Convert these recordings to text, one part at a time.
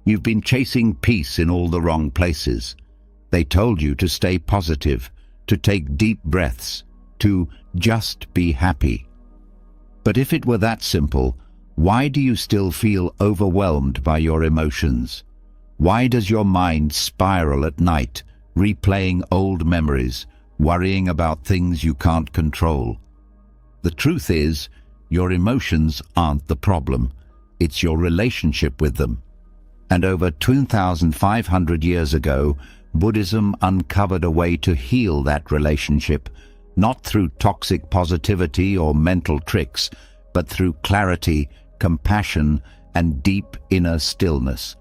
You've been chasing peace in all the wrong places. They told you to stay positive, to take deep breaths, to just be happy. But if it were that simple, why do you still feel overwhelmed by your emotions? Why does your mind spiral at night, replaying old memories, worrying about things you can't control? The truth is, your emotions aren't the problem. It's your relationship with them. And over 2,500 years ago, Buddhism uncovered a way to heal that relationship, not through toxic positivity or mental tricks, but through clarity, compassion, and deep inner stillness.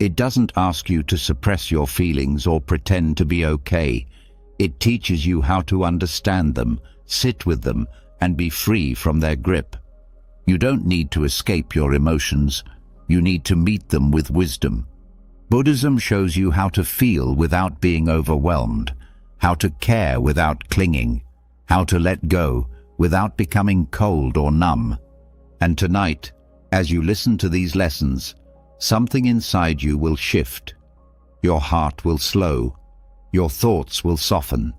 It doesn't ask you to suppress your feelings or pretend to be okay. It teaches you how to understand them, sit with them, and be free from their grip. You don't need to escape your emotions. You need to meet them with wisdom. Buddhism shows you how to feel without being overwhelmed, how to care without clinging, how to let go without becoming cold or numb. And tonight, as you listen to these lessons, something inside you will shift. Your heart will slow. Your thoughts will soften.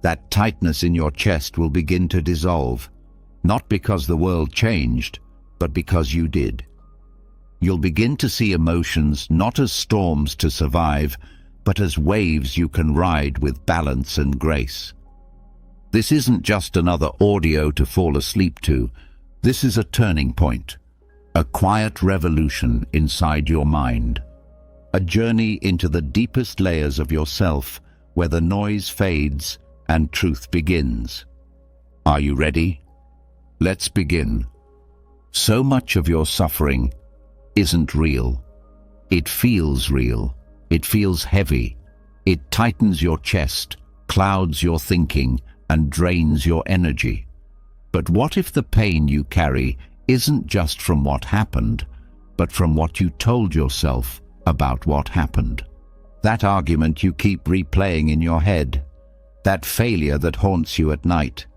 That tightness in your chest will begin to dissolve, not because the world changed, but because you did. You'll begin to see emotions not as storms to survive, but as waves you can ride with balance and grace. This isn't just another audio to fall asleep to. This is a turning point, a quiet revolution inside your mind, a journey into the deepest layers of yourself where the noise fades and truth begins. Are you ready? Let's begin. So much of your suffering isn't real. It feels real. It feels heavy. It tightens your chest, clouds your thinking, and drains your energy. But what if the pain you carry isn't just from what happened, but from what you told yourself about what happened? That argument you keep replaying in your head, that failure that haunts you at night,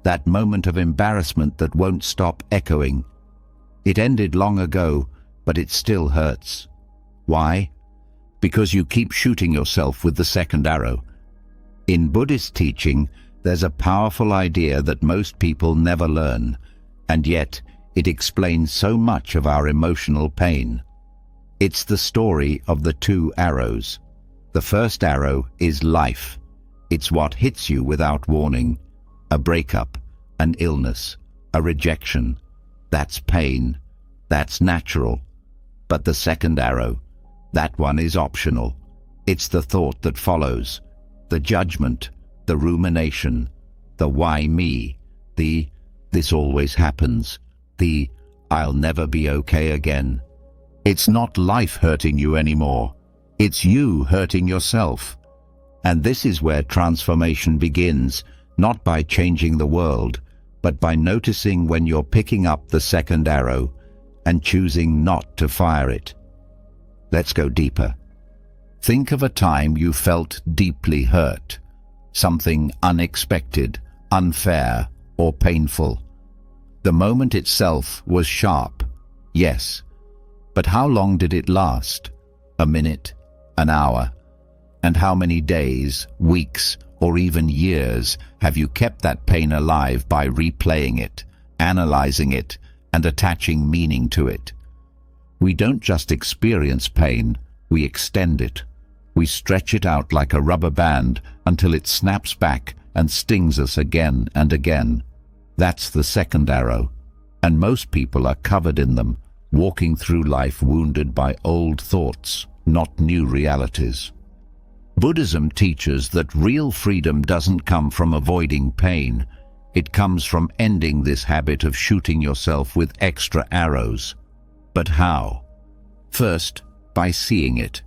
that moment of embarrassment that won't stop echoing. It ended long ago, but it still hurts. Why? Because you keep shooting yourself with the second arrow. In Buddhist teaching, there's a powerful idea that most people never learn, and yet it explains so much of our emotional pain. It's the story of the two arrows. The first arrow is life. It's what hits you without warning. A breakup, an illness, a rejection. That's pain. That's natural. But the second arrow, that one is optional. It's the thought that follows, the judgment, the rumination, the why me, the this always happens, the I'll never be okay again. It's not life hurting you anymore. It's you hurting yourself. And this is where transformation begins, not by changing the world, but by noticing when you're picking up the second arrow and choosing not to fire it. Let's go deeper. Think of a time you felt deeply hurt, something unexpected, unfair, or painful. The moment itself was sharp, yes, but how long did it last? A minute, an hour? And how many days, weeks, or even years have you kept that pain alive by replaying it, analyzing it, and attaching meaning to it? We don't just experience pain, we extend it. We stretch it out like a rubber band until it snaps back and stings us again and again. That's the second arrow, and most people are covered in them, walking through life wounded by old thoughts, not new realities. Buddhism teaches that real freedom doesn't come from avoiding pain. It comes from ending this habit of shooting yourself with extra arrows. But how? First, by seeing it,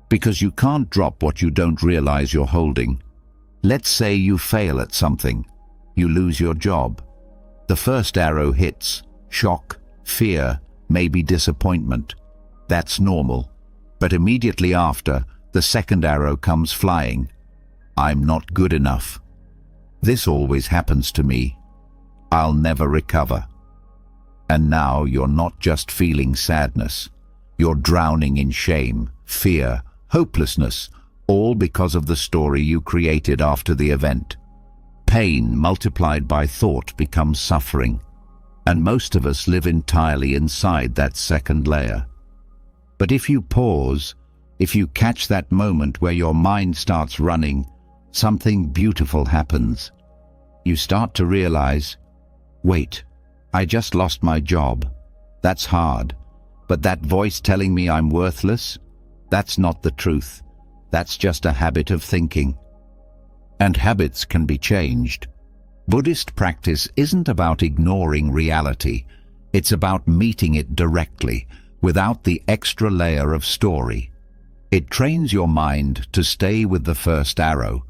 because you can't drop what you don't realize you're holding. Let's say you fail at something. You lose your job. The first arrow hits, shock, fear, maybe disappointment. That's normal. But immediately after, the second arrow comes flying. I'm not good enough. This always happens to me. I'll never recover. And now you're not just feeling sadness. You're drowning in shame, fear, hopelessness, all because of the story you created after the event. Pain multiplied by thought becomes suffering, and most of us live entirely inside that second layer. But if you pause, if you catch that moment where your mind starts running, something beautiful happens. You start to realize, wait, I just lost my job. That's hard. But that voice telling me I'm worthless, that's not the truth. That's just a habit of thinking. And habits can be changed. Buddhist practice isn't about ignoring reality. It's about meeting it directly, without the extra layer of story. It trains your mind to stay with the first arrow,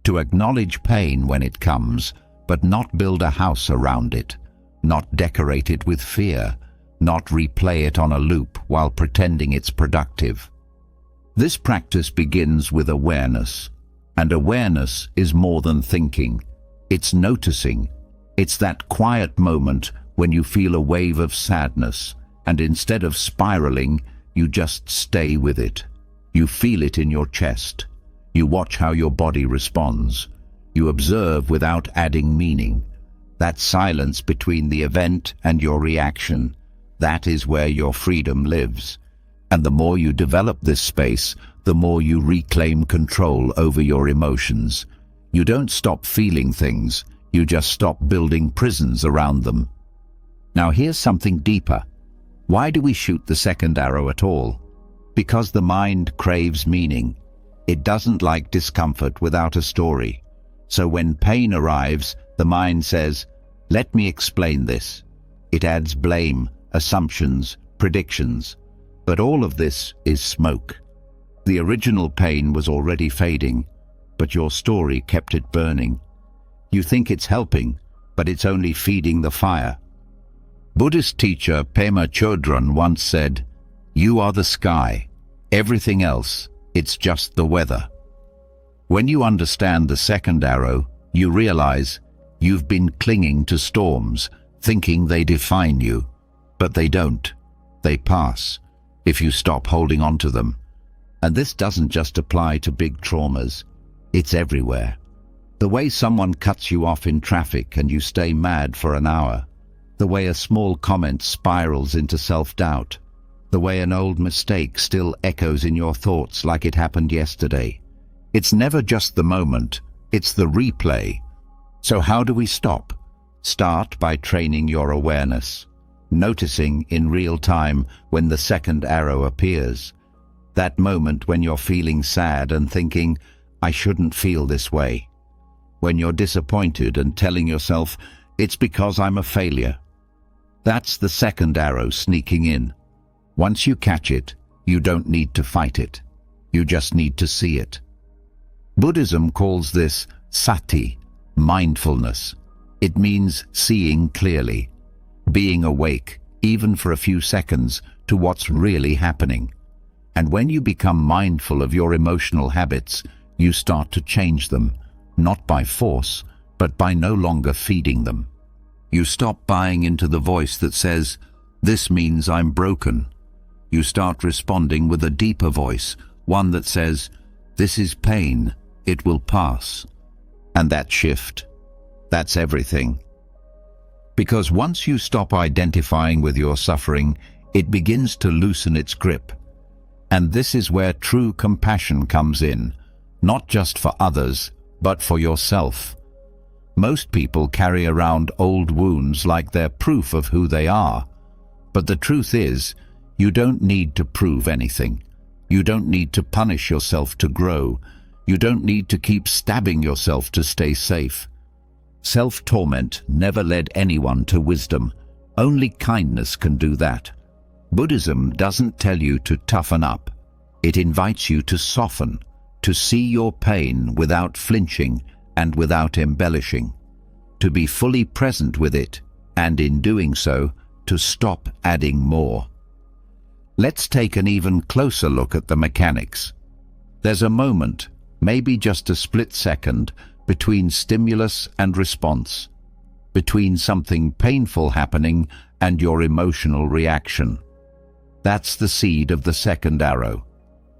to acknowledge pain when it comes, but not build a house around it, not decorate it with fear, not replay it on a loop while pretending it's productive. This practice begins with awareness, and awareness is more than thinking. It's noticing. It's that quiet moment when you feel a wave of sadness, and instead of spiraling, you just stay with it. You feel it in your chest. You watch how your body responds. You observe without adding meaning. That silence between the event and your reaction, that is where your freedom lives. And the more you develop this space, the more you reclaim control over your emotions. You don't stop feeling things, you just stop building prisons around them. Now here's something deeper. Why do we shoot the second arrow at all? Because the mind craves meaning. It doesn't like discomfort without a story. So when pain arrives, the mind says, "Let me explain this." It adds blame, assumptions, predictions. But all of this is smoke. The original pain was already fading, but your story kept it burning. You think it's helping, but it's only feeding the fire. Buddhist teacher Pema Chodron once said, "You are the sky. Everything else, it's just the weather." When you understand the second arrow, you realize you've been clinging to storms, thinking they define you. But they don't. They pass, if you stop holding on to them. And this doesn't just apply to big traumas. It's everywhere. The way someone cuts you off in traffic and you stay mad for an hour. The way a small comment spirals into self-doubt. The way an old mistake still echoes in your thoughts like it happened yesterday. It's never just the moment, it's the replay. So how do we stop? Start by training your awareness, noticing in real time when the second arrow appears. That moment when you're feeling sad and thinking, "I shouldn't feel this way." When you're disappointed and telling yourself, "It's because I'm a failure." That's the second arrow sneaking in. Once you catch it, you don't need to fight it. You just need to see it. Buddhism calls this sati, mindfulness. It means seeing clearly, being awake, even for a few seconds, to what's really happening. And when you become mindful of your emotional habits, you start to change them, not by force, but by no longer feeding them. You stop buying into the voice that says, "This means I'm broken." You start responding with a deeper voice, one that says, "This is pain, it will pass." And that shift, that's everything. Because once you stop identifying with your suffering, it begins to loosen its grip. And this is where true compassion comes in, not just for others, but for yourself. Most people carry around old wounds like they're proof of who they are. But the truth is, you don't need to prove anything. You don't need to punish yourself to grow. You don't need to keep stabbing yourself to stay safe. Self-torment never led anyone to wisdom. Only kindness can do that. Buddhism doesn't tell you to toughen up. It invites you to soften, to see your pain without flinching and without embellishing, to be fully present with it, and in doing so, to stop adding more. Let's take an even closer look at the mechanics. There's a moment, maybe just a split second, between stimulus and response, between something painful happening and your emotional reaction. That's the seed of the second arrow.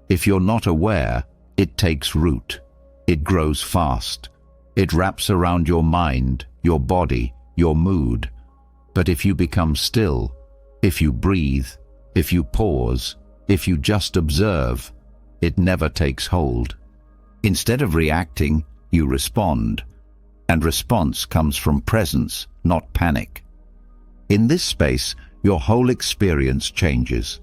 If you're not aware, it takes root. It grows fast. It wraps around your mind, your body, your mood. But if you become still, if you breathe, if you pause, if you just observe, it never takes hold. Instead of reacting, you respond. And response comes from presence, not panic. In this space, your whole experience changes.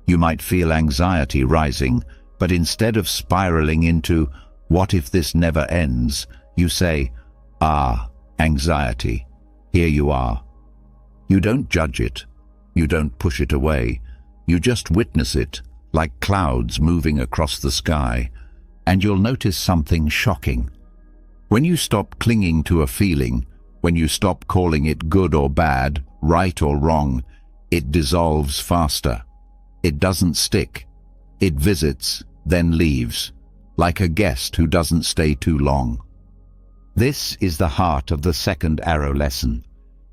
You might feel anxiety rising, but instead of spiraling into, "What if this never ends?" you say, "Ah, anxiety, here you are." You don't judge it. You don't push it away. You just witness it, like clouds moving across the sky, and you'll notice something shocking. When you stop clinging to a feeling, when you stop calling it good or bad, right or wrong, it dissolves faster. It doesn't stick. It visits, then leaves, like a guest who doesn't stay too long. This is the heart of the second arrow lesson.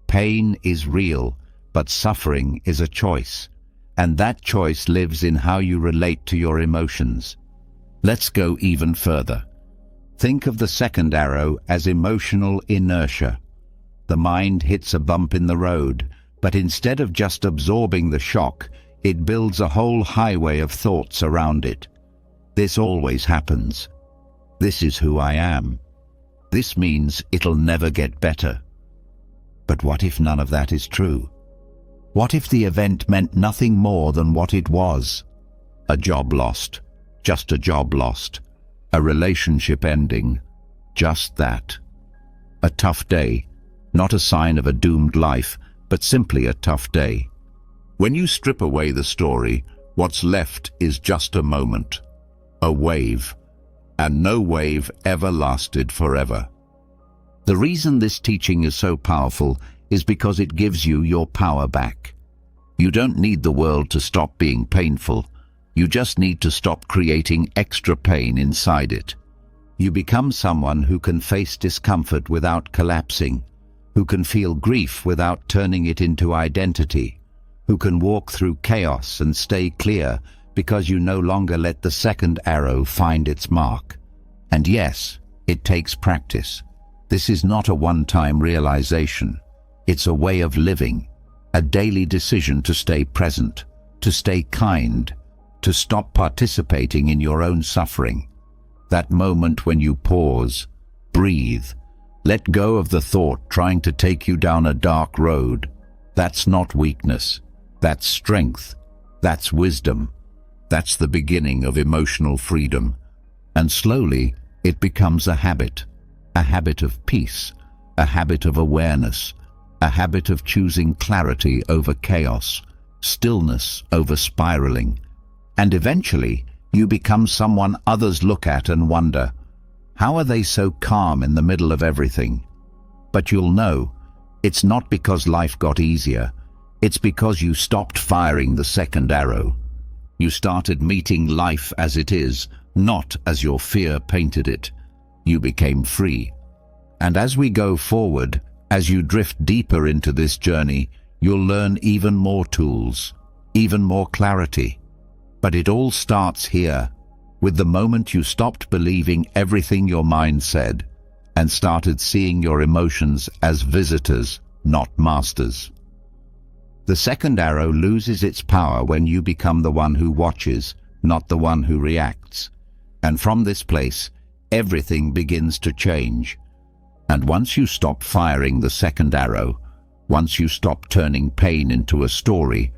Pain is real, but suffering is a choice, and that choice lives in how you relate to your emotions. Let's go even further. Think of the second arrow as emotional inertia. The mind hits a bump in the road, but instead of just absorbing the shock, it builds a whole highway of thoughts around it. This always happens. This is who I am. This means it'll never get better. But what if none of that is true? What if the event meant nothing more than what it was? A job lost. Just a job lost. A relationship ending. Just that. A tough day. Not a sign of a doomed life, but simply a tough day. When you strip away the story, what's left is just a moment. A wave. And no wave ever lasted forever. The reason this teaching is so powerful is because it gives you your power back. You don't need the world to stop being painful. You just need to stop creating extra pain inside it. You become someone who can face discomfort without collapsing, who can feel grief without turning it into identity, who can walk through chaos and stay clear because you no longer let the second arrow find its mark. And yes, it takes practice. This is not a one-time realization. It's a way of living, a daily decision to stay present, to stay kind, to stop participating in your own suffering. That moment when you pause, breathe, let go of the thought trying to take you down a dark road. That's not weakness. That's strength. That's wisdom. That's the beginning of emotional freedom. And slowly, it becomes a habit of peace, a habit of awareness, a habit of choosing clarity over chaos, stillness over spiraling. And eventually, you become someone others look at and wonder, how are they so calm in the middle of everything? But you'll know, it's not because life got easier. It's because you stopped firing the second arrow. You started meeting life as it is, not as your fear painted it. You became free. And as we go forward, as you drift deeper into this journey, you'll learn even more tools, even more clarity. But it all starts here, with the moment you stopped believing everything your mind said and started seeing your emotions as visitors, not masters. The second arrow loses its power when you become the one who watches, not the one who reacts. And from this place, everything begins to change. And once you stop firing the second arrow, once you stop turning pain into a story,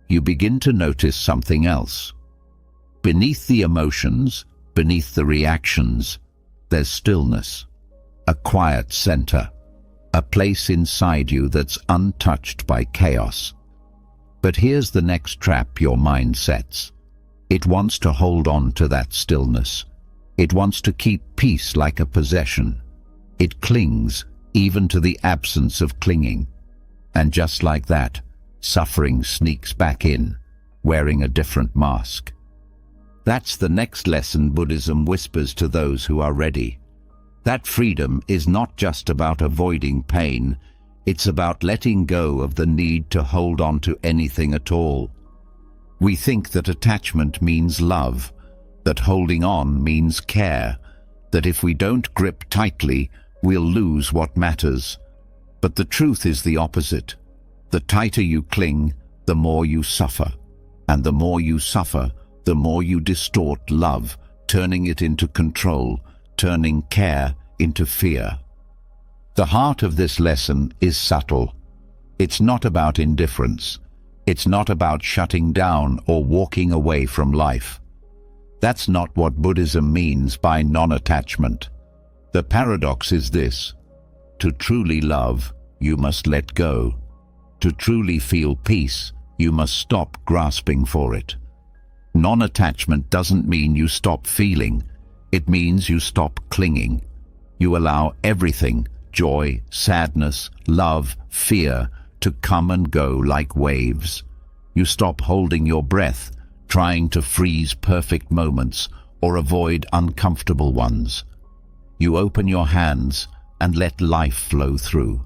you begin to notice something else. Beneath the emotions, beneath the reactions, there's stillness, a quiet center, a place inside you that's untouched by chaos. But here's the next trap your mind sets. It wants to hold on to that stillness. It wants to keep peace like a possession. It clings even to the absence of clinging. And just like that, suffering sneaks back in, wearing a different mask. That's the next lesson Buddhism whispers to those who are ready. That freedom is not just about avoiding pain, it's about letting go of the need to hold on to anything at all. We think that attachment means love, that holding on means care, that if we don't grip tightly, we'll lose what matters. But the truth is the opposite. The tighter you cling, the more you suffer. And the more you suffer, the more you distort love, turning it into control, turning care into fear. The heart of this lesson is subtle. It's not about indifference. It's not about shutting down or walking away from life. That's not what Buddhism means by non-attachment. The paradox is this: to truly love, you must let go. To truly feel peace, you must stop grasping for it. Non-attachment doesn't mean you stop feeling. It means you stop clinging. You allow everything, joy, sadness, love, fear, to come and go like waves. You stop holding your breath, trying to freeze perfect moments or avoid uncomfortable ones. You open your hands and let life flow through.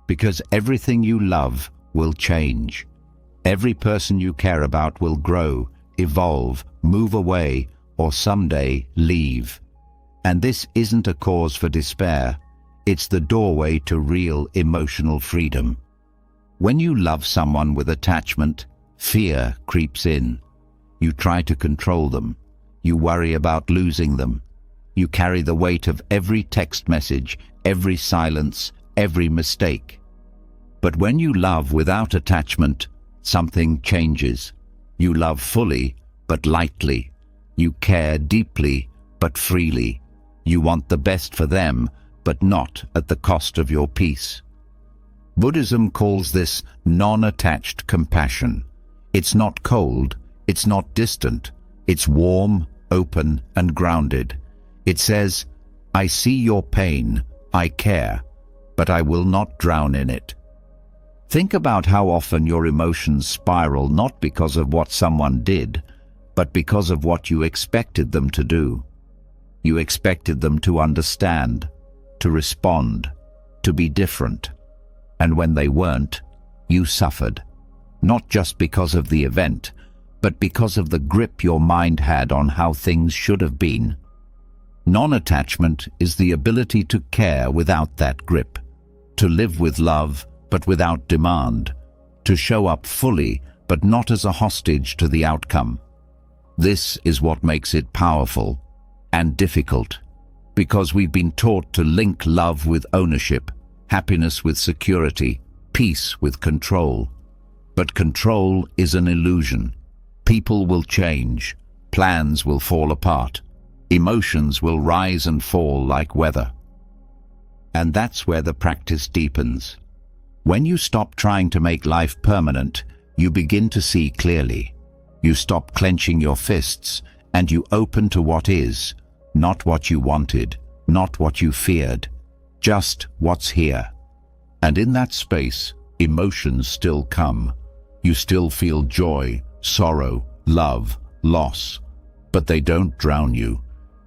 Because everything you love will change. Every person you care about will grow, evolve, move away, or someday leave. And this isn't a cause for despair. It's the doorway to real emotional freedom. When you love someone with attachment, fear creeps in. You try to control them. You worry about losing them. You carry the weight of every text message, every silence, every mistake. But when you love without attachment, something changes. You love fully, but lightly. You care deeply, but freely. You want the best for them, but not at the cost of your peace. Buddhism calls this non-attached compassion. It's not cold, it's not distant, it's warm, open, and grounded. It says, I see your pain, I care, but I will not drown in it. Think about how often your emotions spiral not because of what someone did, but because of what you expected them to do. You expected them to understand, to respond, to be different. And when they weren't, you suffered. Not just because of the event, but because of the grip your mind had on how things should have been. Non-attachment is the ability to care without that grip, to live with love but without demand, to show up fully but not as a hostage to the outcome. This is what makes it powerful and difficult, because we've been taught to link love with ownership, happiness with security, peace with control. But control is an illusion. People will change, plans will fall apart, emotions will rise and fall like weather. And that's where the practice deepens. When you stop trying to make life permanent, you begin to see clearly. You stop clenching your fists and you open to what is, not what you wanted, not what you feared, just what's here. And in that space, emotions still come. You still feel joy, sorrow, love, loss, but they don't drown you.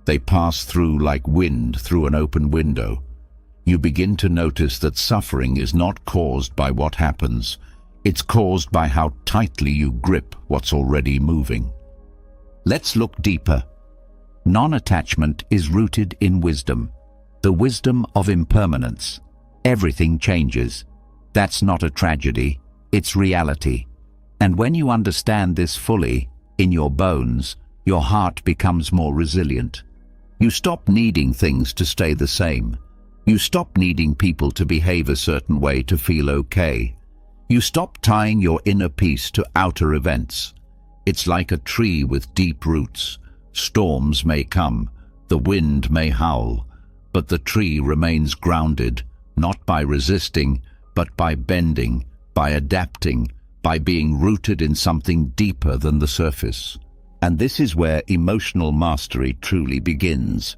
They pass through like wind through an open window. You begin to notice that suffering is not caused by what happens. It's caused by how tightly you grip what's already moving. Let's look deeper. Non-attachment is rooted in wisdom, the wisdom of impermanence. Everything changes. That's not a tragedy, it's reality. And when you understand this fully, in your bones, your heart becomes more resilient. You stop needing things to stay the same. You stop needing people to behave a certain way to feel okay. You stop tying your inner peace to outer events. It's like a tree with deep roots. Storms may come, the wind may howl, but the tree remains grounded, not by resisting, but by bending, by adapting, by being rooted in something deeper than the surface. And this is where emotional mastery truly begins.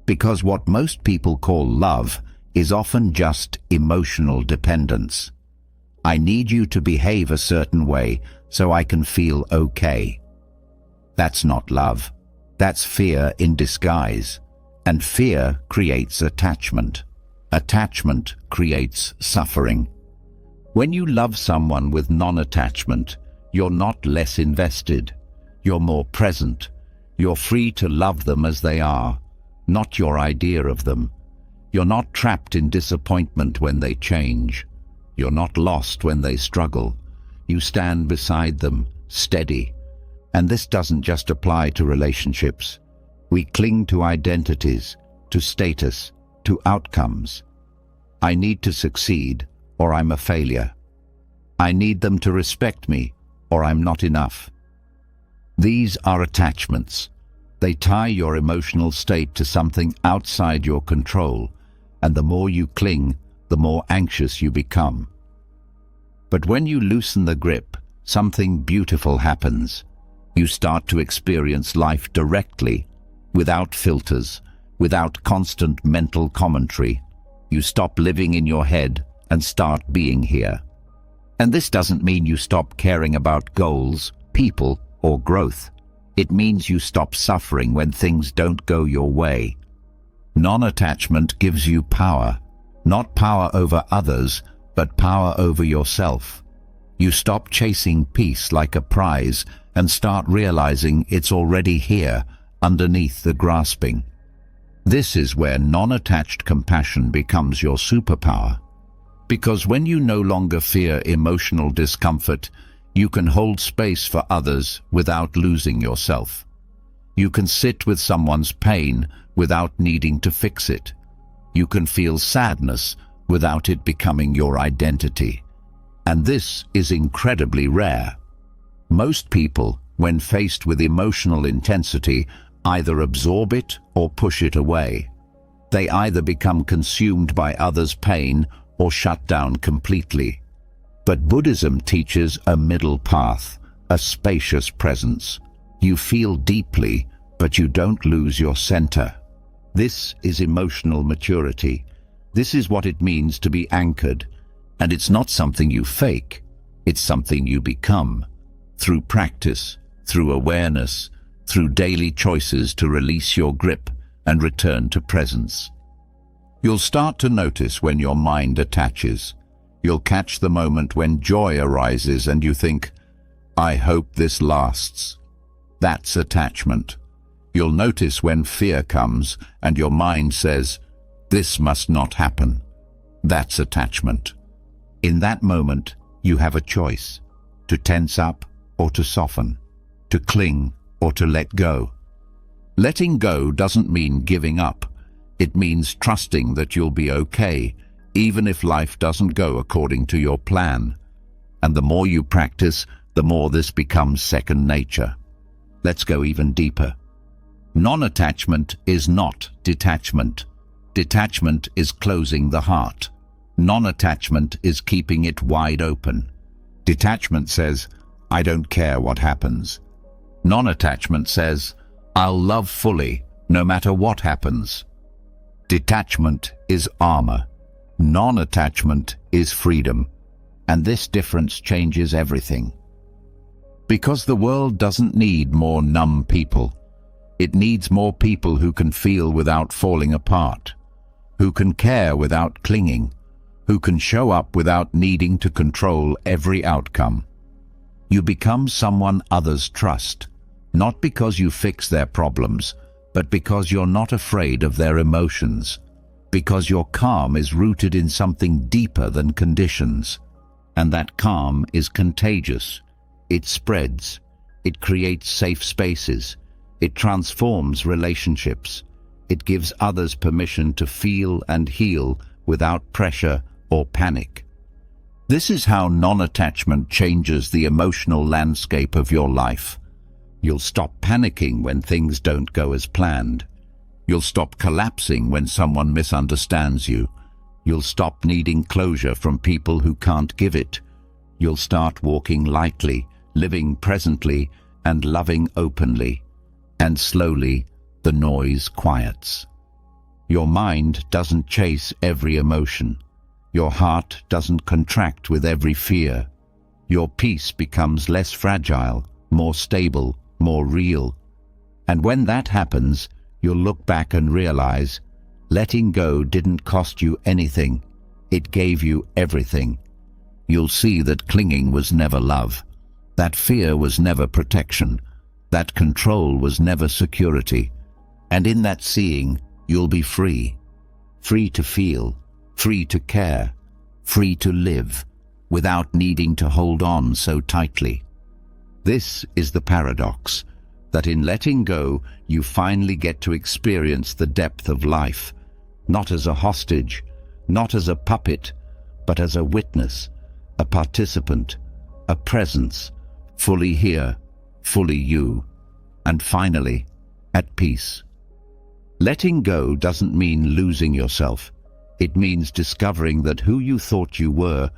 Because what most people call love is often just emotional dependence. I need you to behave a certain way so I can feel okay. That's not love. That's fear in disguise. And fear creates attachment. Attachment creates suffering. When you love someone with non-attachment, You're not less invested. You're more present. You're free to love them as they are, not your idea of them. You're not trapped in disappointment when they change. You're not lost when they struggle. You stand beside them, steady. And this doesn't just apply to relationships. We cling to identities, to status, to outcomes. I need to succeed, or I'm a failure. I need them to respect me, or I'm not enough. These are attachments. They tie your emotional state to something outside your control, and the more you cling, the more anxious you become. But when you loosen the grip, something beautiful happens. You start to experience life directly, without filters, without constant mental commentary. You stop living in your head and start being here. And this doesn't mean you stop caring about goals, people, or growth. It means you stop suffering when things don't go your way. Non-attachment gives you power, not power over others, but power over yourself. You stop chasing peace like a prize and start realizing it's already here, underneath the grasping. This is where non-attached compassion becomes your superpower. Because when you no longer fear emotional discomfort, you can hold space for others without losing yourself. You can sit with someone's pain without needing to fix it. You can feel sadness without it becoming your identity. And this is incredibly rare. Most people, when faced with emotional intensity, either absorb it or push it away. They either become consumed by others' pain or shut down completely. But Buddhism teaches a middle path, a spacious presence. You feel deeply, but you don't lose your center. This is emotional maturity. This is what it means to be anchored. And it's not something you fake. It's something you become. Through practice, through awareness, through daily choices to release your grip and return to presence. You'll start to notice when your mind attaches. You'll catch the moment when joy arises and you think, I hope this lasts. That's attachment. You'll notice when fear comes and your mind says, this must not happen. That's attachment. In that moment, you have a choice, to tense up or to soften, to cling or to let go. Letting go doesn't mean giving up. It means trusting that you'll be okay, even if life doesn't go according to your plan. And the more you practice, the more this becomes second nature. Let's go even deeper. Non-attachment is not detachment. Detachment is closing the heart. Non-attachment is keeping it wide open. Detachment says, I don't care what happens. Non-attachment says, I'll love fully, no matter what happens. Detachment is armor. Non-attachment is freedom. And this difference changes everything. Because the world doesn't need more numb people. It needs more people who can feel without falling apart, who can care without clinging, who can show up without needing to control every outcome. You become someone others trust, not because you fix their problems, but because you're not afraid of their emotions, because your calm is rooted in something deeper than conditions. And that calm is contagious. It spreads. It creates safe spaces. It transforms relationships. It gives others permission to feel and heal without pressure or panic. This is how non-attachment changes the emotional landscape of your life. You'll stop panicking when things don't go as planned. You'll stop collapsing when someone misunderstands you. You'll stop needing closure from people who can't give it. You'll start walking lightly, living presently, and loving openly. And slowly, the noise quiets. Your mind doesn't chase every emotion. Your heart doesn't contract with every fear. Your peace becomes less fragile, more stable, more real. And when that happens, you'll look back and realize, letting go didn't cost you anything. It gave you everything. You'll see that clinging was never love. That fear was never protection. That control was never security. And in that seeing, you'll be free. Free to feel, free to care, free to live, without needing to hold on so tightly. This is the paradox, that in letting go, you finally get to experience the depth of life, not as a hostage, not as a puppet, but as a witness, a participant, a presence, fully here, fully you, and finally, at peace. Letting go doesn't mean losing yourself. It means discovering that who you thought you were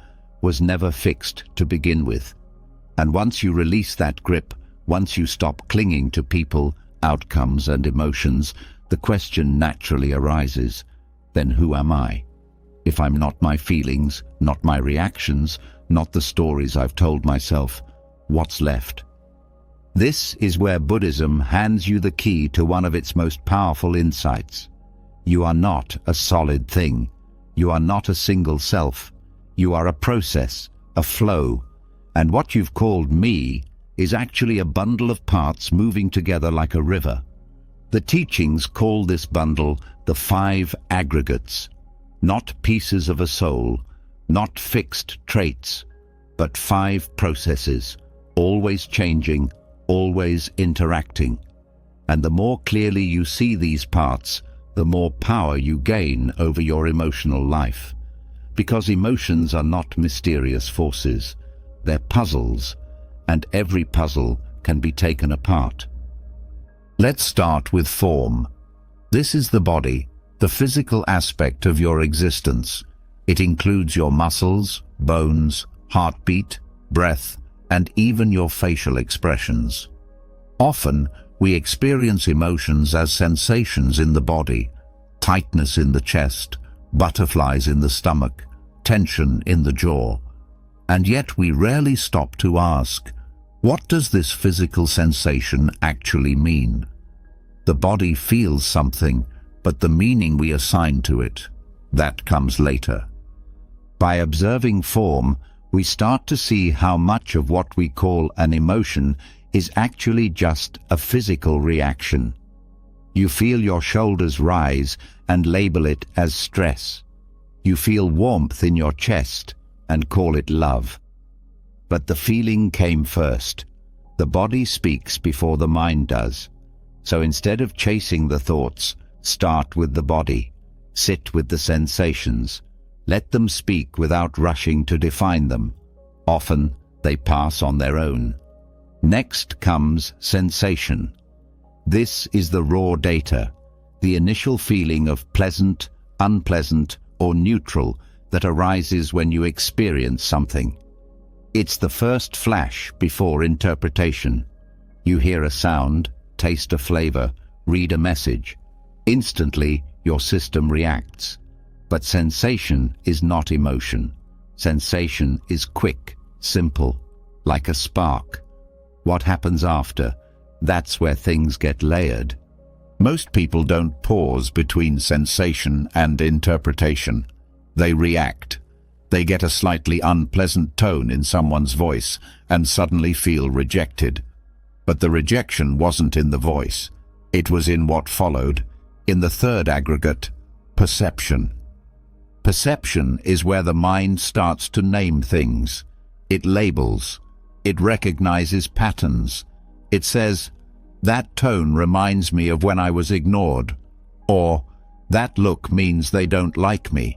was never fixed to begin with. And once you release that grip, once you stop clinging to people, outcomes, and emotions, the question naturally arises, then who am I? If I'm not my feelings, not my reactions, not the stories I've told myself, what's left? This is where Buddhism hands you the key to one of its most powerful insights. You are not a solid thing. You are not a single self. You are a process, a flow. And what you've called me is actually a bundle of parts moving together like a river. The teachings call this bundle the 5 aggregates, not pieces of a soul, not fixed traits, but 5 processes, always changing, always interacting. And the more clearly you see these parts, the more power you gain over your emotional life. Because emotions are not mysterious forces, they're puzzles, and every puzzle can be taken apart. Let's start with form. This is the body, the physical aspect of your existence. It includes your muscles, bones, heartbeat, breath, and even your facial expressions. Often, we experience emotions as sensations in the body, tightness in the chest, butterflies in the stomach, tension in the jaw. And yet we rarely stop to ask, what does this physical sensation actually mean? The body feels something, but the meaning we assign to it, that comes later. By observing form, we start to see how much of what we call an emotion is actually just a physical reaction. You feel your shoulders rise and label it as stress. You feel warmth in your chest and call it love. But the feeling came first. The body speaks before the mind does. So instead of chasing the thoughts, start with the body. Sit with the sensations. Let them speak without rushing to define them. Often, they pass on their own. Next comes sensation. This is the raw data, the initial feeling of pleasant, unpleasant, or neutral that arises when you experience something. It's the first flash before interpretation. You hear a sound, taste a flavor, read a message. Instantly, your system reacts. But sensation is not emotion. Sensation is quick, simple, like a spark. What happens after? That's where things get layered. Most people don't pause between sensation and interpretation. They react. They get a slightly unpleasant tone in someone's voice and suddenly feel rejected. But the rejection wasn't in the voice. It was in what followed, in the third aggregate, perception. Perception is where the mind starts to name things. It labels. It recognizes patterns. It says, that tone reminds me of when I was ignored, or that look means they don't like me.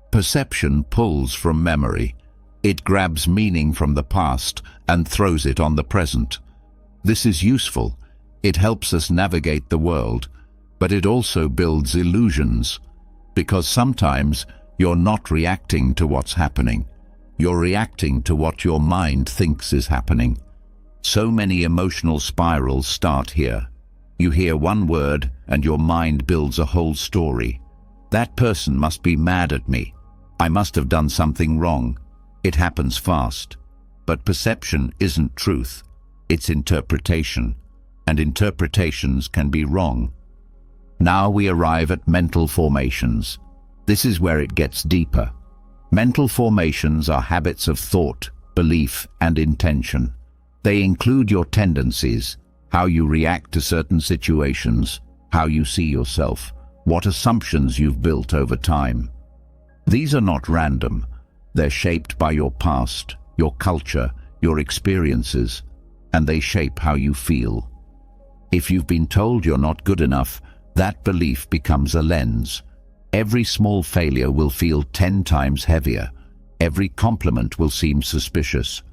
Perception pulls from memory. It grabs meaning from the past and throws it on the present. This is useful. It helps us navigate the world, but it also builds illusions, because sometimes you're not reacting to what's happening. You're reacting to what your mind thinks is happening. So many emotional spirals start here. You hear one word and your mind builds a whole story. That person must be mad at me. I must have done something wrong. It happens fast. But perception isn't truth. It's interpretation. And interpretations can be wrong. Now we arrive at mental formations. This is where it gets deeper. Mental formations are habits of thought, belief, and intention. They include your tendencies, how you react to certain situations, how you see yourself, what assumptions you've built over time. These are not random. They're shaped by your past, your culture, your experiences, and they shape how you feel. If you've been told you're not good enough, that belief becomes a lens. Every small failure will feel 10 times heavier. Every compliment will seem suspicious.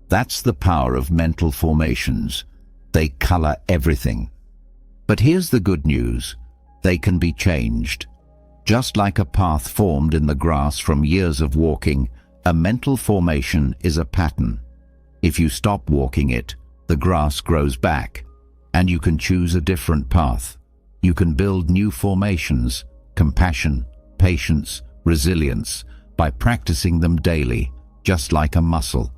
That's the power of mental formations. They color everything. But here's the good news. They can be changed. Just like a path formed in the grass from years of walking, a mental formation is a pattern. If you stop walking it, the grass grows back, and you can choose a different path. You can build new formations, compassion, patience, resilience, by practicing them daily, just like a muscle.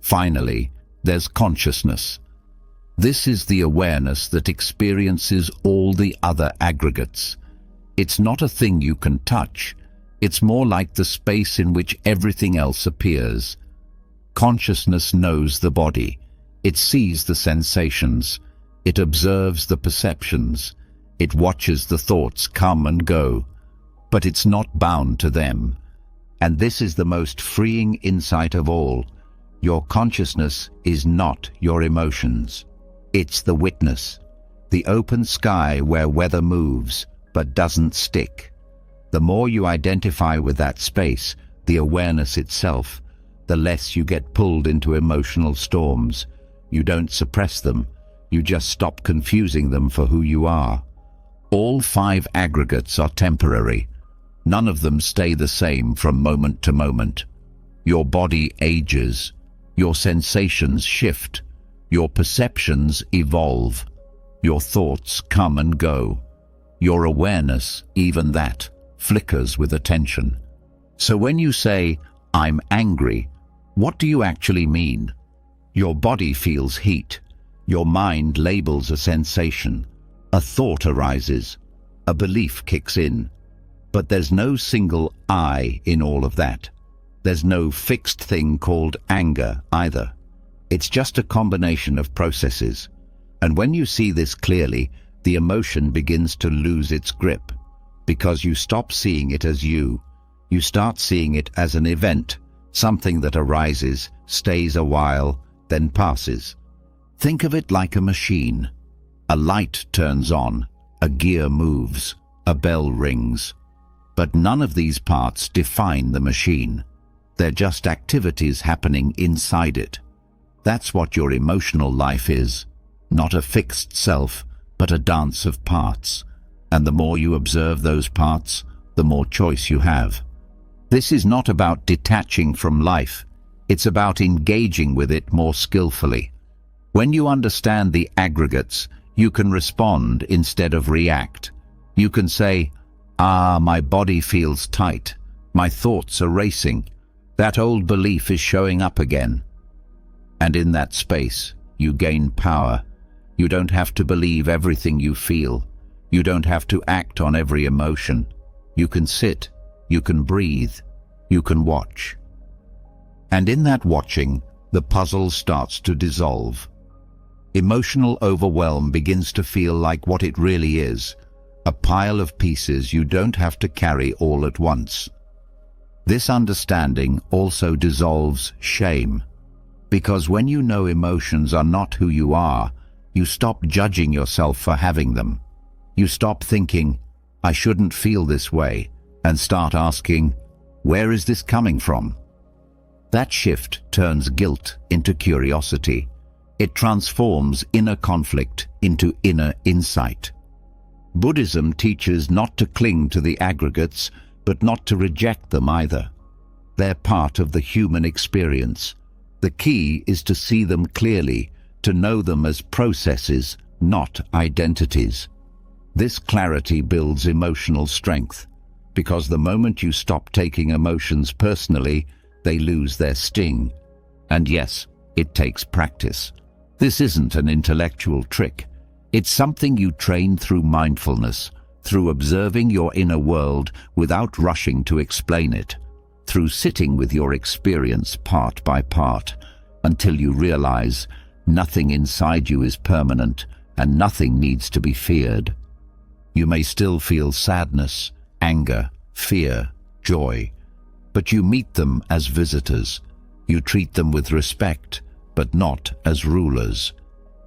Finally, there's consciousness. This is the awareness that experiences all the other aggregates. It's not a thing you can touch. It's more like the space in which everything else appears. Consciousness knows the body. It sees the sensations. It observes the perceptions. It watches the thoughts come and go. But it's not bound to them. And this is the most freeing insight of all. Your consciousness is not your emotions. It's the witness, the open sky where weather moves but doesn't stick. The more you identify with that space, the awareness itself, the less you get pulled into emotional storms. You don't suppress them, you just stop confusing them for who you are. All 5 aggregates are temporary. None of them stay the same from moment to moment. Your body ages, your sensations shift, your perceptions evolve, your thoughts come and go. Your awareness, even that, flickers with attention. So when you say, "I'm angry," what do you actually mean? Your body feels heat. Your mind labels a sensation. A thought arises. A belief kicks in. But there's no single I in all of that. There's no fixed thing called anger either. It's just a combination of processes. And when you see this clearly, the emotion begins to lose its grip. Because you stop seeing it as you. You start seeing it as an event, something that arises, stays a while, then passes. Think of it like a machine. A light turns on, a gear moves, a bell rings. But none of these parts define the machine. They're just activities happening inside it. That's what your emotional life is. Not a fixed self, but a dance of parts. And the more you observe those parts, the more choice you have. This is not about detaching from life. It's about engaging with it more skillfully. When you understand the aggregates, you can respond instead of react. You can say, my body feels tight. My thoughts are racing. That old belief is showing up again." And in that space, you gain power. You don't have to believe everything you feel. You don't have to act on every emotion. You can sit, you can breathe, you can watch. And in that watching, the puzzle starts to dissolve. Emotional overwhelm begins to feel like what it really is, a pile of pieces you don't have to carry all at once. This understanding also dissolves shame, because when you know emotions are not who you are, you stop judging yourself for having them. You stop thinking, "I shouldn't feel this way," and start asking, "Where is this coming from?" That shift turns guilt into curiosity. It transforms inner conflict into inner insight. Buddhism teaches not to cling to the aggregates, but not to reject them either. They're part of the human experience. The key is to see them clearly, to know them as processes, not identities. This clarity builds emotional strength, because the moment you stop taking emotions personally, they lose their sting. And yes, it takes practice. This isn't an intellectual trick. It's something you train through mindfulness, through observing your inner world without rushing to explain it, through sitting with your experience part by part, until you realize Nothing inside you is permanent, and nothing needs to be feared. You may still feel sadness, anger, fear, joy, but you meet them as visitors. You treat them with respect, but not as rulers.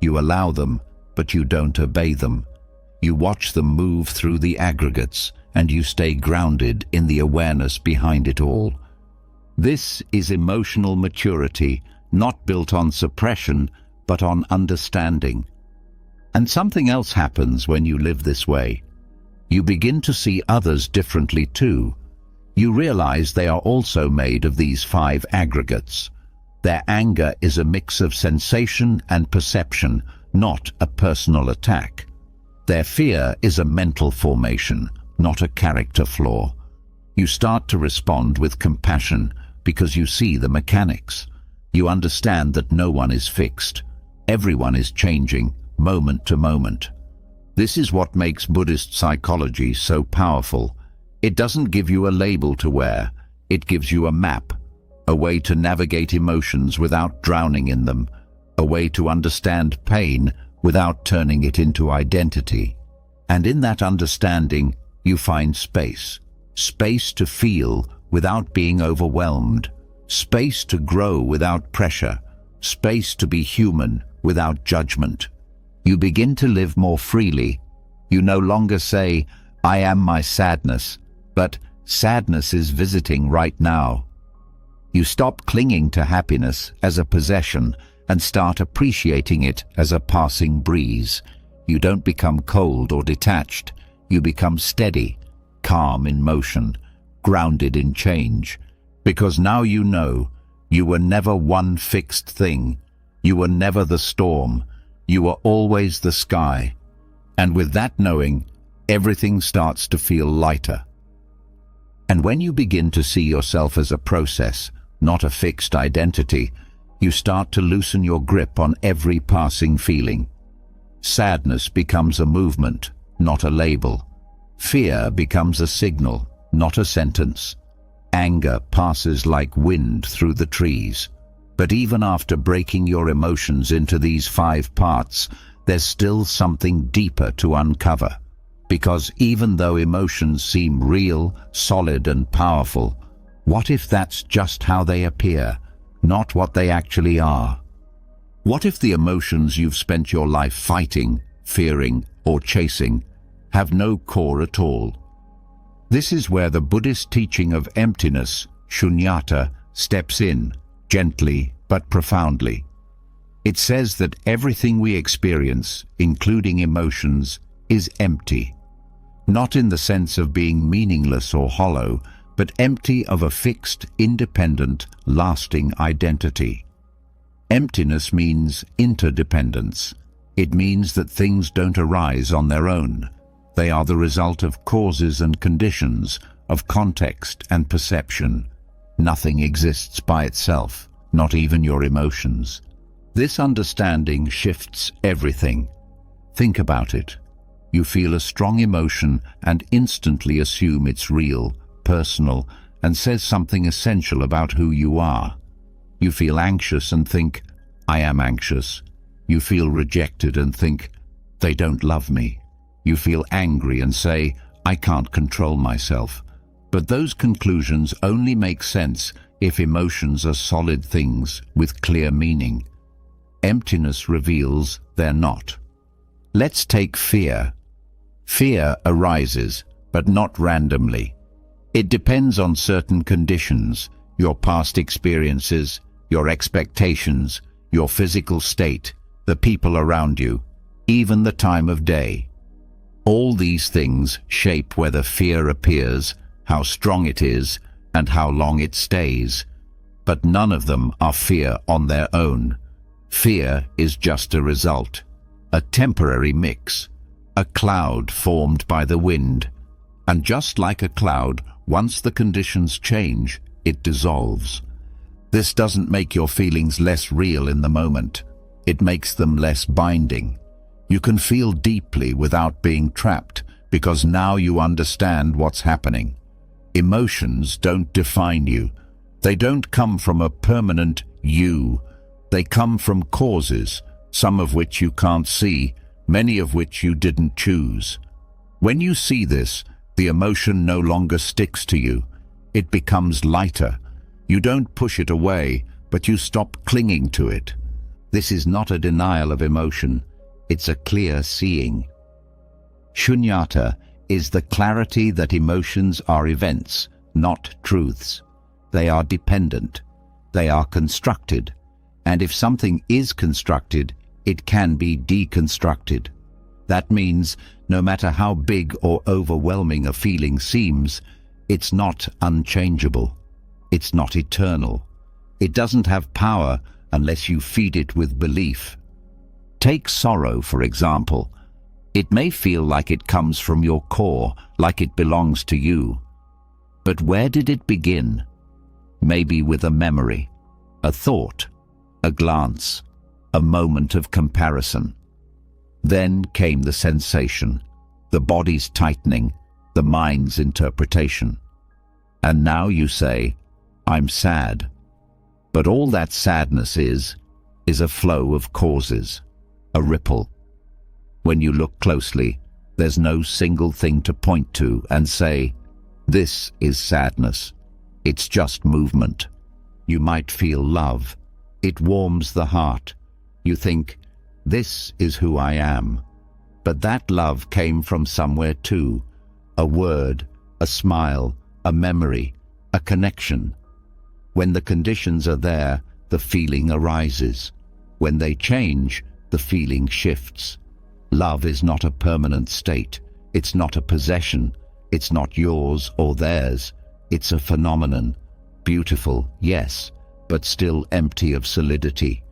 You allow them, but you don't obey them. You watch them move through the aggregates, and you stay grounded in the awareness behind it all. This is emotional maturity, not built on suppression, but on understanding. And something else happens when you live this way. You begin to see others differently too. You realize they are also made of these 5 aggregates. Their anger is a mix of sensation and perception, not a personal attack. Their fear is a mental formation, not a character flaw. You start to respond with compassion because you see the mechanics. You understand that no one is fixed. Everyone is changing, moment to moment. This is what makes Buddhist psychology so powerful. It doesn't give you a label to wear. It gives you a map, a way to navigate emotions without drowning in them, a way to understand pain without turning it into identity. And in that understanding, you find space. Space to feel without being overwhelmed. Space to grow without pressure. Space to be human without judgment. You begin to live more freely. You no longer say, "I am my sadness," but "Sadness is visiting right now." You stop clinging to happiness as a possession and start appreciating it as a passing breeze. You don't become cold or detached. You become steady, calm in motion, grounded in change. Because now you know you were never one fixed thing. You were never the storm. You were always the sky. And with that knowing, everything starts to feel lighter. And when you begin to see yourself as a process, not a fixed identity, you start to loosen your grip on every passing feeling. Sadness becomes a movement, not a label. Fear becomes a signal, not a sentence. Anger passes like wind through the trees. But even after breaking your emotions into these 5 parts, there's still something deeper to uncover. Because even though emotions seem real, solid and powerful, what if that's just how they appear, not what they actually are? What if the emotions you've spent your life fighting, fearing, or chasing have no core at all? This is where the Buddhist teaching of emptiness, shunyata, steps in, gently but profoundly. It says that everything we experience, including emotions, is empty. Not in the sense of being meaningless or hollow, but empty of a fixed, independent, lasting identity. Emptiness means interdependence. It means that things don't arise on their own. They are the result of causes and conditions, of context and perception. Nothing exists by itself, not even your emotions. This understanding shifts everything. Think about it. You feel a strong emotion and instantly assume it's real, personal, and says something essential about who you are. You feel anxious and think, "I am anxious." You feel rejected and think, "They don't love me." You feel angry and say, "I can't control myself." But those conclusions only make sense if emotions are solid things with clear meaning. Emptiness reveals they're not. Let's take fear. Fear arises, but not randomly. It depends on certain conditions, your past experiences, your expectations, your physical state, the people around you, even the time of day. All these things shape whether fear appears, how strong it is, and how long it stays. But none of them are fear on their own. Fear is just a result, a temporary mix, a cloud formed by the wind. And just like a cloud, once the conditions change, it dissolves. This doesn't make your feelings less real in the moment. It makes them less binding. You can feel deeply without being trapped, because now you understand what's happening. Emotions don't define you. They don't come from a permanent you. They come from causes, some of which you can't see, many of which you didn't choose. When you see this, the emotion no longer sticks to you. It becomes lighter. You don't push it away, but you stop clinging to it. This is not a denial of emotion. It's a clear seeing. Shunyata is the clarity that emotions are events, not truths. They are dependent. They are constructed. And if something is constructed, it can be deconstructed. That means no matter how big or overwhelming a feeling seems, it's not unchangeable. It's not eternal. It doesn't have power unless you feed it with belief. Take sorrow, for example. It may feel like it comes from your core, like it belongs to you. But where did it begin? Maybe with a memory, a thought, a glance, a moment of comparison. Then came the sensation, the body's tightening, the mind's interpretation. And now you say, I'm sad. But all that sadness is a flow of causes, a ripple. When you look closely, there's no single thing to point to and say, this is sadness. It's just movement. You might feel love. It warms the heart. You think, this is who I am. But that love came from somewhere too. A word, a smile, a memory, a connection. When the conditions are there, the feeling arises. When they change, the feeling shifts. Love is not a permanent state. It's not a possession. It's not yours or theirs. It's a phenomenon. Beautiful, yes, but still empty of solidity.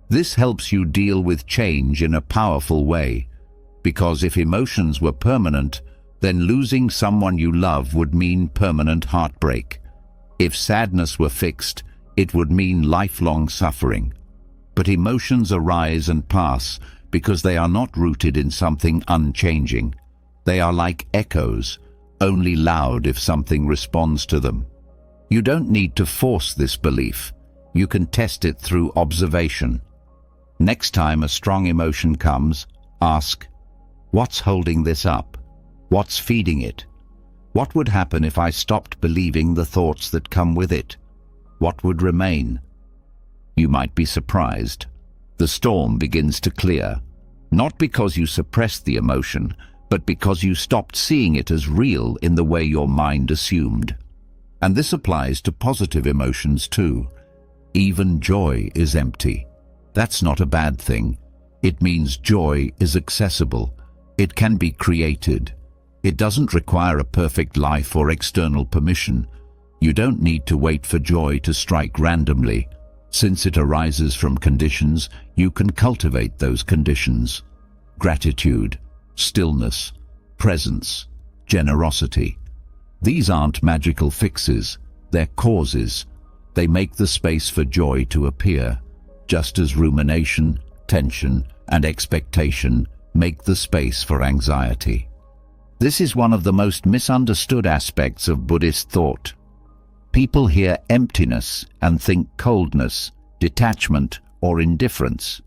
This helps you deal with change in a powerful way, because if emotions were permanent, then losing someone you love would mean permanent heartbreak. If sadness were fixed, it would mean lifelong suffering. But emotions arise and pass because they are not rooted in something unchanging. They are like echoes, only loud if something responds to them. You don't need to force this belief. You can test it through observation. Next time a strong emotion comes, ask, what's holding this up? What's feeding it? What would happen if I stopped believing the thoughts that come with it? What would remain? You might be surprised. The storm begins to clear, not because you suppressed the emotion, but because you stopped seeing it as real in the way your mind assumed. And this applies to positive emotions too. Even joy is empty. That's not a bad thing. It means joy is accessible. It can be created. It doesn't require a perfect life or external permission. You don't need to wait for joy to strike randomly. Since it arises from conditions, you can cultivate those conditions. Gratitude, stillness, presence, generosity. These aren't magical fixes, they're causes. They make the space for joy to appear, just as rumination, tension, and expectation make the space for anxiety. This is one of the most misunderstood aspects of Buddhist thought. People hear emptiness and think coldness, detachment, or indifference.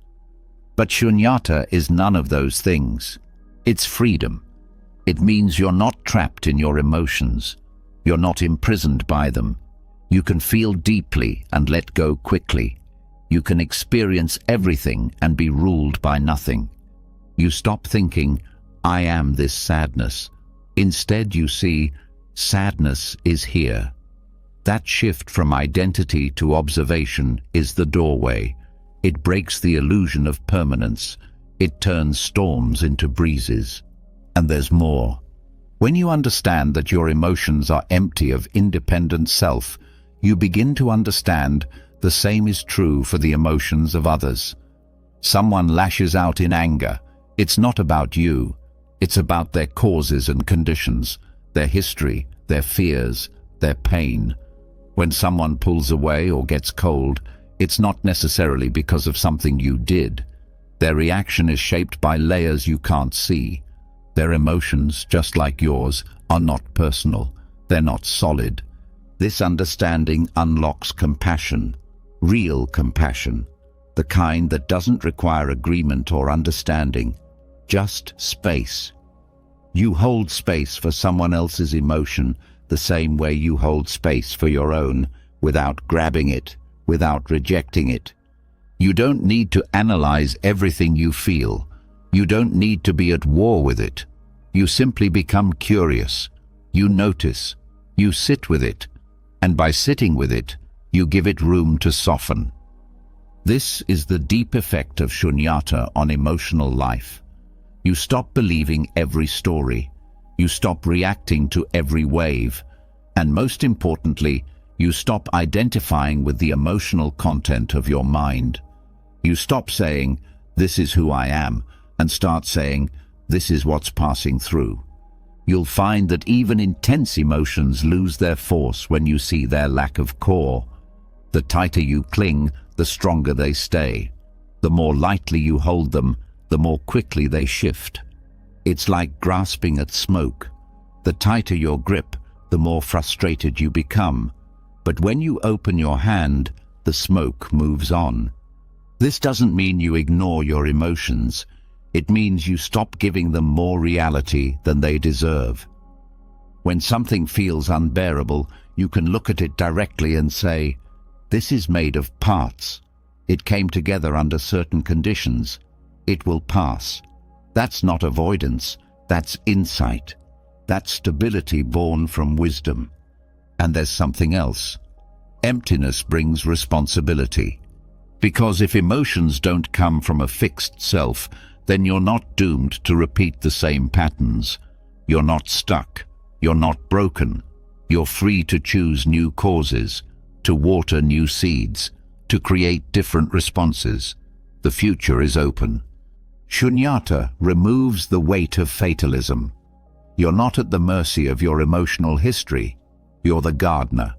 But shunyata is none of those things. It's freedom. It means you're not trapped in your emotions. You're not imprisoned by them. You can feel deeply and let go quickly. You can experience everything and be ruled by nothing. You stop thinking, I am this sadness. Instead you see, sadness is here. That shift from identity to observation is the doorway. It breaks the illusion of permanence. It turns storms into breezes. And there's more. When you understand that your emotions are empty of independent self, you begin to understand the same is true for the emotions of others. Someone lashes out in anger. It's not about you. It's about their causes and conditions, their history, their fears, their pain. When someone pulls away or gets cold, it's not necessarily because of something you did. Their reaction is shaped by layers you can't see. Their emotions, just like yours, are not personal. They're not solid. This understanding unlocks compassion, real compassion. the kind that doesn't require agreement or understanding, just space. You hold space for someone else's emotion the same way you hold space for your own, without grabbing it, without rejecting it. You don't need to analyze everything you feel. You don't need to be at war with it. You simply become curious. You notice. You sit with it. And by sitting with it, you give it room to soften. This is the deep effect of shunyata on emotional life. You stop believing every story. You stop reacting to every wave. And most importantly, you stop identifying with the emotional content of your mind. You stop saying, "This is who I am," and start saying, "This is what's passing through." You'll find that even intense emotions lose their force when you see their lack of core. The tighter you cling, the stronger they stay. The more lightly you hold them, the more quickly they shift. It's like grasping at smoke. The tighter your grip, the more frustrated you become. But when you open your hand, the smoke moves on. This doesn't mean you ignore your emotions. It means you stop giving them more reality than they deserve. When something feels unbearable, you can look at it directly and say, "This is made of parts. It came together under certain conditions. It will pass." That's not avoidance, that's insight. That's stability born from wisdom. And there's something else. Emptiness brings responsibility. Because if emotions don't come from a fixed self, then you're not doomed to repeat the same patterns. You're not stuck. You're not broken. You're free to choose new causes, to water new seeds, to create different responses. The future is open. Shunyata removes the weight of fatalism. You're not at the mercy of your emotional history. You're the gardener.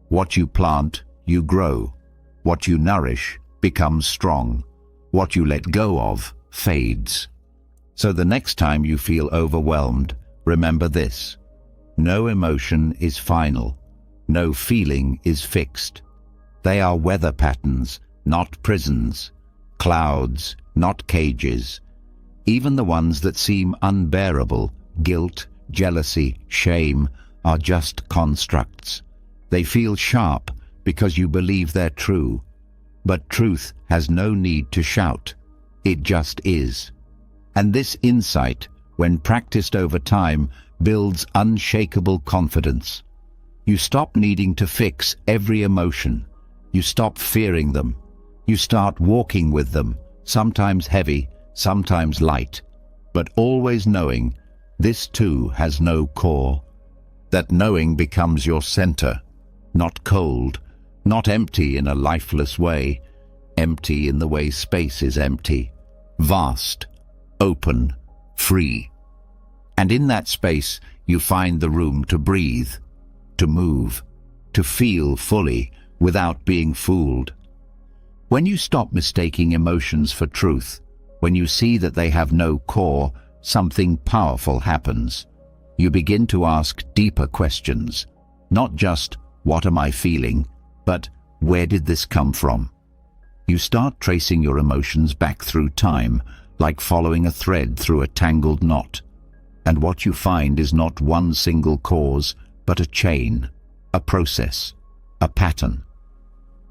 What you plant, you grow. What you nourish becomes strong. What you let go of fades. So the next time you feel overwhelmed, remember this. No emotion is final. No feeling is fixed. They are weather patterns, not prisons. Clouds, not cages. Even the ones that seem unbearable, guilt, jealousy, shame, are just constructs. They feel sharp because you believe they're true. But truth has no need to shout. It just is. And this insight, when practiced over time, builds unshakable confidence. You stop needing to fix every emotion. You stop fearing them. You start walking with them, sometimes heavy, sometimes light, but always knowing this too has no core. That knowing becomes your center, not cold, not empty in a lifeless way, empty in the way space is empty, vast, open, free. And in that space you find the room to breathe, to move, to feel fully without being fooled. When you stop mistaking emotions for truth, when you see that they have no core, something powerful happens. You begin to ask deeper questions, not just, "What am I feeling?" but, "Where did this come from?" You start tracing your emotions back through time, like following a thread through a tangled knot. And what you find is not one single cause, but a chain, a process, a pattern.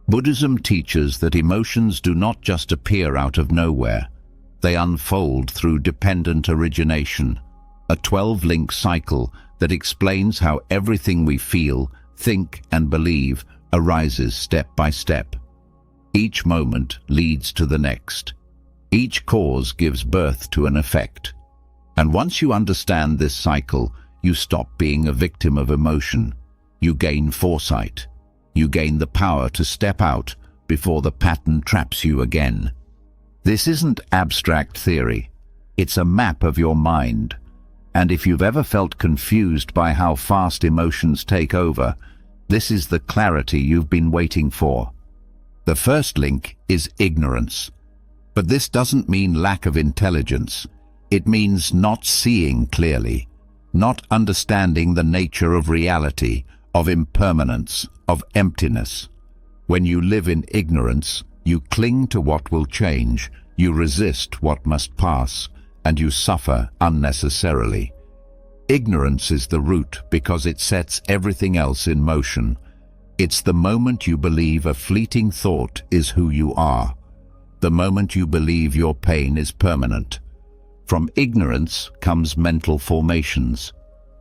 Buddhism teaches that emotions do not just appear out of nowhere. They unfold through dependent origination, a 12-link cycle that explains how everything we feel, think, and believe arises step by step. Each moment leads to the next. Each cause gives birth to an effect. And once you understand this cycle, you stop being a victim of emotion. You gain foresight. You gain the power to step out before the pattern traps you again. This isn't abstract theory. It's a map of your mind. And if you've ever felt confused by how fast emotions take over, this is the clarity you've been waiting for. The first link is ignorance. But this doesn't mean lack of intelligence. It means not seeing clearly, not understanding the nature of reality, of impermanence, of emptiness. When you live in ignorance, You cling to what will change, you resist what must pass, and you suffer unnecessarily. Ignorance is the root because it sets everything else in motion. It's the moment you believe a fleeting thought is who you are, the moment you believe your pain is permanent. From ignorance comes mental formations.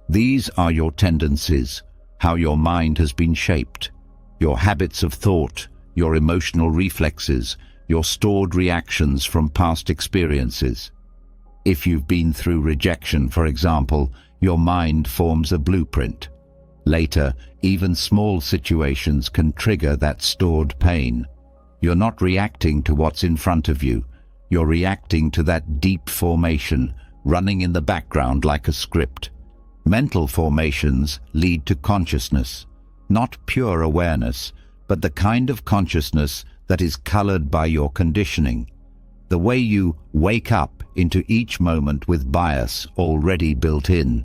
These are your tendencies, how your mind has been shaped, your habits of thought, your emotional reflexes, your stored reactions from past experiences. If you've been through rejection, for example, your mind forms a blueprint. Later, even small situations can trigger that stored pain. You're not reacting to what's in front of you. You're reacting to that deep formation, running in the background like a script. Mental formations lead to consciousness, not pure awareness, but the kind of consciousness that is colored by your conditioning. The way you wake up into each moment with bias already built in.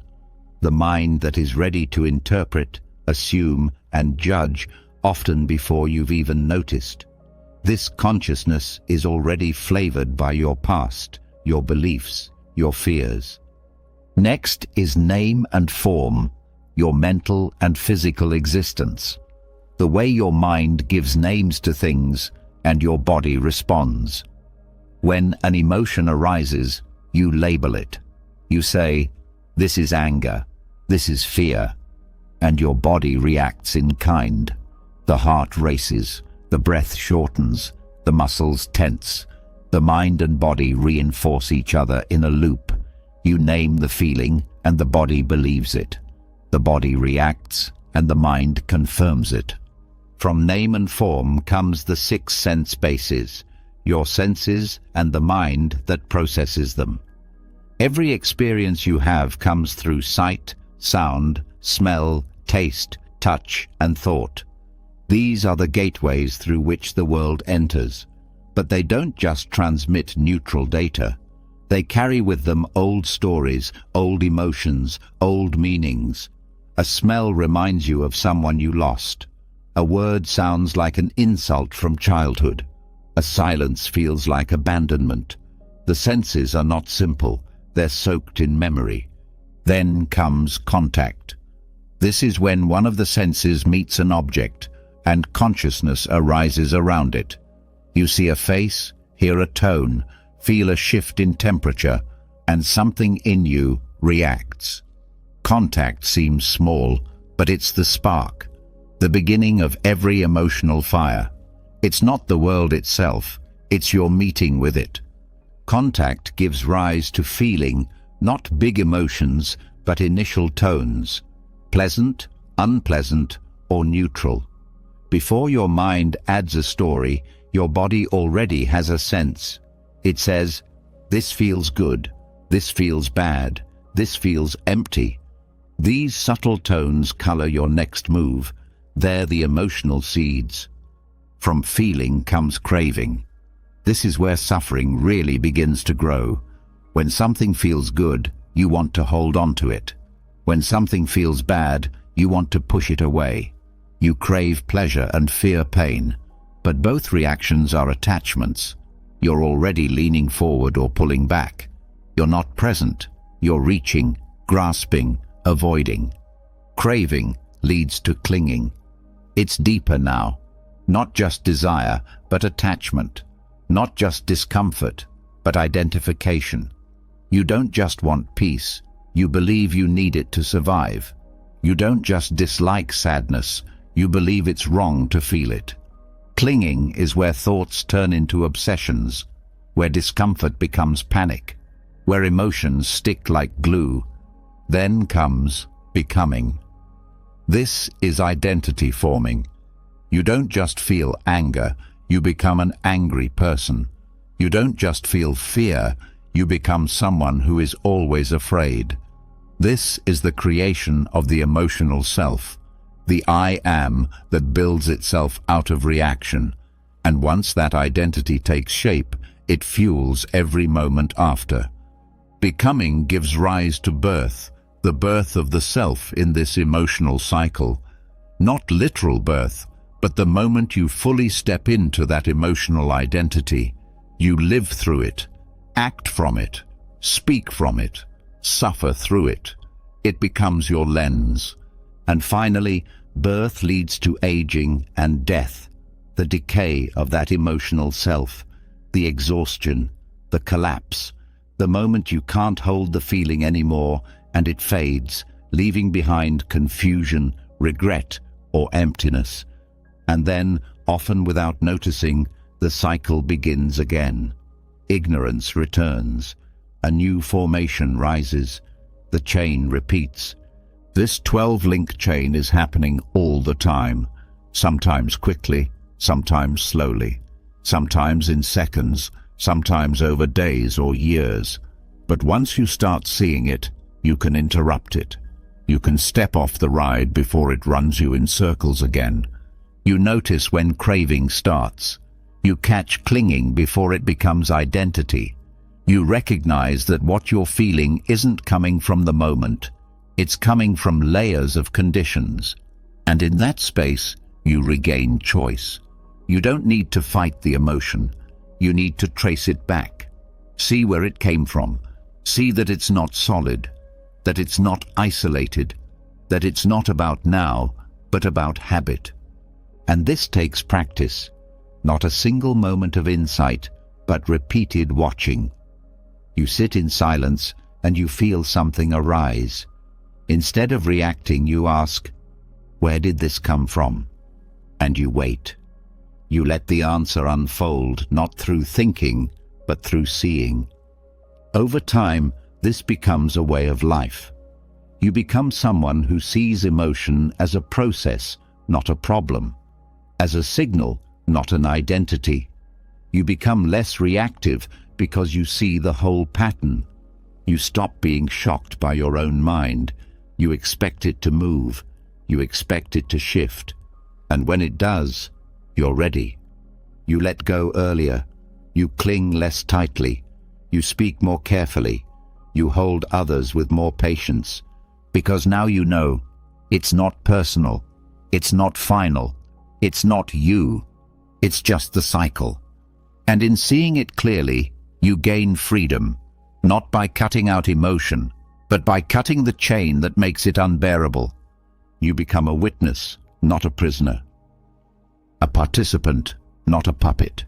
The mind that is ready to interpret, assume, and judge often before you've even noticed. This consciousness is already flavored by your past, your beliefs, your fears. Next is name and form, your mental and physical existence. The way your mind gives names to things and your body responds. When an emotion arises, you label it. You say, "This is anger, this is fear," and your body reacts in kind. The heart races, the breath shortens, the muscles tense. The mind and body reinforce each other in a loop. You name the feeling and the body believes it. The body reacts and the mind confirms it. From name and form comes the 6 sense bases, your senses and the mind that processes them. Every experience you have comes through sight, sound, smell, taste, touch, and thought. These are the gateways through which the world enters. But they don't just transmit neutral data. They carry with them old stories, old emotions, old meanings. A smell reminds you of someone you lost. A word sounds like an insult from childhood. A silence feels like abandonment. The senses are not simple, they're soaked in memory. Then comes contact. This is when one of the senses meets an object, and consciousness arises around it. You see a face, hear a tone, feel a shift in temperature, and something in you reacts. Contact seems small, but it's the spark, the beginning of every emotional fire. It's not the world itself, it's your meeting with it. Contact gives rise to feeling, not big emotions, but initial tones, pleasant, unpleasant, or neutral. Before your mind adds a story, your body already has a sense. It says, "This feels good, this feels bad, this feels empty." These subtle tones color your next move. They're the emotional seeds. From feeling comes craving. This is where suffering really begins to grow. When something feels good, you want to hold on to it. When something feels bad, you want to push it away. You crave pleasure and fear pain. But both reactions are attachments. You're already leaning forward or pulling back. You're not present. You're reaching, grasping, avoiding. Craving leads to clinging. It's deeper now. Not just desire, but attachment. Not just discomfort, but identification. You don't just want peace. You believe you need it to survive. You don't just dislike sadness. You believe it's wrong to feel it. Clinging is where thoughts turn into obsessions, where discomfort becomes panic, where emotions stick like glue. Then comes becoming. This is identity forming. You don't just feel anger, you become an angry person. You don't just feel fear, you become someone who is always afraid. This is the creation of the emotional self, the I am that builds itself out of reaction. And once that identity takes shape, it fuels every moment after. Becoming gives rise to birth, the birth of the self in this emotional cycle. Not literal birth, But the moment you fully step into that emotional identity, you live through it, act from it, speak from it, suffer through it. It becomes your lens. And finally, birth leads to aging and death, the decay of that emotional self, the exhaustion, the collapse, the moment you can't hold the feeling anymore and it fades, leaving behind confusion, regret, or emptiness. And then, often without noticing, the cycle begins again. Ignorance returns. A new formation rises. The chain repeats. This 12-link chain is happening all the time, sometimes quickly, sometimes slowly, sometimes in seconds, sometimes over days or years. But once you start seeing it, you can interrupt it. You can step off the ride before it runs you in circles again. You notice when craving starts. You catch clinging before it becomes identity. You recognize that what you're feeling isn't coming from the moment. It's coming from layers of conditions. And in that space, you regain choice. You don't need to fight the emotion. You need to trace it back. See where it came from. See that it's not solid, that it's not isolated, that it's not about now, but about habit. And this takes practice, not a single moment of insight, but repeated watching. You sit in silence and you feel something arise. Instead of reacting, you ask, "Where did this come from?" And you wait. You let the answer unfold, not through thinking, but through seeing. Over time, this becomes a way of life. You become someone who sees emotion as a process, not a problem. As a signal, not an identity. You become less reactive because you see the whole pattern. You stop being shocked by your own mind. You expect it to move. You expect it to shift. And when it does, you're ready. You let go earlier. You cling less tightly. You speak more carefully. You hold others with more patience. Because now you know, it's not personal. It's not final. It's not you. It's just the cycle. And in seeing it clearly, you gain freedom, not by cutting out emotion, but by cutting the chain that makes it unbearable. You become a witness, not a prisoner. A participant, not a puppet.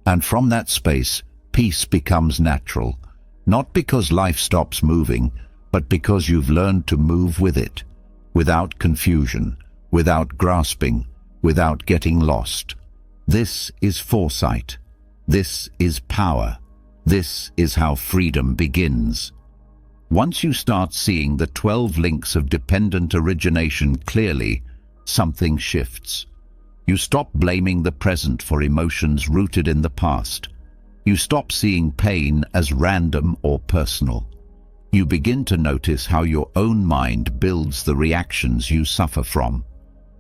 And from that space, peace becomes natural, not because life stops moving, but because you've learned to move with it, without confusion, without grasping, without getting lost. This is foresight. This is power. This is how freedom begins. Once you start seeing the 12 links of dependent origination clearly, something shifts. You stop blaming the present for emotions rooted in the past. You stop seeing pain as random or personal. You begin to notice how your own mind builds the reactions you suffer from.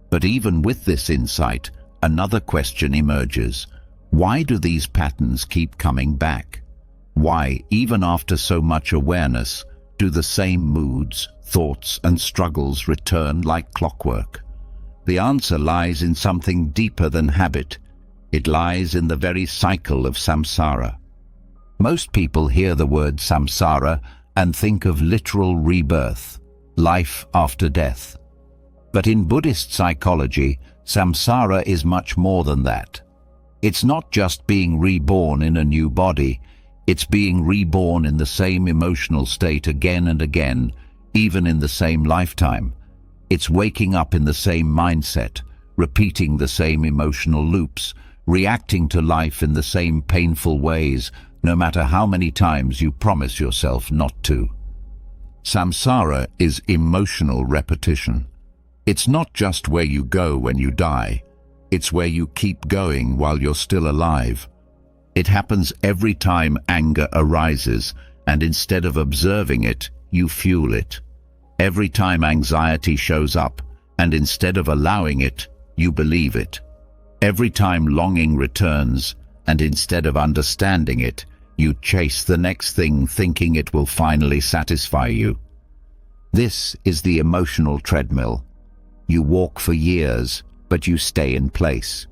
But even with this insight, another question emerges. Why do these patterns keep coming back? Why, even after so much awareness, do the same moods, thoughts, and struggles return like clockwork? The answer lies in something deeper than habit. It lies in the very cycle of samsara. Most people hear the word samsara and think of literal rebirth, life after death. But in Buddhist psychology, samsara is much more than that. It's not just being reborn in a new body, it's being reborn in the same emotional state again and again, even in the same lifetime. It's waking up in the same mindset, repeating the same emotional loops, reacting to life in the same painful ways, no matter how many times you promise yourself not to. Samsara is emotional repetition. It's not just where you go when you die. It's where you keep going while you're still alive. It happens every time anger arises, and instead of observing it, you fuel it. Every time anxiety shows up, and instead of allowing it, you believe it. Every time longing returns, and instead of understanding it, you chase the next thing thinking it will finally satisfy you. This is the emotional treadmill. You walk for years, but you stay in place.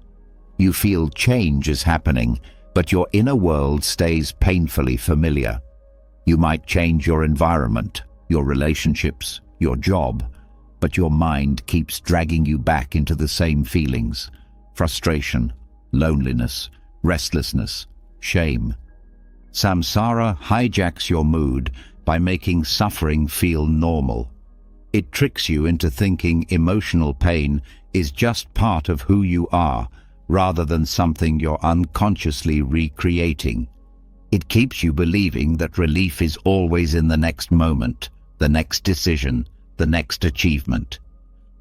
You feel change is happening, but your inner world stays painfully familiar. You might change your environment, your relationships, your job, but your mind keeps dragging you back into the same feelings: frustration, loneliness, restlessness, shame. Samsara hijacks your mood by making suffering feel normal. It tricks you into thinking emotional pain is just part of who you are, rather than something you're unconsciously recreating. It keeps you believing that relief is always in the next moment, the next decision, the next achievement.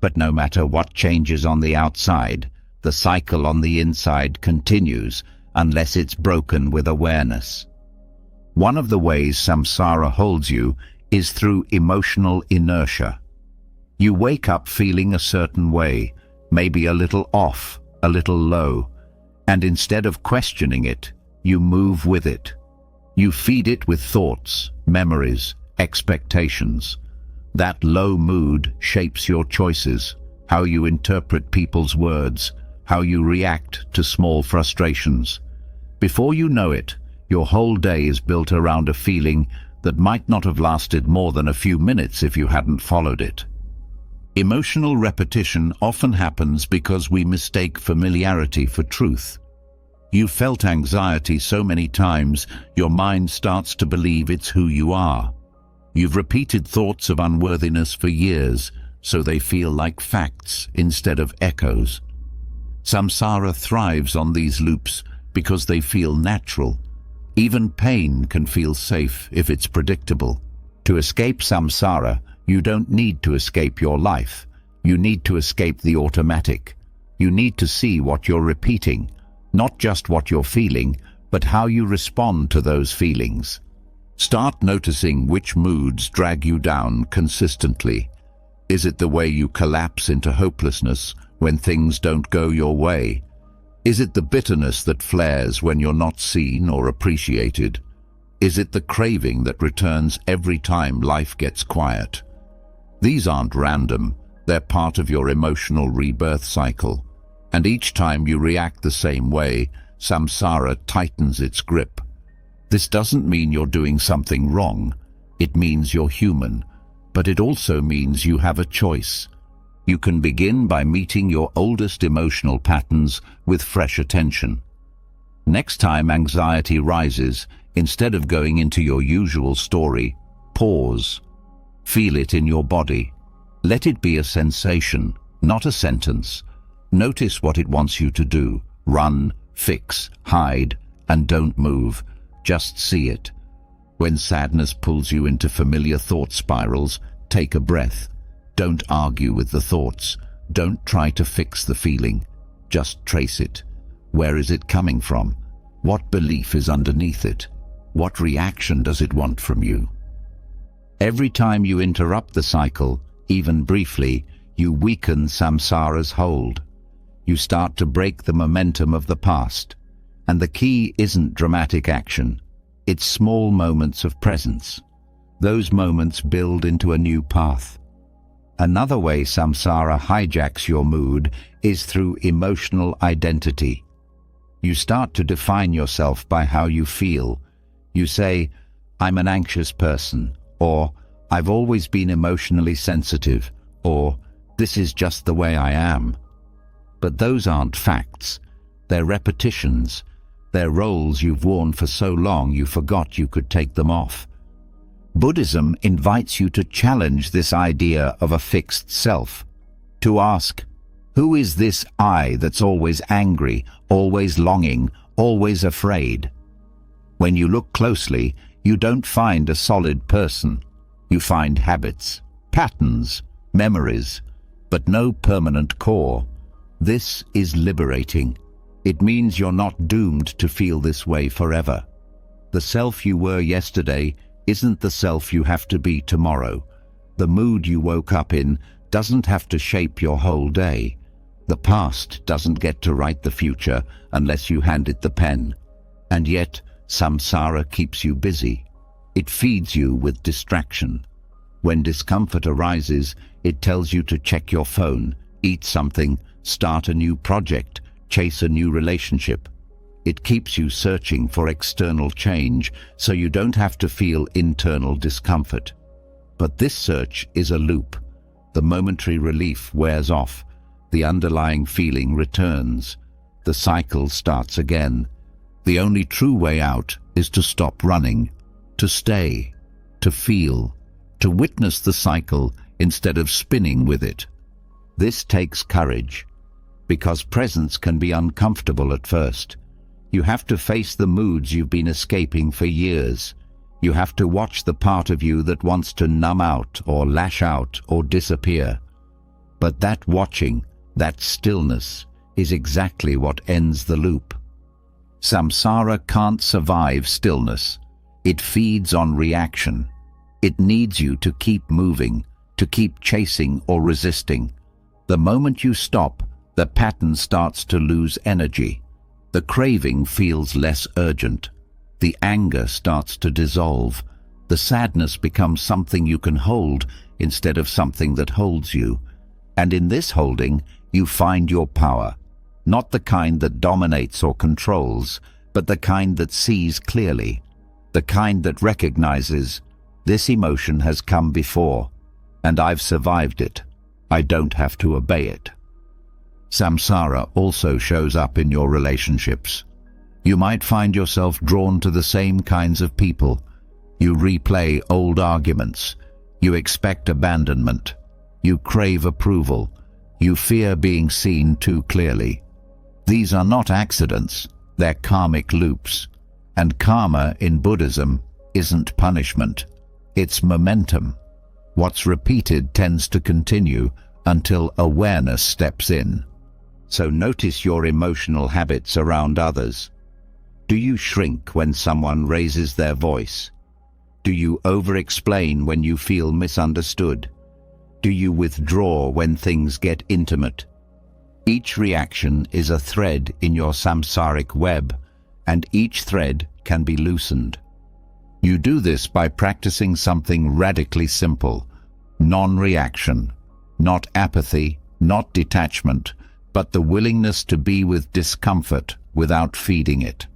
But no matter what changes on the outside, the cycle on the inside continues unless it's broken with awareness. One of the ways samsara holds you is through emotional inertia. You wake up feeling a certain way, maybe a little off, a little low, and instead of questioning it, you move with it. You feed it with thoughts, memories, expectations. That low mood shapes your choices, how you interpret people's words, how you react to small frustrations. Before you know it, your whole day is built around a feeling that might not have lasted more than a few minutes if you hadn't followed it. Emotional repetition often happens because we mistake familiarity for truth. You've felt anxiety so many times, your mind starts to believe it's who you are. You've repeated thoughts of unworthiness for years, so they feel like facts instead of echoes. Samsara thrives on these loops because they feel natural. Even pain can feel safe if it's predictable. To escape samsara, you don't need to escape your life. You need to escape the automatic. You need to see what you're repeating, not just what you're feeling, but how you respond to those feelings. Start noticing which moods drag you down consistently. Is it the way you collapse into hopelessness when things don't go your way? Is it the bitterness that flares when you're not seen or appreciated? Is it the craving that returns every time life gets quiet? These aren't random, they're part of your emotional rebirth cycle. And each time you react the same way, samsara tightens its grip. This doesn't mean you're doing something wrong. It means you're human, but it also means you have a choice. You can begin by meeting your oldest emotional patterns with fresh attention. Next time anxiety rises, instead of going into your usual story, pause. Feel it in your body. Let it be a sensation, not a sentence. Notice what it wants you to do. Run, fix, hide, and don't move. Just see it. When sadness pulls you into familiar thought spirals, take a breath. Don't argue with the thoughts. Don't try to fix the feeling. Just trace it. Where is it coming from? What belief is underneath it? What reaction does it want from you? Every time you interrupt the cycle, even briefly, you weaken samsara's hold. You start to break the momentum of the past. And the key isn't dramatic action. It's small moments of presence. Those moments build into a new path. Another way samsara hijacks your mood is through emotional identity. You start to define yourself by how you feel. You say, "I'm an anxious person," or "I've always been emotionally sensitive," or "This is just the way I am." But those aren't facts. They're repetitions. They're roles you've worn for so long you forgot you could take them off. Buddhism invites you to challenge this idea of a fixed self, to ask, who is this I that's always angry, always longing, always afraid? When you look closely, you don't find a solid person. You find habits, patterns, memories, but no permanent core. This is liberating. It means you're not doomed to feel this way forever. The self you were yesterday isn't the self you have to be tomorrow. The mood you woke up in doesn't have to shape your whole day. The past doesn't get to write the future unless you hand it the pen. And yet, samsara keeps you busy. It feeds you with distraction. When discomfort arises, it tells you to check your phone, eat something, start a new project, chase a new relationship. It keeps you searching for external change so you don't have to feel internal discomfort. But this search is a loop. The momentary relief wears off. The underlying feeling returns. The cycle starts again. The only true way out is to stop running, to stay, to feel, to witness the cycle instead of spinning with it. This takes courage, because presence can be uncomfortable at first. You have to face the moods you've been escaping for years. You have to watch the part of you that wants to numb out or lash out or disappear. But that watching, that stillness, is exactly what ends the loop. Samsara can't survive stillness. It feeds on reaction. It needs you to keep moving, to keep chasing or resisting. The moment you stop, the pattern starts to lose energy. The craving feels less urgent. The anger starts to dissolve. The sadness becomes something you can hold instead of something that holds you. And in this holding, you find your power. Not the kind that dominates or controls, but the kind that sees clearly. The kind that recognizes, this emotion has come before, and I've survived it. I don't have to obey it. Samsara also shows up in your relationships. You might find yourself drawn to the same kinds of people. You replay old arguments. You expect abandonment. You crave approval. You fear being seen too clearly. These are not accidents, they're karmic loops. And karma in Buddhism isn't punishment, it's momentum. What's repeated tends to continue until awareness steps in. So notice your emotional habits around others. Do you shrink when someone raises their voice? Do you over-explain when you feel misunderstood? Do you withdraw when things get intimate? Each reaction is a thread in your samsaric web, and each thread can be loosened. You do this by practicing something radically simple: non-reaction, not apathy, not detachment, but the willingness to be with discomfort without feeding it.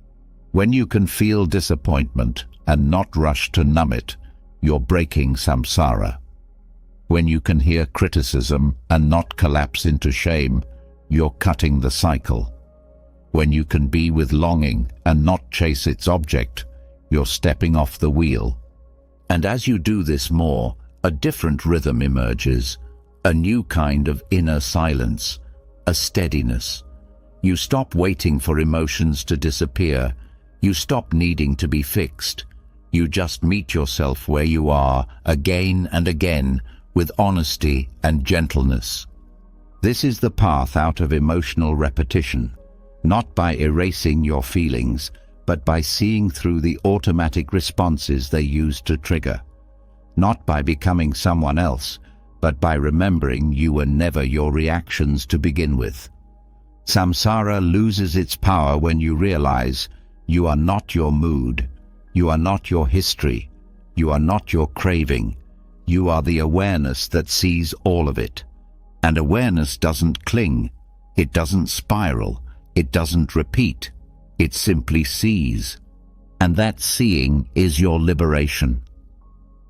When you can feel disappointment and not rush to numb it, you're breaking samsara. When you can hear criticism and not collapse into shame, you're cutting the cycle. When you can be with longing and not chase its object, you're stepping off the wheel. And as you do this more, a different rhythm emerges, a new kind of inner silence, a steadiness. You stop waiting for emotions to disappear. You stop needing to be fixed. You just meet yourself where you are, again and again, with honesty and gentleness. This is the path out of emotional repetition, not by erasing your feelings, but by seeing through the automatic responses they use to trigger. Not by becoming someone else, but by remembering you were never your reactions to begin with. Samsara loses its power when you realize you are not your mood, you are not your history, you are not your craving. You are the awareness that sees all of it. And awareness doesn't cling, it doesn't spiral, it doesn't repeat, it simply sees. And that seeing is your liberation.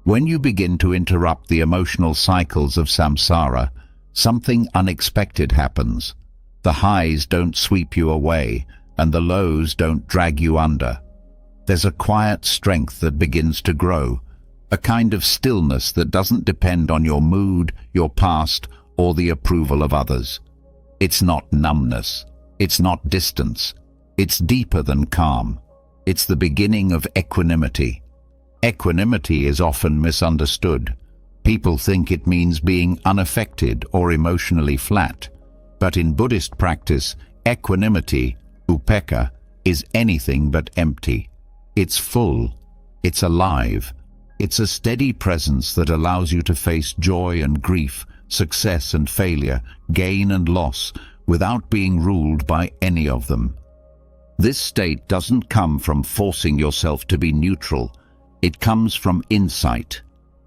When you begin to interrupt the emotional cycles of samsara, something unexpected happens. The highs don't sweep you away, and the lows don't drag you under. There's a quiet strength that begins to grow, a kind of stillness that doesn't depend on your mood, your past, or the approval of others. It's not numbness. It's not distance. It's deeper than calm. It's the beginning of equanimity. Equanimity is often misunderstood. People think it means being unaffected or emotionally flat. But in Buddhist practice, equanimity, upekkha, is anything but empty. It's full. It's alive. It's a steady presence that allows you to face joy and grief, success and failure, gain and loss, without being ruled by any of them. This state doesn't come from forcing yourself to be neutral. It comes from insight.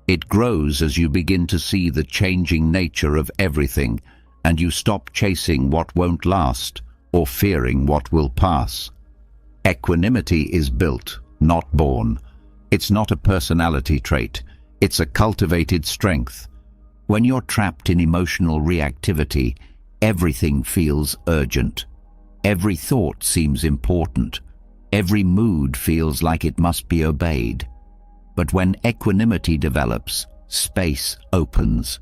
It grows as you begin to see the changing nature of everything, and you stop chasing what won't last or fearing what will pass. Equanimity is built, not born. It's not a personality trait. It's a cultivated strength. When you're trapped in emotional reactivity, everything feels urgent. Every thought seems important. Every mood feels like it must be obeyed. But when equanimity develops, space opens.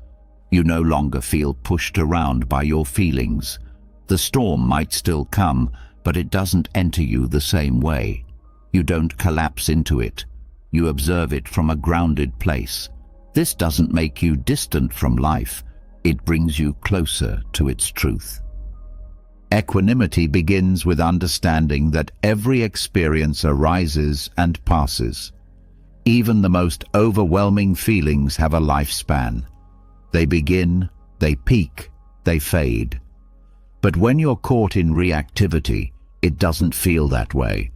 You no longer feel pushed around by your feelings. The storm might still come, but it doesn't enter you the same way. You don't collapse into it. You observe it from a grounded place. This doesn't make you distant from life. It brings you closer to its truth. Equanimity begins with understanding that every experience arises and passes. Even the most overwhelming feelings have a lifespan. They begin, they peak, they fade. But when you're caught in reactivity, it doesn't feel that way.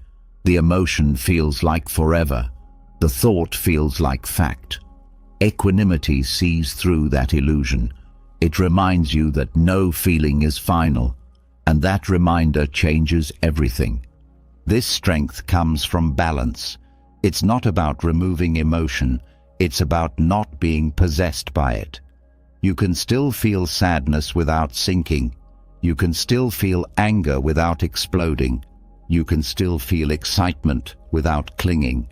The emotion feels like forever. The thought feels like fact. Equanimity sees through that illusion. It reminds you that no feeling is final, and that reminder changes everything. This strength comes from balance. It's not about removing emotion, it's about not being possessed by it. You can still feel sadness without sinking. You can still feel anger without exploding. You can still feel excitement without clinging.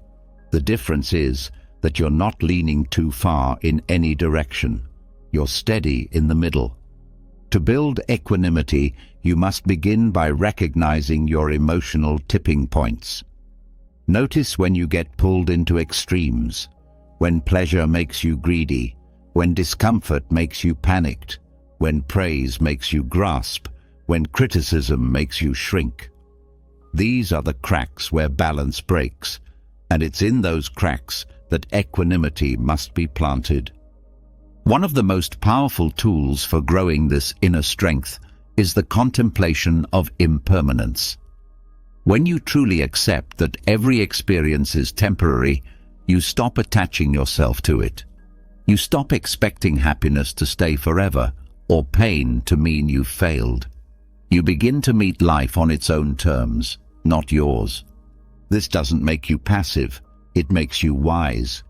The difference is that you're not leaning too far in any direction. You're steady in the middle. To build equanimity, you must begin by recognizing your emotional tipping points. Notice when you get pulled into extremes, when pleasure makes you greedy, when discomfort makes you panicked, when praise makes you grasp, when criticism makes you shrink. These are the cracks where balance breaks, and it's in those cracks that equanimity must be planted. One of the most powerful tools for growing this inner strength is the contemplation of impermanence. When you truly accept that every experience is temporary, you stop attaching yourself to it. You stop expecting happiness to stay forever, or pain to mean you've failed. You begin to meet life on its own terms, not yours. This doesn't make you passive, it makes you wise.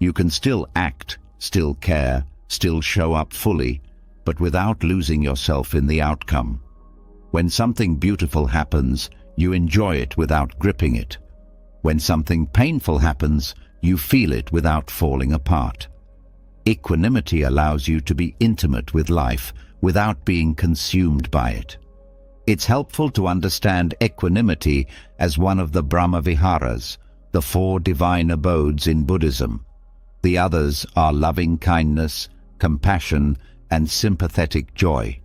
You can still act, still care, still show up fully, but without losing yourself in the outcome. When something beautiful happens, you enjoy it without gripping it. When something painful happens, you feel it without falling apart. Equanimity allows you to be intimate with life without being consumed by it. It's helpful to understand equanimity as one of the Brahma Viharas, the 4 divine abodes in Buddhism. The others are loving kindness, compassion, and sympathetic joy.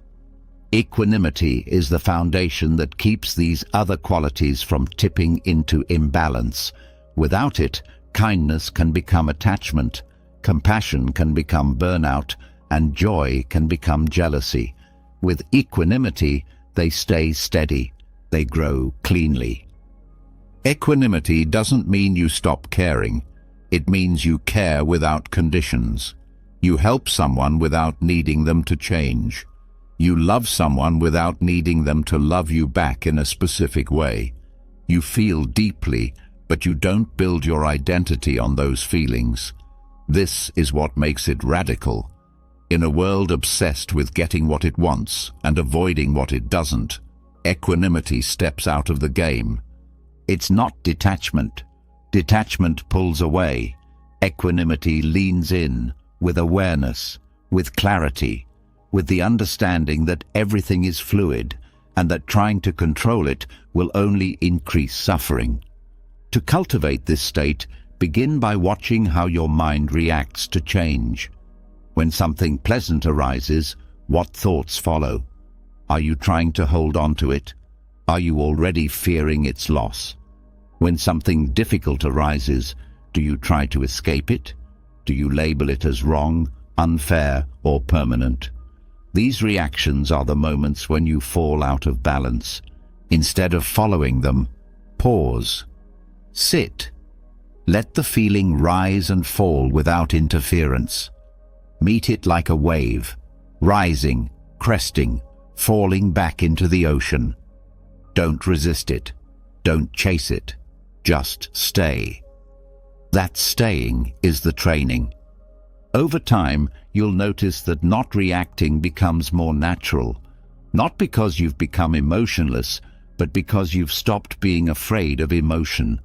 Equanimity is the foundation that keeps these other qualities from tipping into imbalance. Without it, kindness can become attachment, compassion can become burnout, and joy can become jealousy. With equanimity, they stay steady, they grow cleanly. Equanimity doesn't mean you stop caring. It means you care without conditions. You help someone without needing them to change. You love someone without needing them to love you back in a specific way. You feel deeply, but you don't build your identity on those feelings. This is what makes it radical. In a world obsessed with getting what it wants and avoiding what it doesn't, equanimity steps out of the game. It's not detachment. Detachment pulls away. Equanimity leans in, with awareness, with clarity, with the understanding that everything is fluid and that trying to control it will only increase suffering. To cultivate this state, begin by watching how your mind reacts to change. When something pleasant arises, what thoughts follow? Are you trying to hold on to it? Are you already fearing its loss? When something difficult arises, do you try to escape it? Do you label it as wrong, unfair, or permanent? These reactions are the moments when you fall out of balance. Instead of following them, pause. Sit. Let the feeling rise and fall without interference. Meet it like a wave, rising, cresting, falling back into the ocean. Don't resist it. Don't chase it. Just stay. That staying is the training. Over time, you'll notice that not reacting becomes more natural, not because you've become emotionless, but because you've stopped being afraid of emotion.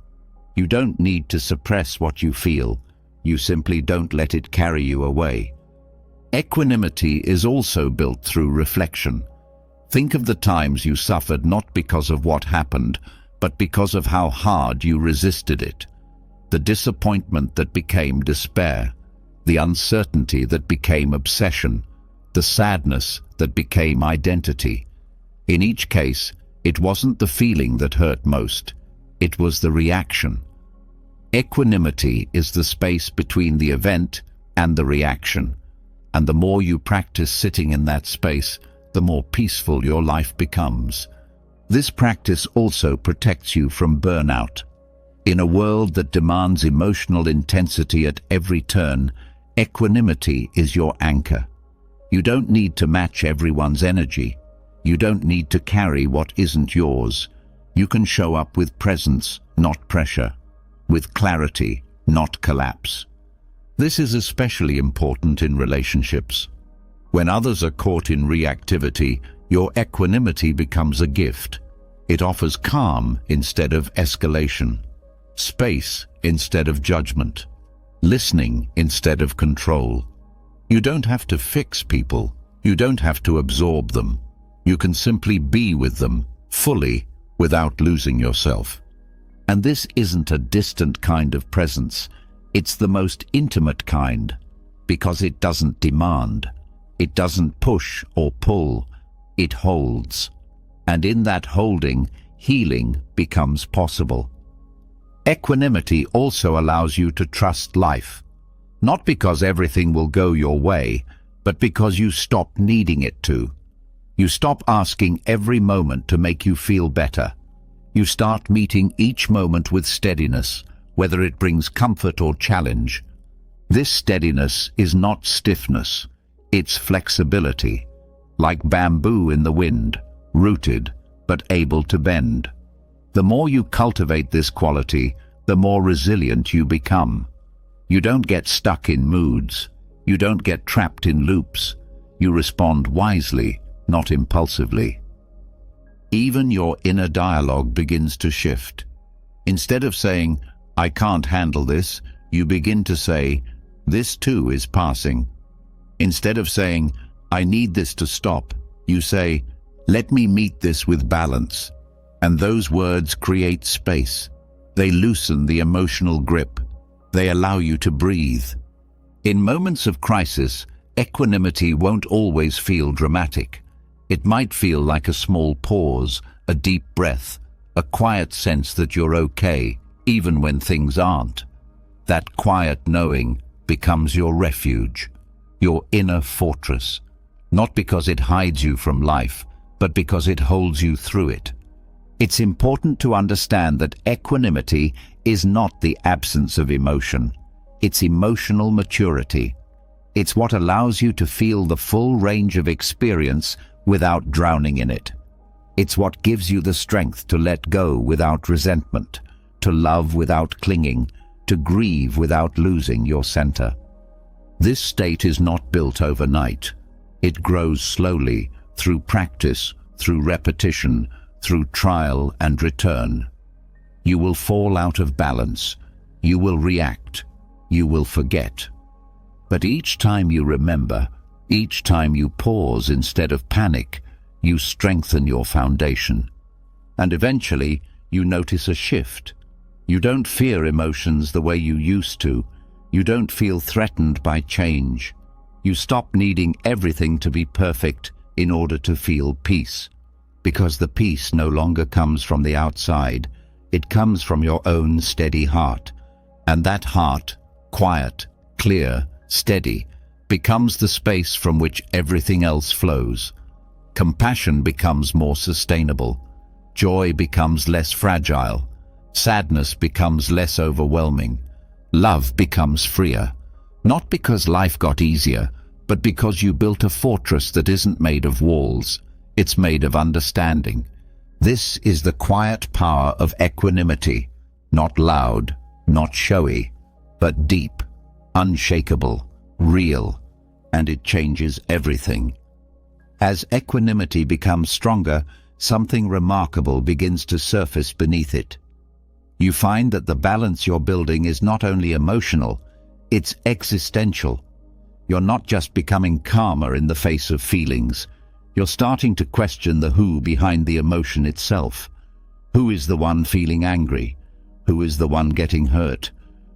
You don't need to suppress what you feel. You simply don't let it carry you away. Equanimity is also built through reflection. Think of the times you suffered not because of what happened, but because of how hard you resisted it. The disappointment that became despair, the uncertainty that became obsession, the sadness that became identity. In each case, it wasn't the feeling that hurt most, it was the reaction. Equanimity is the space between the event and the reaction, and the more you practice sitting in that space, the more peaceful your life becomes. This practice also protects you from burnout. In a world that demands emotional intensity at every turn, equanimity is your anchor. You don't need to match everyone's energy. You don't need to carry what isn't yours. You can show up with presence, not pressure, with clarity, not collapse. This is especially important in relationships. When others are caught in reactivity, your equanimity becomes a gift. It offers calm instead of escalation, space instead of judgment, listening instead of control. You don't have to fix people. You don't have to absorb them. You can simply be with them fully without losing yourself. And this isn't a distant kind of presence. It's the most intimate kind, because it doesn't demand. It doesn't push or pull. It holds. And in that holding, healing becomes possible. Equanimity also allows you to trust life, not because everything will go your way, but because you stop needing it to. You stop asking every moment to make you feel better. You start meeting each moment with steadiness, whether it brings comfort or challenge. This steadiness is not stiffness, it's flexibility, like bamboo in the wind, rooted but able to bend. The more you cultivate this quality, the more resilient you become. You don't get stuck in moods. You don't get trapped in loops. You respond wisely, not impulsively. Even your inner dialogue begins to shift. Instead of saying, "I can't handle this," you begin to say, "This too is passing." Instead of saying, "I need this to stop," you say, "Let me meet this with balance." And those words create space. They loosen the emotional grip. They allow you to breathe. In moments of crisis, equanimity won't always feel dramatic. It might feel like a small pause, a deep breath, a quiet sense that you're okay, even when things aren't. That quiet knowing becomes your refuge, your inner fortress, not because it hides you from life, but because it holds you through it. It's important to understand that equanimity is not the absence of emotion. It's emotional maturity. It's what allows you to feel the full range of experience without drowning in it. It's what gives you the strength to let go without resentment, to love without clinging, to grieve without losing your center. This state is not built overnight. It grows slowly, through practice, through repetition, through trial and return. You will fall out of balance. You will react. You will forget. But each time you remember, each time you pause instead of panic, you strengthen your foundation. And eventually, you notice a shift. You don't fear emotions the way you used to. You don't feel threatened by change. You stop needing everything to be perfect in order to feel peace. Because the peace no longer comes from the outside, it comes from your own steady heart. And that heart, quiet, clear, steady, becomes the space from which everything else flows. Compassion becomes more sustainable. Joy becomes less fragile. Sadness becomes less overwhelming. Love becomes freer. Not because life got easier, but because you built a fortress that isn't made of walls, it's made of understanding. This is the quiet power of equanimity, not loud, not showy, but deep, unshakable, real, and it changes everything. As equanimity becomes stronger, something remarkable begins to surface beneath it. You find that the balance you're building is not only emotional, it's existential. You're not just becoming calmer in the face of feelings. You're starting to question the who behind the emotion itself. Who is the one feeling angry? Who is the one getting hurt?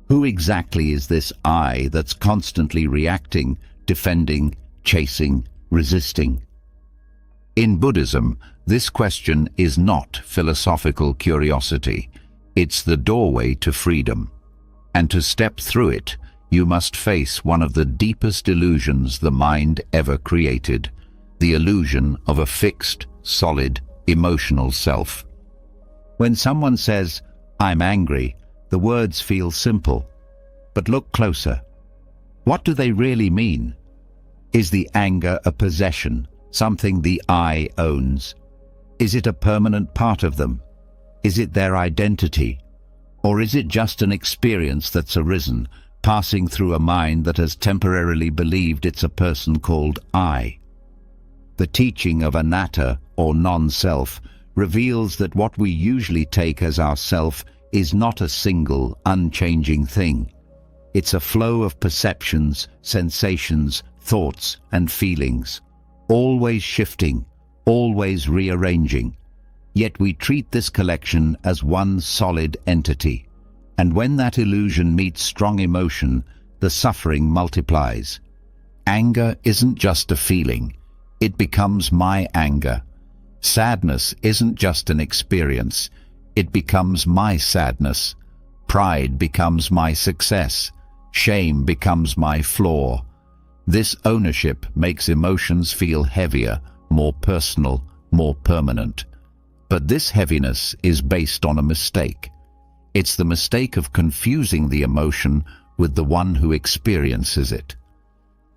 Who exactly is this I that's constantly reacting, defending, chasing, resisting? In Buddhism, this question is not philosophical curiosity. It's the doorway to freedom. And to step through it, you must face one of the deepest illusions the mind ever created, the illusion of a fixed, solid, emotional self. When someone says, "I'm angry," the words feel simple. But look closer. What do they really mean? Is the anger a possession, something the I owns? Is it a permanent part of them? Is it their identity? Or is it just an experience that's arisen, passing through a mind that has temporarily believed it's a person called I? The teaching of anatta, or non-self, reveals that what we usually take as our self is not a single, unchanging thing. It's a flow of perceptions, sensations, thoughts, and feelings, always shifting, always rearranging. Yet we treat this collection as one solid entity. And when that illusion meets strong emotion, the suffering multiplies. Anger isn't just a feeling. It becomes my anger. Sadness isn't just an experience. It becomes my sadness. Pride becomes my success. Shame becomes my flaw. This ownership makes emotions feel heavier, more personal, more permanent. But this heaviness is based on a mistake. It's the mistake of confusing the emotion with the one who experiences it.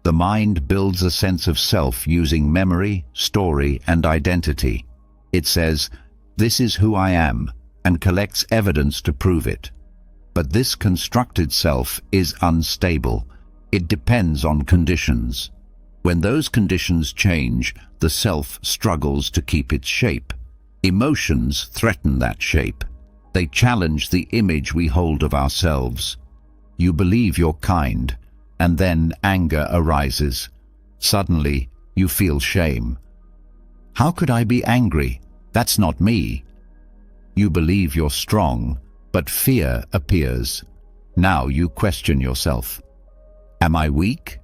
The mind builds a sense of self using memory, story, and identity. It says, "This is who I am," and collects evidence to prove it. But this constructed self is unstable. It depends on conditions. When those conditions change, the self struggles to keep its shape. Emotions threaten that shape. They challenge the image we hold of ourselves. You believe you're kind, and then anger arises. Suddenly, you feel shame. How could I be angry? That's not me. You believe you're strong, but fear appears. Now you question yourself. Am I weak?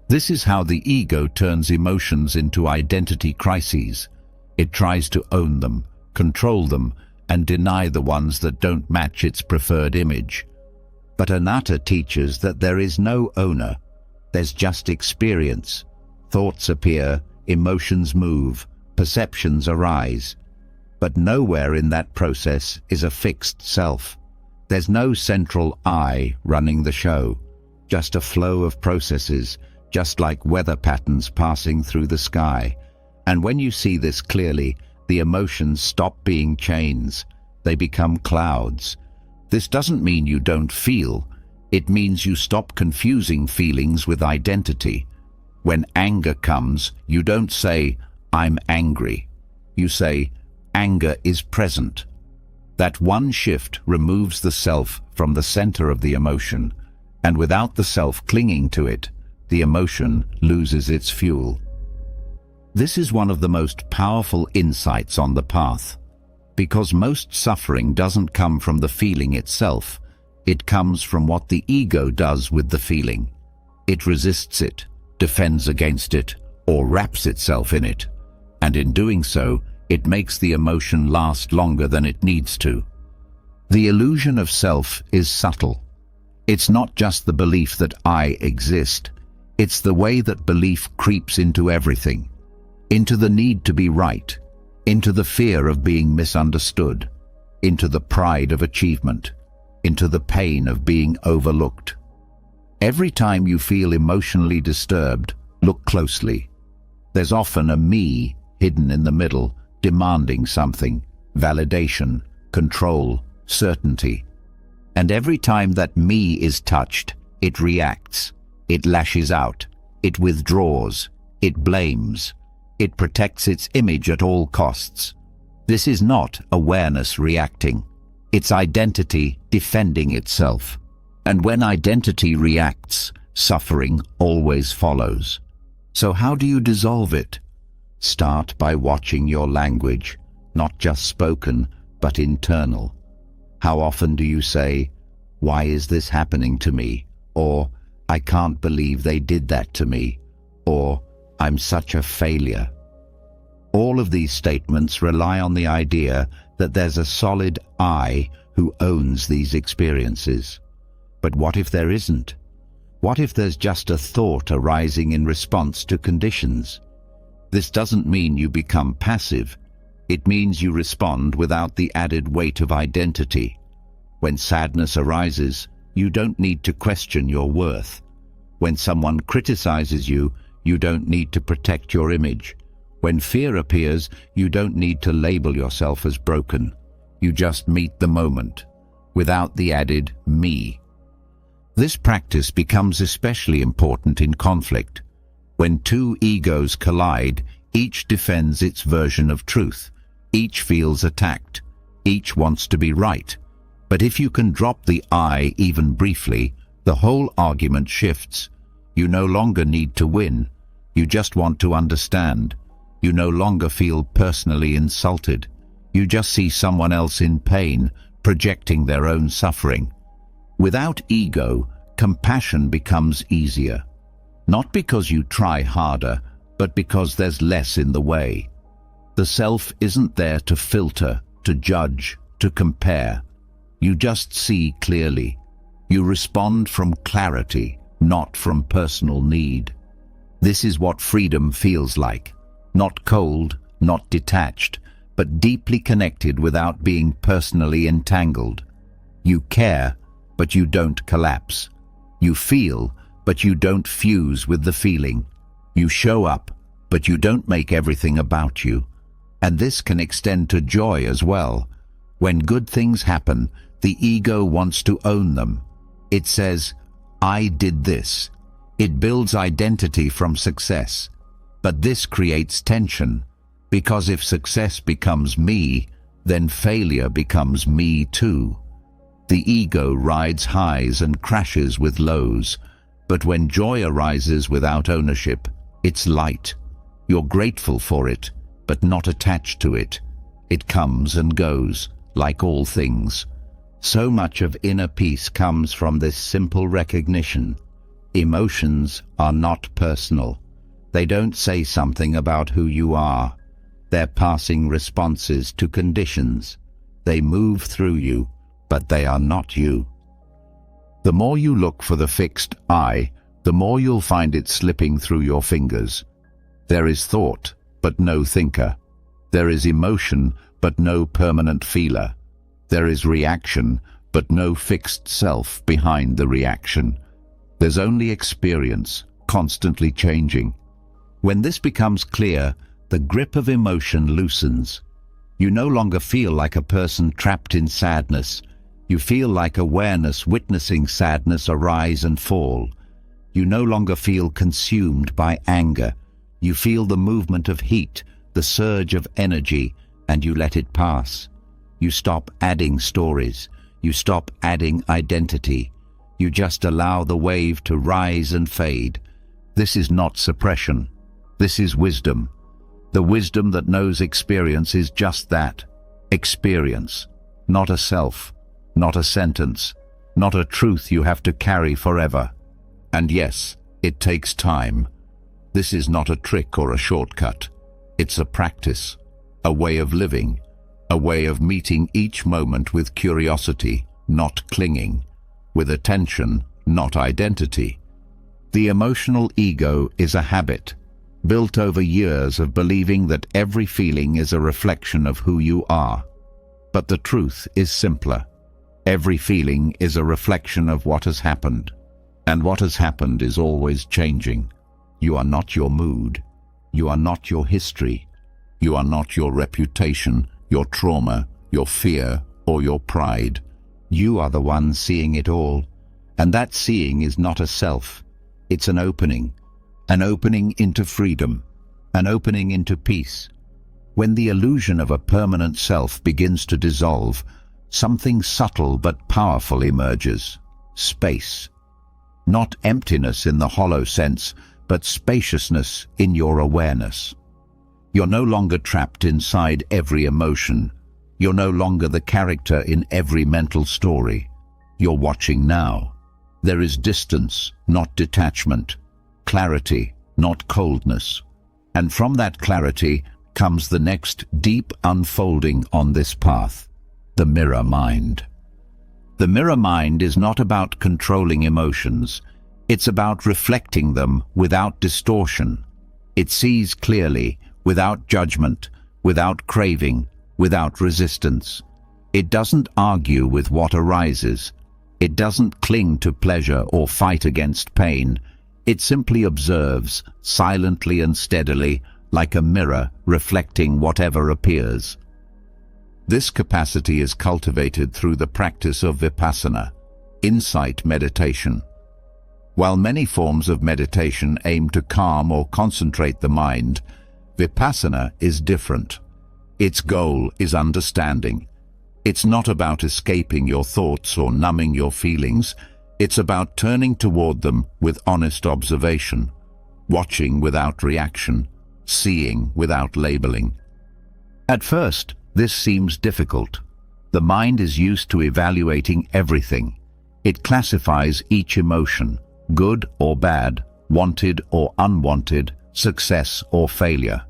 This is how the ego turns emotions into identity crises. It tries to own them, control them, and deny the ones that don't match its preferred image. But anatta teaches that there is no owner. There's just experience. Thoughts appear, emotions move, perceptions arise. But nowhere in that process is a fixed self. There's no central I running the show. Just a flow of processes, just like weather patterns passing through the sky. And when you see this clearly, the emotions stop being chains. They become clouds. This doesn't mean you don't feel. It means you stop confusing feelings with identity. When anger comes, you don't say, "I'm angry." You say, "Anger is present." That one shift removes the self from the center of the emotion, and without the self clinging to it, the emotion loses its fuel. This is one of the most powerful insights on the path, because most suffering doesn't come from the feeling itself. It comes from what the ego does with the feeling. It resists it, defends against it, or wraps itself in it. And in doing so, it makes the emotion last longer than it needs to. The illusion of self is subtle. It's not just the belief that I exist. It's the way that belief creeps into everything. Into the need to be right, into the fear of being misunderstood, into the pride of achievement, into the pain of being overlooked. Every time you feel emotionally disturbed, look closely. There's often a me hidden in the middle, demanding something: validation, control, certainty. And every time that me is touched, it reacts, it lashes out, it withdraws, it blames, it protects its image at all costs. This is not awareness reacting. It's identity defending itself. And when identity reacts, suffering always follows. So how do you dissolve it? Start by watching your language, not just spoken, but internal. How often do you say, "Why is this happening to me?" Or, "I can't believe they did that to me." Or, "I'm such a failure." All of these statements rely on the idea that there's a solid I who owns these experiences. But what if there isn't? What if there's just a thought arising in response to conditions? This doesn't mean you become passive. It means you respond without the added weight of identity. When sadness arises, you don't need to question your worth. When someone criticizes you, you don't need to protect your image. When fear appears, you don't need to label yourself as broken. You just meet the moment, without the added me. This practice becomes especially important in conflict. When two egos collide, each defends its version of truth. Each feels attacked. Each wants to be right. But if you can drop the I even briefly, the whole argument shifts. You no longer need to win. You just want to understand. You no longer feel personally insulted. You just see someone else in pain, projecting their own suffering. Without ego, compassion becomes easier. Not because you try harder, but because there's less in the way. The self isn't there to filter, to judge, to compare. You just see clearly. You respond from clarity, not from personal need. This is what freedom feels like. Not cold, not detached, but deeply connected without being personally entangled. You care, but you don't collapse. You feel, but you don't fuse with the feeling. You show up, but you don't make everything about you. And this can extend to joy as well. When good things happen, the ego wants to own them. It says, "I did this." It builds identity from success. But this creates tension, because if success becomes me, then failure becomes me too. The ego rides highs and crashes with lows, but when joy arises without ownership, it's light. You're grateful for it, but not attached to it. It comes and goes, like all things. So much of inner peace comes from this simple recognition. Emotions are not personal. They don't say something about who you are. They're passing responses to conditions. They move through you, but they are not you. The more you look for the fixed I, the more you'll find it slipping through your fingers. There is thought, but no thinker. There is emotion, but no permanent feeler. There is reaction, but no fixed self behind the reaction. There's only experience, constantly changing. When this becomes clear, the grip of emotion loosens. You no longer feel like a person trapped in sadness. You feel like awareness witnessing sadness arise and fall. You no longer feel consumed by anger. You feel the movement of heat, the surge of energy, and you let it pass. You stop adding stories. You stop adding identity. You just allow the wave to rise and fade. This is not suppression. This is wisdom. The wisdom that knows experience is just that. Experience. Not a self. Not a sentence. Not a truth you have to carry forever. And yes, it takes time. This is not a trick or a shortcut. It's a practice, a way of living, a way of meeting each moment with curiosity, not clinging, with attention, not identity. The emotional ego is a habit, built over years of believing that every feeling is a reflection of who you are. But the truth is simpler. Every feeling is a reflection of what has happened. And what has happened is always changing. You are not your mood. You are not your history. You are not your reputation, your trauma, your fear, or your pride. You are the one seeing it all. And that seeing is not a self. It's an opening into freedom, an opening into peace. When the illusion of a permanent self begins to dissolve, something subtle but powerful emerges. Space. Not emptiness in the hollow sense, but spaciousness in your awareness. You're no longer trapped inside every emotion. You're no longer the character in every mental story. You're watching now. There is distance, not detachment. Clarity, not coldness. And from that clarity comes the next deep unfolding on this path, the mirror mind. The mirror mind is not about controlling emotions. It's about reflecting them without distortion. It sees clearly, without judgment, without craving, without resistance. It doesn't argue with what arises. It doesn't cling to pleasure or fight against pain. It simply observes, silently and steadily, like a mirror reflecting whatever appears. This capacity is cultivated through the practice of vipassana, insight meditation. While many forms of meditation aim to calm or concentrate the mind, vipassana is different. Its goal is understanding. It's not about escaping your thoughts or numbing your feelings. It's about turning toward them with honest observation, watching without reaction, seeing without labeling. At first, this seems difficult. The mind is used to evaluating everything. It classifies each emotion, good or bad, wanted or unwanted, success or failure.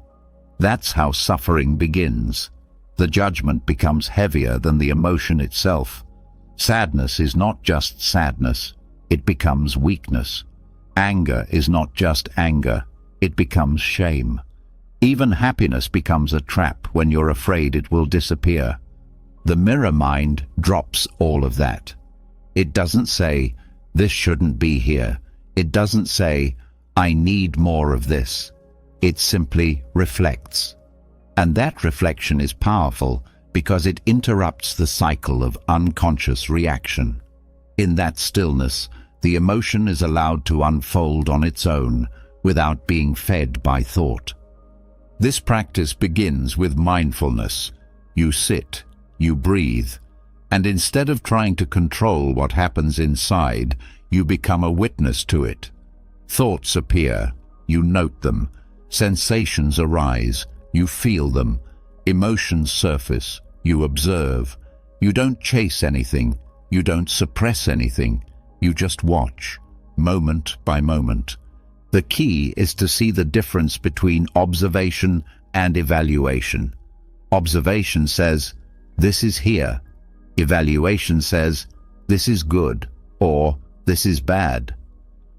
That's how suffering begins. The judgment becomes heavier than the emotion itself. Sadness is not just sadness, it becomes weakness. Anger is not just anger, it becomes shame. Even happiness becomes a trap when you're afraid it will disappear. The mirror mind drops all of that. It doesn't say, "This shouldn't be here." It doesn't say, "I need more of this." It simply reflects. And that reflection is powerful because it interrupts the cycle of unconscious reaction. In that stillness, the emotion is allowed to unfold on its own without being fed by thought. This practice begins with mindfulness. You sit, you breathe, and instead of trying to control what happens inside, you become a witness to it. Thoughts appear, you note them. Sensations arise, you feel them. Emotions surface, you observe. You don't chase anything, you don't suppress anything, you just watch, moment by moment. The key is to see the difference between observation and evaluation. Observation says, "This is here." Evaluation says, "This is good," or "This is bad."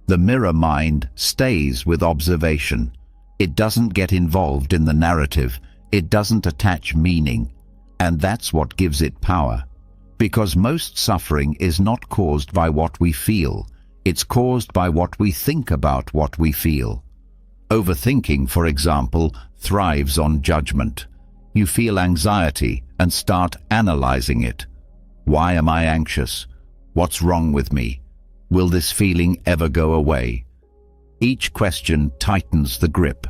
The mirror mind stays with observation. It doesn't get involved in the narrative. It doesn't attach meaning. And that's what gives it power. Because most suffering is not caused by what we feel. It's caused by what we think about what we feel. Overthinking, for example, thrives on judgment. You feel anxiety and start analyzing it. Why am I anxious? What's wrong with me? Will this feeling ever go away? Each question tightens the grip.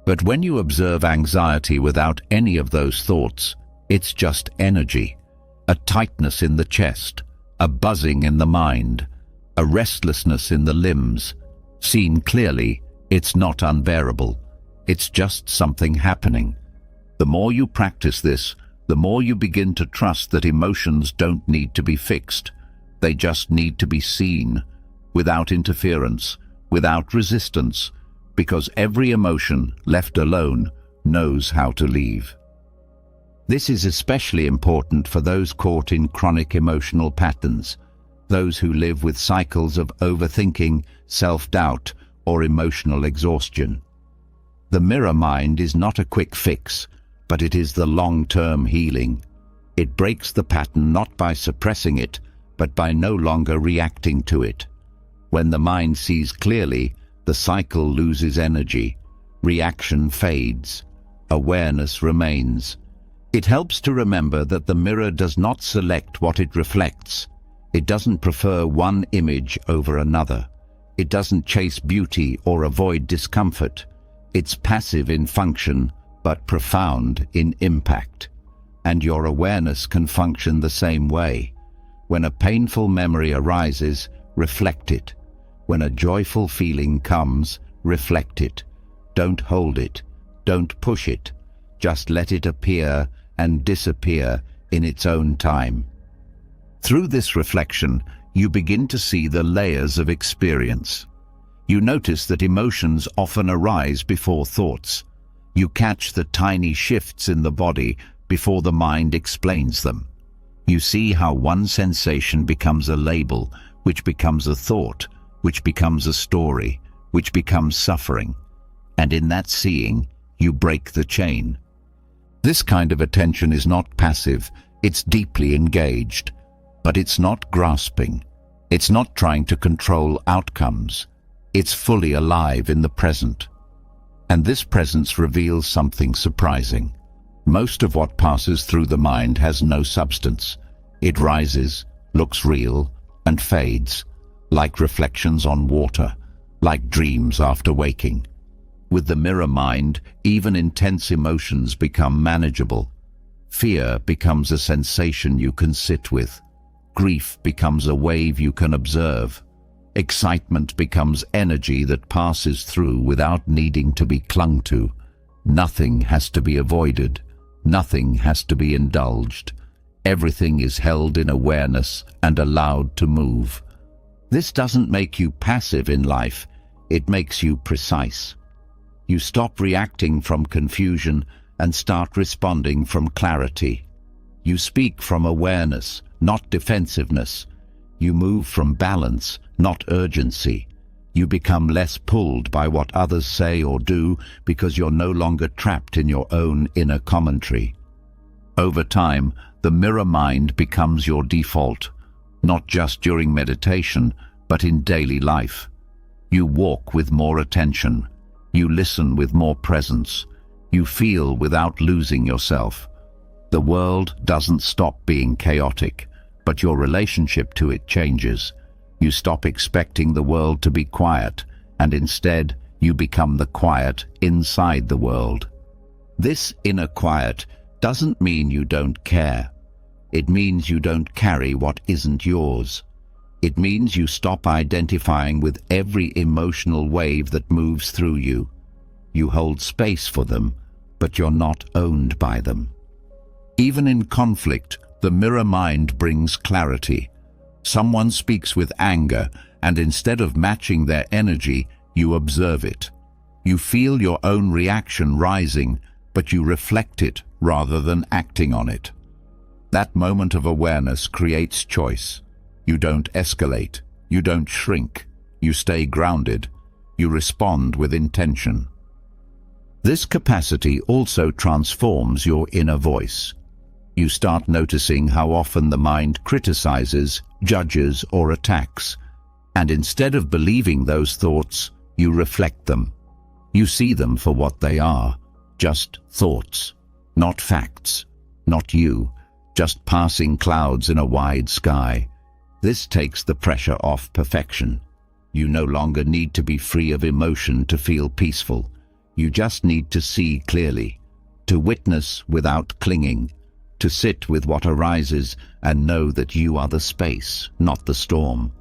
But when you observe anxiety without any of those thoughts, it's just energy, a tightness in the chest, a buzzing in the mind, a restlessness in the limbs. Seen clearly, it's not unbearable. It's just something happening. The more you practice this, the more you begin to trust that emotions don't need to be fixed. They just need to be seen, without interference, without resistance, because every emotion, left alone, knows how to leave. This is especially important for those caught in chronic emotional patterns, those who live with cycles of overthinking, self-doubt, or emotional exhaustion. The mirror mind is not a quick fix, but it is the long-term healing. It breaks the pattern not by suppressing it, but by no longer reacting to it. When the mind sees clearly, the cycle loses energy, reaction fades, awareness remains. It helps to remember that the mirror does not select what it reflects. It doesn't prefer one image over another. It doesn't chase beauty or avoid discomfort. It's passive in function, but profound in impact. And your awareness can function the same way. When a painful memory arises, reflect it. When a joyful feeling comes, reflect it. Don't hold it. Don't push it. Just let it appear and disappear in its own time. Through this reflection, you begin to see the layers of experience. You notice that emotions often arise before thoughts. You catch the tiny shifts in the body before the mind explains them. You see how one sensation becomes a label, which becomes a thought, which becomes a story, which becomes suffering. And in that seeing, you break the chain. This kind of attention is not passive, it's deeply engaged. But it's not grasping. It's not trying to control outcomes. It's fully alive in the present. And this presence reveals something surprising. Most of what passes through the mind has no substance. It rises, looks real, and fades, like reflections on water, like dreams after waking. With the mirror mind, even intense emotions become manageable. Fear becomes a sensation you can sit with. Grief becomes a wave you can observe. Excitement becomes energy that passes through without needing to be clung to. Nothing has to be avoided. Nothing has to be indulged. Everything is held in awareness and allowed to move. This doesn't make you passive in life. It makes you precise. You stop reacting from confusion and start responding from clarity. You speak from awareness, not defensiveness. You move from balance, not urgency. You become less pulled by what others say or do because you're no longer trapped in your own inner commentary. Over time, the mirror mind becomes your default, not just during meditation, but in daily life. You walk with more attention. You listen with more presence. You feel without losing yourself. The world doesn't stop being chaotic, but your relationship to it changes. You stop expecting the world to be quiet, and instead you become the quiet inside the world. This inner quiet doesn't mean you don't care. It means you don't carry what isn't yours. It means you stop identifying with every emotional wave that moves through you. You hold space for them, but you're not owned by them. Even in conflict, the mirror mind brings clarity. Someone speaks with anger, and instead of matching their energy, you observe it. You feel your own reaction rising, but you reflect it rather than acting on it. That moment of awareness creates choice. You don't escalate. You don't shrink. You stay grounded. You respond with intention. This capacity also transforms your inner voice. You start noticing how often the mind criticizes, judges, or attacks. And instead of believing those thoughts, you reflect them. You see them for what they are, just thoughts, not facts, not you, just passing clouds in a wide sky. This takes the pressure off perfection. You no longer need to be free of emotion to feel peaceful. You just need to see clearly, to witness without clinging, to sit with what arises and know that you are the space, not the storm.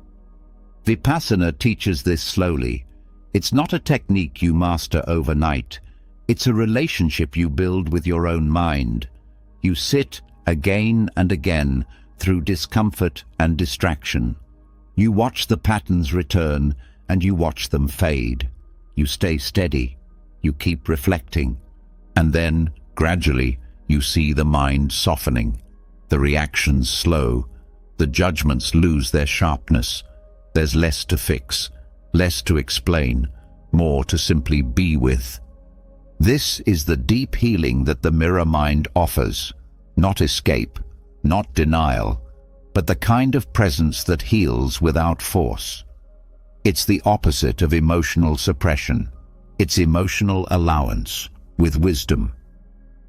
Vipassana teaches this slowly. It's not a technique you master overnight. It's a relationship you build with your own mind. You sit again and again through discomfort and distraction. You watch the patterns return and you watch them fade. You stay steady. You keep reflecting. And then, gradually, you see the mind softening. The reactions slow. The judgments lose their sharpness. There's less to fix, less to explain, more to simply be with. This is the deep healing that the mirror mind offers. Not escape, not denial, but the kind of presence that heals without force. It's the opposite of emotional suppression. It's emotional allowance, with wisdom.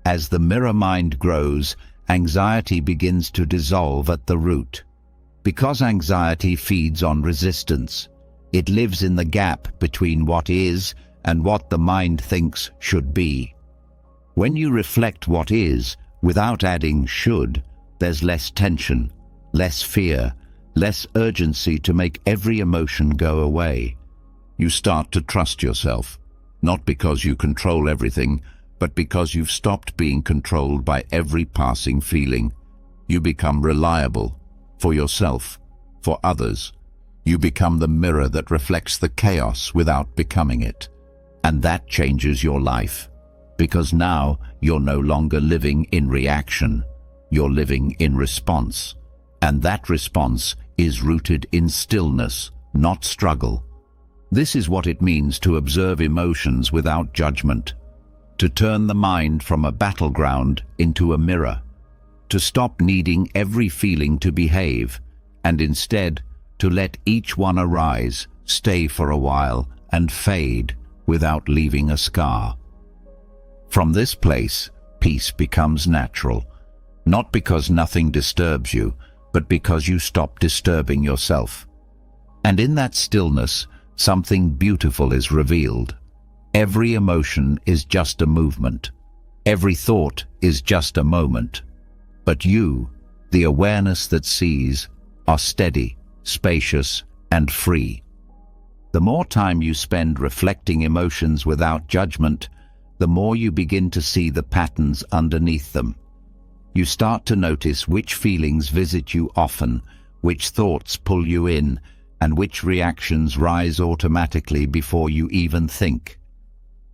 As the mirror mind grows, anxiety begins to dissolve at the root. Because anxiety feeds on resistance, it lives in the gap between what is and what the mind thinks should be. When you reflect what is, without adding should, there's less tension, less fear, less urgency to make every emotion go away. You start to trust yourself, not because you control everything, but because you've stopped being controlled by every passing feeling. You become reliable, for yourself, for others. You become the mirror that reflects the chaos without becoming it. And that changes your life, because now you're no longer living in reaction, you're living in response. And that response is rooted in stillness, not struggle. This is what it means to observe emotions without judgment, to turn the mind from a battleground into a mirror, to stop needing every feeling to behave, and instead to let each one arise, stay for a while, and fade without leaving a scar. From this place, peace becomes natural, not because nothing disturbs you, but because you stop disturbing yourself. And in that stillness, something beautiful is revealed. Every emotion is just a movement. Every thought is just a moment. But you, the awareness that sees, are steady, spacious, and free. The more time you spend reflecting emotions without judgment, the more you begin to see the patterns underneath them. You start to notice which feelings visit you often, which thoughts pull you in, and which reactions rise automatically before you even think.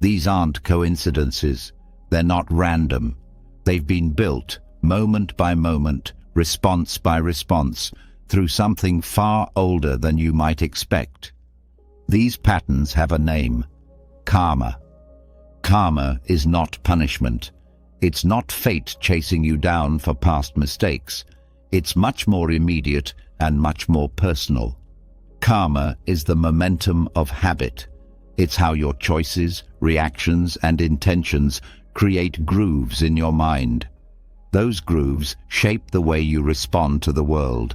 These aren't coincidences. They're not random. They've been built, moment by moment, response by response, through something far older than you might expect. These patterns have a name: karma. Karma is not punishment. It's not fate chasing you down for past mistakes. It's much more immediate and much more personal. Karma is the momentum of habit. It's how your choices, reactions, and intentions create grooves in your mind. Those grooves shape the way you respond to the world,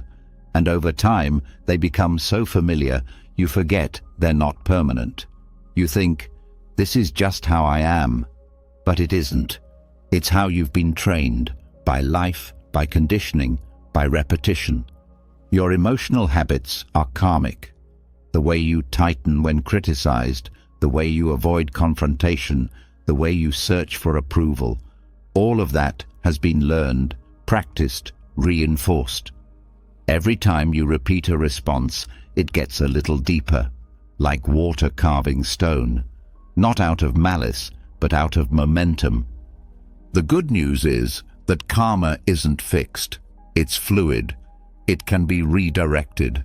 and over time they become so familiar you forget they're not permanent. You think, this is just how I am, but it isn't. It's how you've been trained, by life, by conditioning, by repetition. Your emotional habits are karmic. The way you tighten when criticized, the way you avoid confrontation, the way you search for approval, all of that has been learned, practiced, reinforced. Every time you repeat a response, it gets a little deeper, like water carving stone, not out of malice, but out of momentum. The good news is that karma isn't fixed. It's fluid. It can be redirected.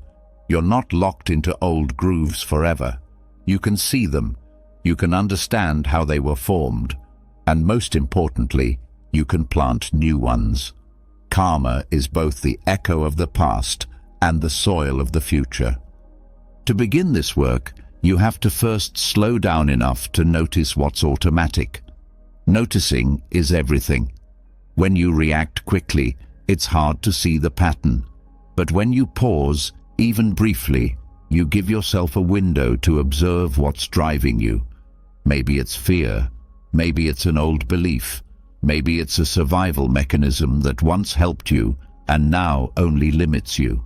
You're not locked into old grooves forever. You can see them. You can understand how they were formed. And most importantly, you can plant new ones. Karma is both the echo of the past and the soil of the future. To begin this work, you have to first slow down enough to notice what's automatic. Noticing is everything. When you react quickly, it's hard to see the pattern. But when you pause, even briefly, you give yourself a window to observe what's driving you. Maybe it's fear. Maybe it's an old belief. Maybe it's a survival mechanism that once helped you and now only limits you.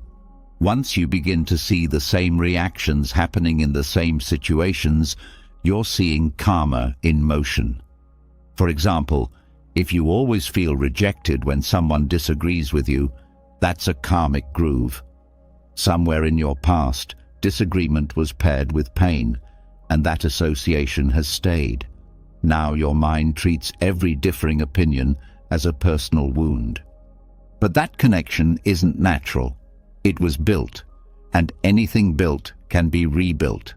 Once you begin to see the same reactions happening in the same situations, you're seeing karma in motion. For example, if you always feel rejected when someone disagrees with you, that's a karmic groove. Somewhere in your past, disagreement was paired with pain, and that association has stayed. Now your mind treats every differing opinion as a personal wound. But that connection isn't natural. It was built, and anything built can be rebuilt.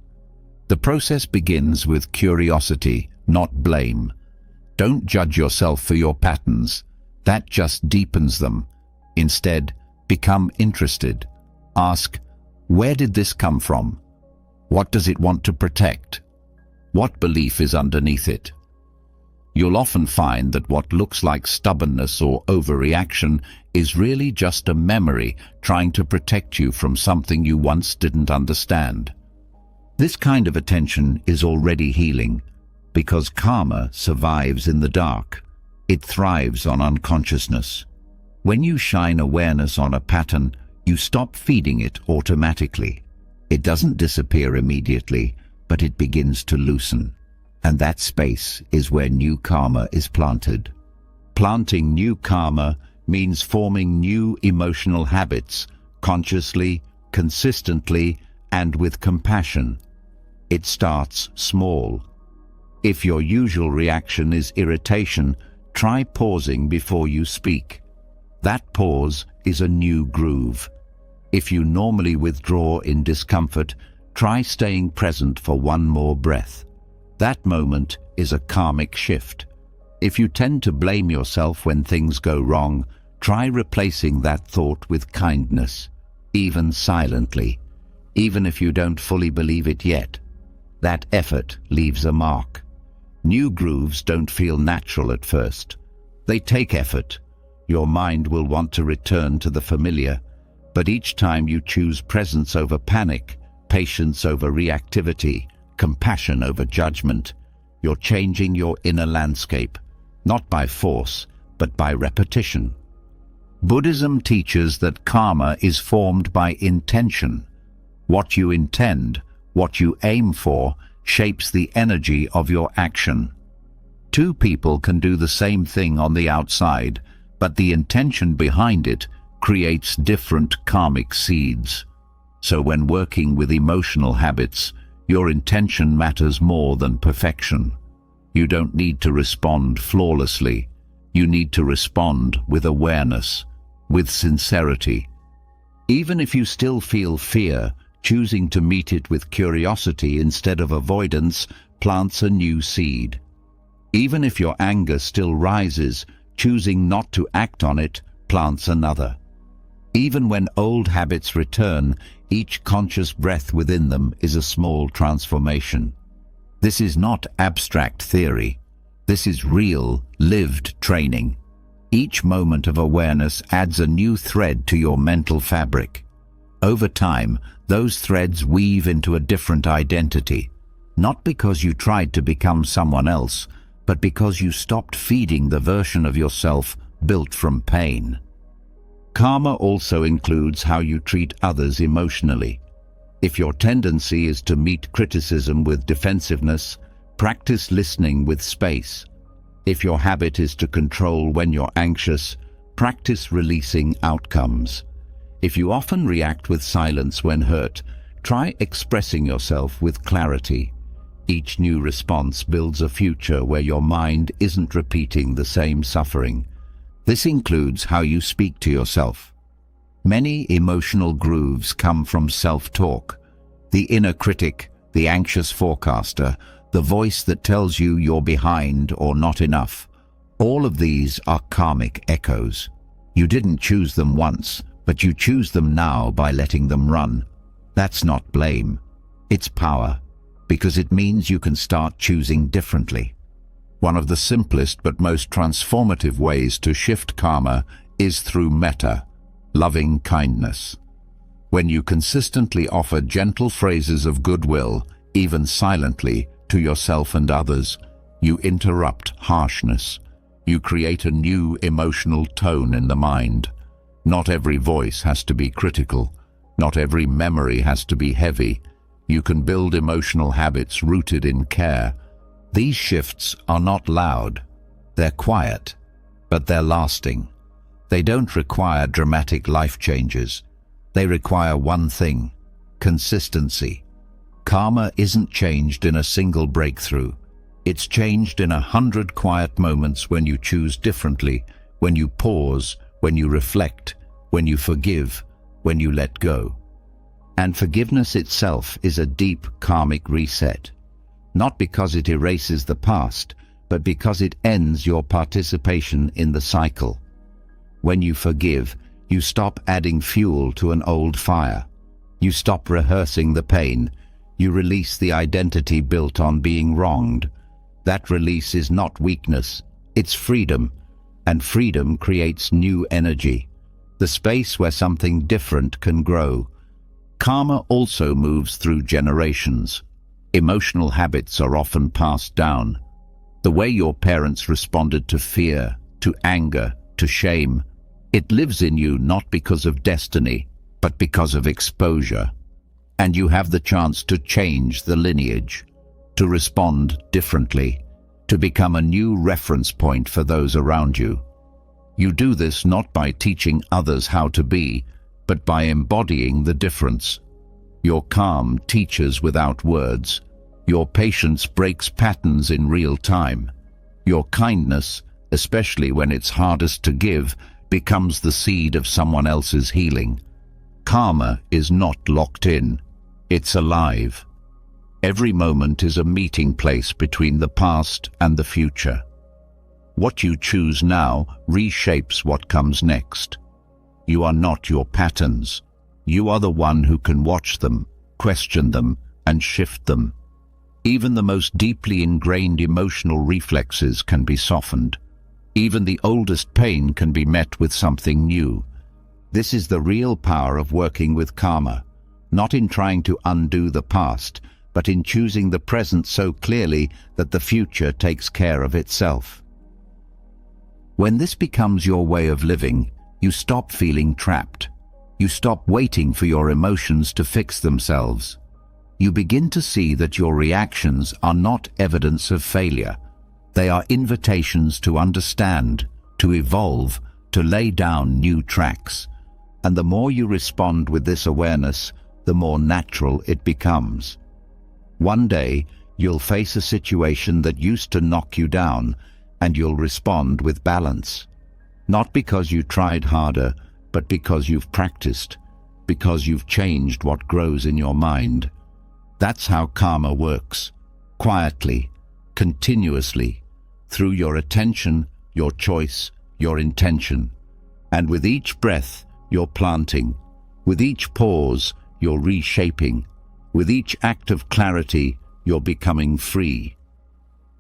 The process begins with curiosity, not blame. Don't judge yourself for your patterns. That just deepens them. Instead, become interested. Ask, where did this come from? What does it want to protect? What belief is underneath it? You'll often find that what looks like stubbornness or overreaction is really just a memory trying to protect you from something you once didn't understand. This kind of attention is already healing, because karma survives in the dark. It thrives on unconsciousness. When you shine awareness on a pattern, you stop feeding it automatically. It doesn't disappear immediately, but it begins to loosen. And that space is where new karma is planted. Planting new karma means forming new emotional habits, consciously, consistently, and with compassion. It starts small. If your usual reaction is irritation, try pausing before you speak. That pause is a new groove. If you normally withdraw in discomfort, try staying present for one more breath. That moment is a karmic shift. If you tend to blame yourself when things go wrong, try replacing that thought with kindness, even silently, even if you don't fully believe it yet. That effort leaves a mark. New grooves don't feel natural at first. They take effort. Your mind will want to return to the familiar, but each time you choose presence over panic, patience over reactivity, compassion over judgment, you're changing your inner landscape, not by force, but by repetition. Buddhism teaches that karma is formed by intention. What you intend, what you aim for, shapes the energy of your action. Two people can do the same thing on the outside, but the intention behind it creates different karmic seeds. So when working with emotional habits, your intention matters more than perfection. You don't need to respond flawlessly. You need to respond with awareness, with sincerity. Even if you still feel fear, choosing to meet it with curiosity instead of avoidance plants a new seed. Even if your anger still rises, choosing not to act on it plants another. Even when old habits return, each conscious breath within them is a small transformation. This is not abstract theory. This is real, lived training. Each moment of awareness adds a new thread to your mental fabric. Over time, those threads weave into a different identity, not because you tried to become someone else, but because you stopped feeding the version of yourself built from pain. Karma also includes how you treat others emotionally. If your tendency is to meet criticism with defensiveness, practice listening with space. If your habit is to control when you're anxious, practice releasing outcomes. If you often react with silence when hurt, try expressing yourself with clarity. Each new response builds a future where your mind isn't repeating the same suffering. This includes how you speak to yourself. Many emotional grooves come from self-talk. The inner critic, the anxious forecaster, the voice that tells you you're behind or not enough. All of these are karmic echoes. You didn't choose them once, but you choose them now by letting them run. That's not blame. It's power, because it means you can start choosing differently. One of the simplest but most transformative ways to shift karma is through metta, loving kindness. When you consistently offer gentle phrases of goodwill, even silently, to yourself and others, you interrupt harshness. You create a new emotional tone in the mind. Not every voice has to be critical. Not every memory has to be heavy. You can build emotional habits rooted in care. These shifts are not loud. They're quiet, but they're lasting. They don't require dramatic life changes. They require one thing: consistency. Karma isn't changed in a single breakthrough. It's changed in 100 quiet moments when you choose differently, when you pause, when you reflect, when you forgive, when you let go. And forgiveness itself is a deep karmic reset. Not because it erases the past, but because it ends your participation in the cycle. When you forgive, you stop adding fuel to an old fire. You stop rehearsing the pain. You release the identity built on being wronged. That release is not weakness, it's freedom, and freedom creates new energy, the space where something different can grow. Karma also moves through generations. Emotional habits are often passed down. The way your parents responded to fear, to anger, to shame, it lives in you not because of destiny, but because of exposure. And you have the chance to change the lineage, to respond differently, to become a new reference point for those around you. You do this not by teaching others how to be, but by embodying the difference. Your calm teaches without words. Your patience breaks patterns in real time. Your kindness, especially when it's hardest to give, becomes the seed of someone else's healing. Karma is not locked in. It's alive. Every moment is a meeting place between the past and the future. What you choose now reshapes what comes next. You are not your patterns. You are the one who can watch them, question them, and shift them. Even the most deeply ingrained emotional reflexes can be softened. Even the oldest pain can be met with something new. This is the real power of working with karma, not in trying to undo the past, but in choosing the present so clearly that the future takes care of itself. When this becomes your way of living, you stop feeling trapped. You stop waiting for your emotions to fix themselves. You begin to see that your reactions are not evidence of failure. They are invitations to understand, to evolve, to lay down new tracks. And the more you respond with this awareness, the more natural it becomes. One day, you'll face a situation that used to knock you down, and you'll respond with balance. Not because you tried harder, but because you've practiced, because you've changed what grows in your mind. That's how karma works. Quietly, continuously, through your attention, your choice, your intention. And with each breath, you're planting. With each pause, you're reshaping. With each act of clarity, you're becoming free.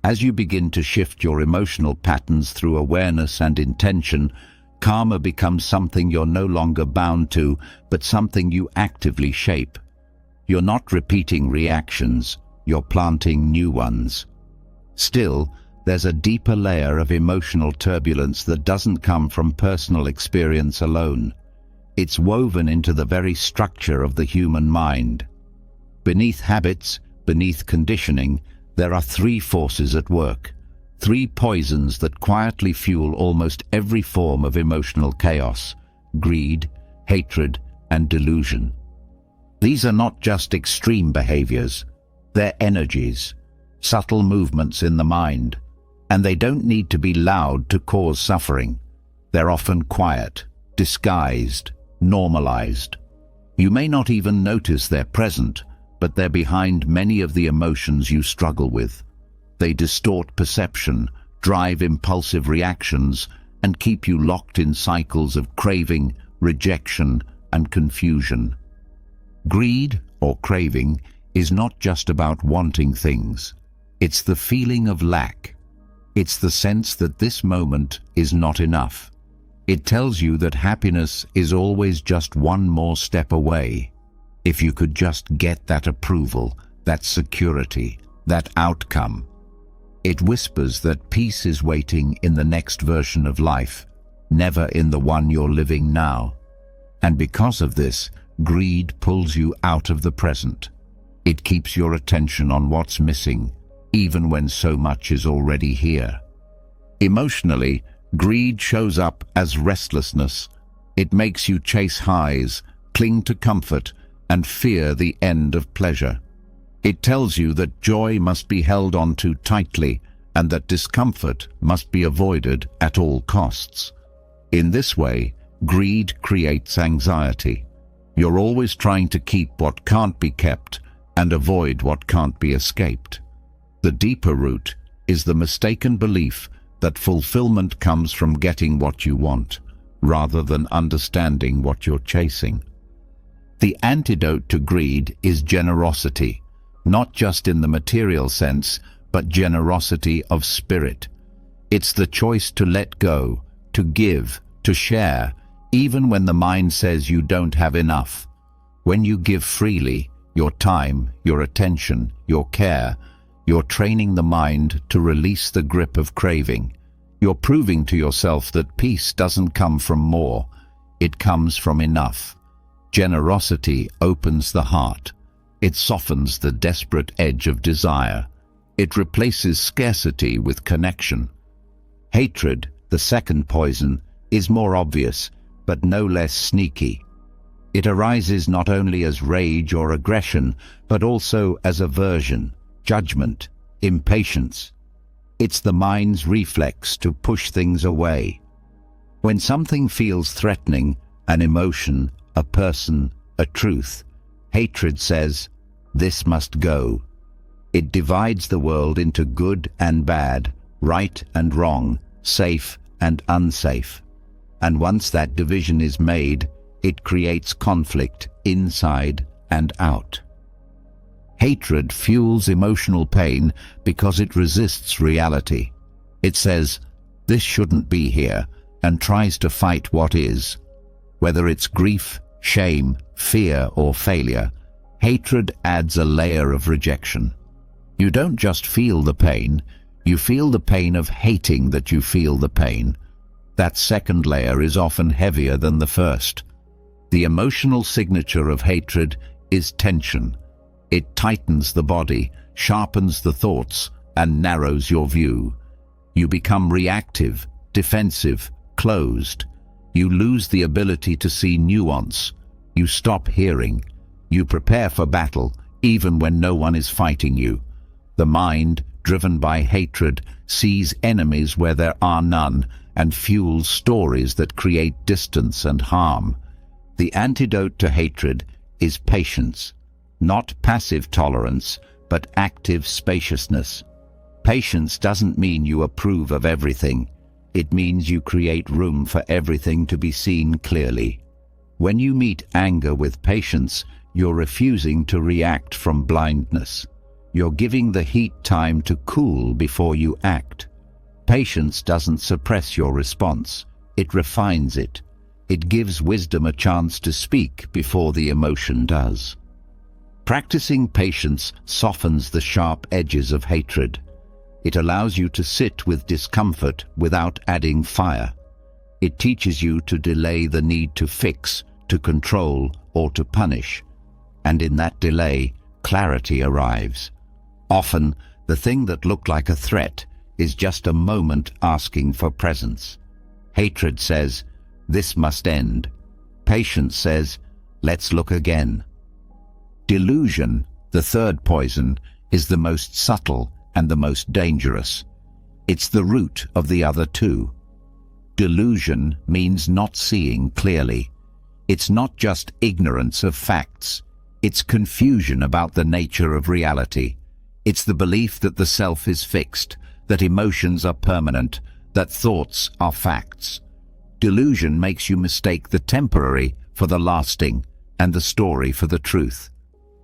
As you begin to shift your emotional patterns through awareness and intention, karma becomes something you're no longer bound to, but something you actively shape. You're not repeating reactions, you're planting new ones. Still, there's a deeper layer of emotional turbulence that doesn't come from personal experience alone. It's woven into the very structure of the human mind. Beneath habits, beneath conditioning, there are three forces at work, three poisons that quietly fuel almost every form of emotional chaos: greed, hatred, and delusion. These are not just extreme behaviors, they're energies, subtle movements in the mind, and they don't need to be loud to cause suffering. They're often quiet, disguised, normalized. You may not even notice they're present, but they're behind many of the emotions you struggle with. They distort perception, drive impulsive reactions, and keep you locked in cycles of craving, rejection, and confusion. Greed, or craving, is not just about wanting things. It's the feeling of lack. It's the sense that this moment is not enough. It tells you that happiness is always just one more step away. If you could just get that approval, that security, that outcome. It whispers that peace is waiting in the next version of life, never in the one you're living now. And because of this, greed pulls you out of the present. It keeps your attention on what's missing, even when so much is already here. Emotionally, greed shows up as restlessness. It makes you chase highs, cling to comfort, and fear the end of pleasure. It tells you that joy must be held on to tightly and that discomfort must be avoided at all costs. In this way, greed creates anxiety. You're always trying to keep what can't be kept and avoid what can't be escaped. The deeper root is the mistaken belief that fulfillment comes from getting what you want, rather than understanding what you're chasing. The antidote to greed is generosity, not just in the material sense, but generosity of spirit. It's the choice to let go, to give, to share, even when the mind says you don't have enough. When you give freely, your time, your attention, your care, you're training the mind to release the grip of craving. You're proving to yourself that peace doesn't come from more, it comes from enough. Generosity opens the heart. It softens the desperate edge of desire. It replaces scarcity with connection. Hatred, the second poison, is more obvious, but no less sneaky. It arises not only as rage or aggression, but also as aversion, judgment, impatience. It's the mind's reflex to push things away. When something feels threatening, an emotion, a person, a truth, hatred says, "This must go." It divides the world into good and bad, right and wrong, safe and unsafe. And once that division is made, it creates conflict inside and out. Hatred fuels emotional pain because it resists reality. It says, "This shouldn't be here," and tries to fight what is. Whether it's grief, shame, fear, or failure, hatred adds a layer of rejection. You don't just feel the pain, you feel the pain of hating that you feel the pain. That second layer is often heavier than the first. The emotional signature of hatred is tension. It tightens the body, sharpens the thoughts, and narrows your view. You become reactive, defensive, closed. You lose the ability to see nuance. You stop hearing. You prepare for battle, even when no one is fighting you. The mind, driven by hatred, sees enemies where there are none, and fuels stories that create distance and harm. The antidote to hatred is patience. Not passive tolerance, but active spaciousness. Patience doesn't mean you approve of everything. It means you create room for everything to be seen clearly. When you meet anger with patience, you're refusing to react from blindness. You're giving the heat time to cool before you act. Patience doesn't suppress your response. It refines it. It gives wisdom a chance to speak before the emotion does. Practicing patience softens the sharp edges of hatred. It allows you to sit with discomfort without adding fire. It teaches you to delay the need to fix, to control, or to punish. And in that delay, clarity arrives. Often, the thing that looked like a threat is just a moment asking for presence. Hatred says, "This must end." Patience says, "Let's look again." Delusion, the third poison, is the most subtle and the most dangerous. It's the root of the other two. Delusion means not seeing clearly. It's not just ignorance of facts. It's confusion about the nature of reality. It's the belief that the self is fixed, that emotions are permanent, that thoughts are facts. Delusion makes you mistake the temporary for the lasting and the story for the truth.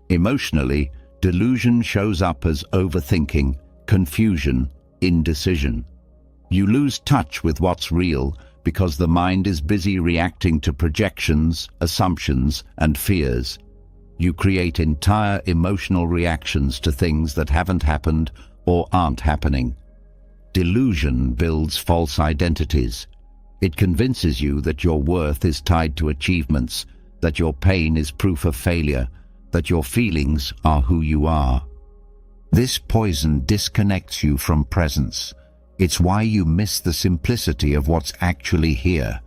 Emotionally, delusion shows up as overthinking, confusion, indecision. You lose touch with what's real because the mind is busy reacting to projections, assumptions, and fears. You create entire emotional reactions to things that haven't happened or aren't happening. Delusion builds false identities. It convinces you that your worth is tied to achievements, that your pain is proof of failure, that your feelings are who you are. This poison disconnects you from presence. It's why you miss the simplicity of what's actually here,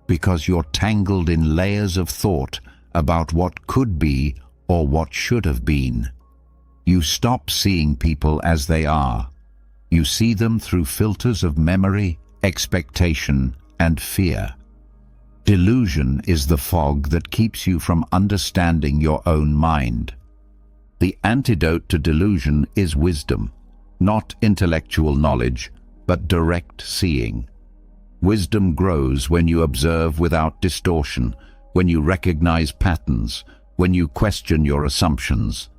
because you're tangled in layers of thought about what could be or what should have been. You stop seeing people as they are. You see them through filters of memory, expectation, and fear. Delusion is the fog that keeps you from understanding your own mind. The antidote to delusion is wisdom, not intellectual knowledge, but direct seeing. Wisdom grows when you observe without distortion, when you recognize patterns, when you question your assumptions.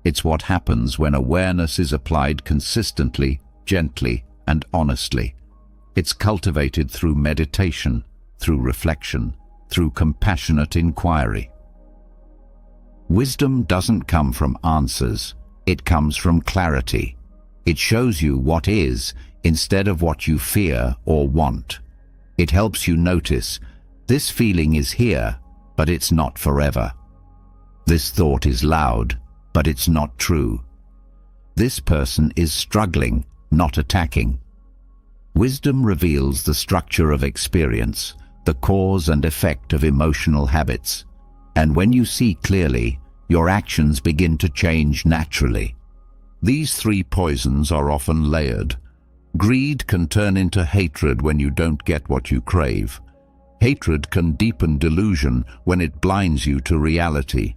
It's what happens when awareness is applied consistently, gently, and honestly. It's cultivated through meditation, through reflection, through compassionate inquiry. Wisdom doesn't come from answers, it comes from clarity. It shows you what is instead of what you fear or want. It helps you notice, this feeling is here, but it's not forever. This thought is loud, but it's not true. This person is struggling, not attacking. Wisdom reveals the structure of experience, the cause and effect of emotional habits. And when you see clearly, your actions begin to change naturally. These three poisons are often layered. Greed can turn into hatred when you don't get what you crave. Hatred can deepen delusion when it blinds you to reality.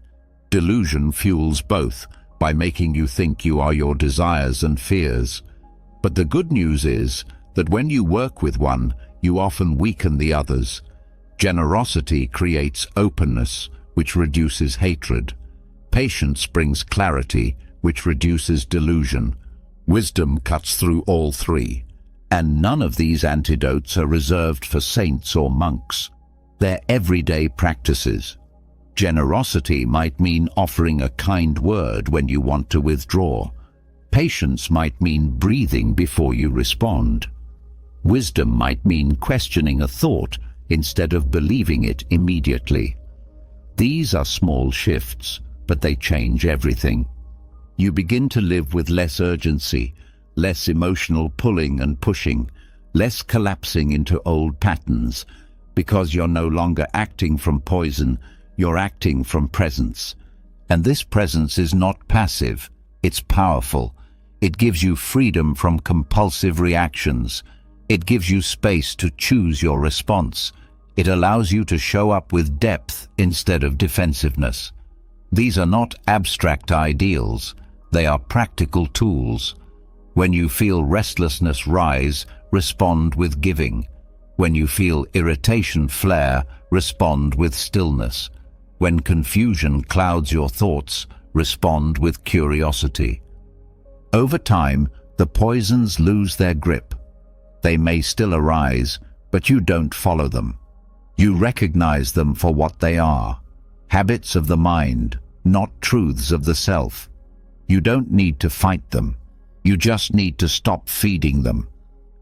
Delusion fuels both by making you think you are your desires and fears. But the good news is that when you work with one, you often weaken the others. Generosity creates openness, which reduces hatred. Patience brings clarity, which reduces delusion. Wisdom cuts through all three. And none of these antidotes are reserved for saints or monks. They're everyday practices. Generosity might mean offering a kind word when you want to withdraw. Patience might mean breathing before you respond. Wisdom might mean questioning a thought instead of believing it immediately. These are small shifts, but they change everything. You begin to live with less urgency, less emotional pulling and pushing, less collapsing into old patterns, because you're no longer acting from poison, you're acting from presence. And this presence is not passive, it's powerful. It gives you freedom from compulsive reactions. It gives you space to choose your response. It allows you to show up with depth instead of defensiveness. These are not abstract ideals, they are practical tools. When you feel restlessness rise, respond with giving. When you feel irritation flare, respond with stillness. When confusion clouds your thoughts, respond with curiosity. Over time, the poisons lose their grip. They may still arise, but you don't follow them. You recognize them for what they are, habits of the mind, not truths of the self. You don't need to fight them. You just need to stop feeding them.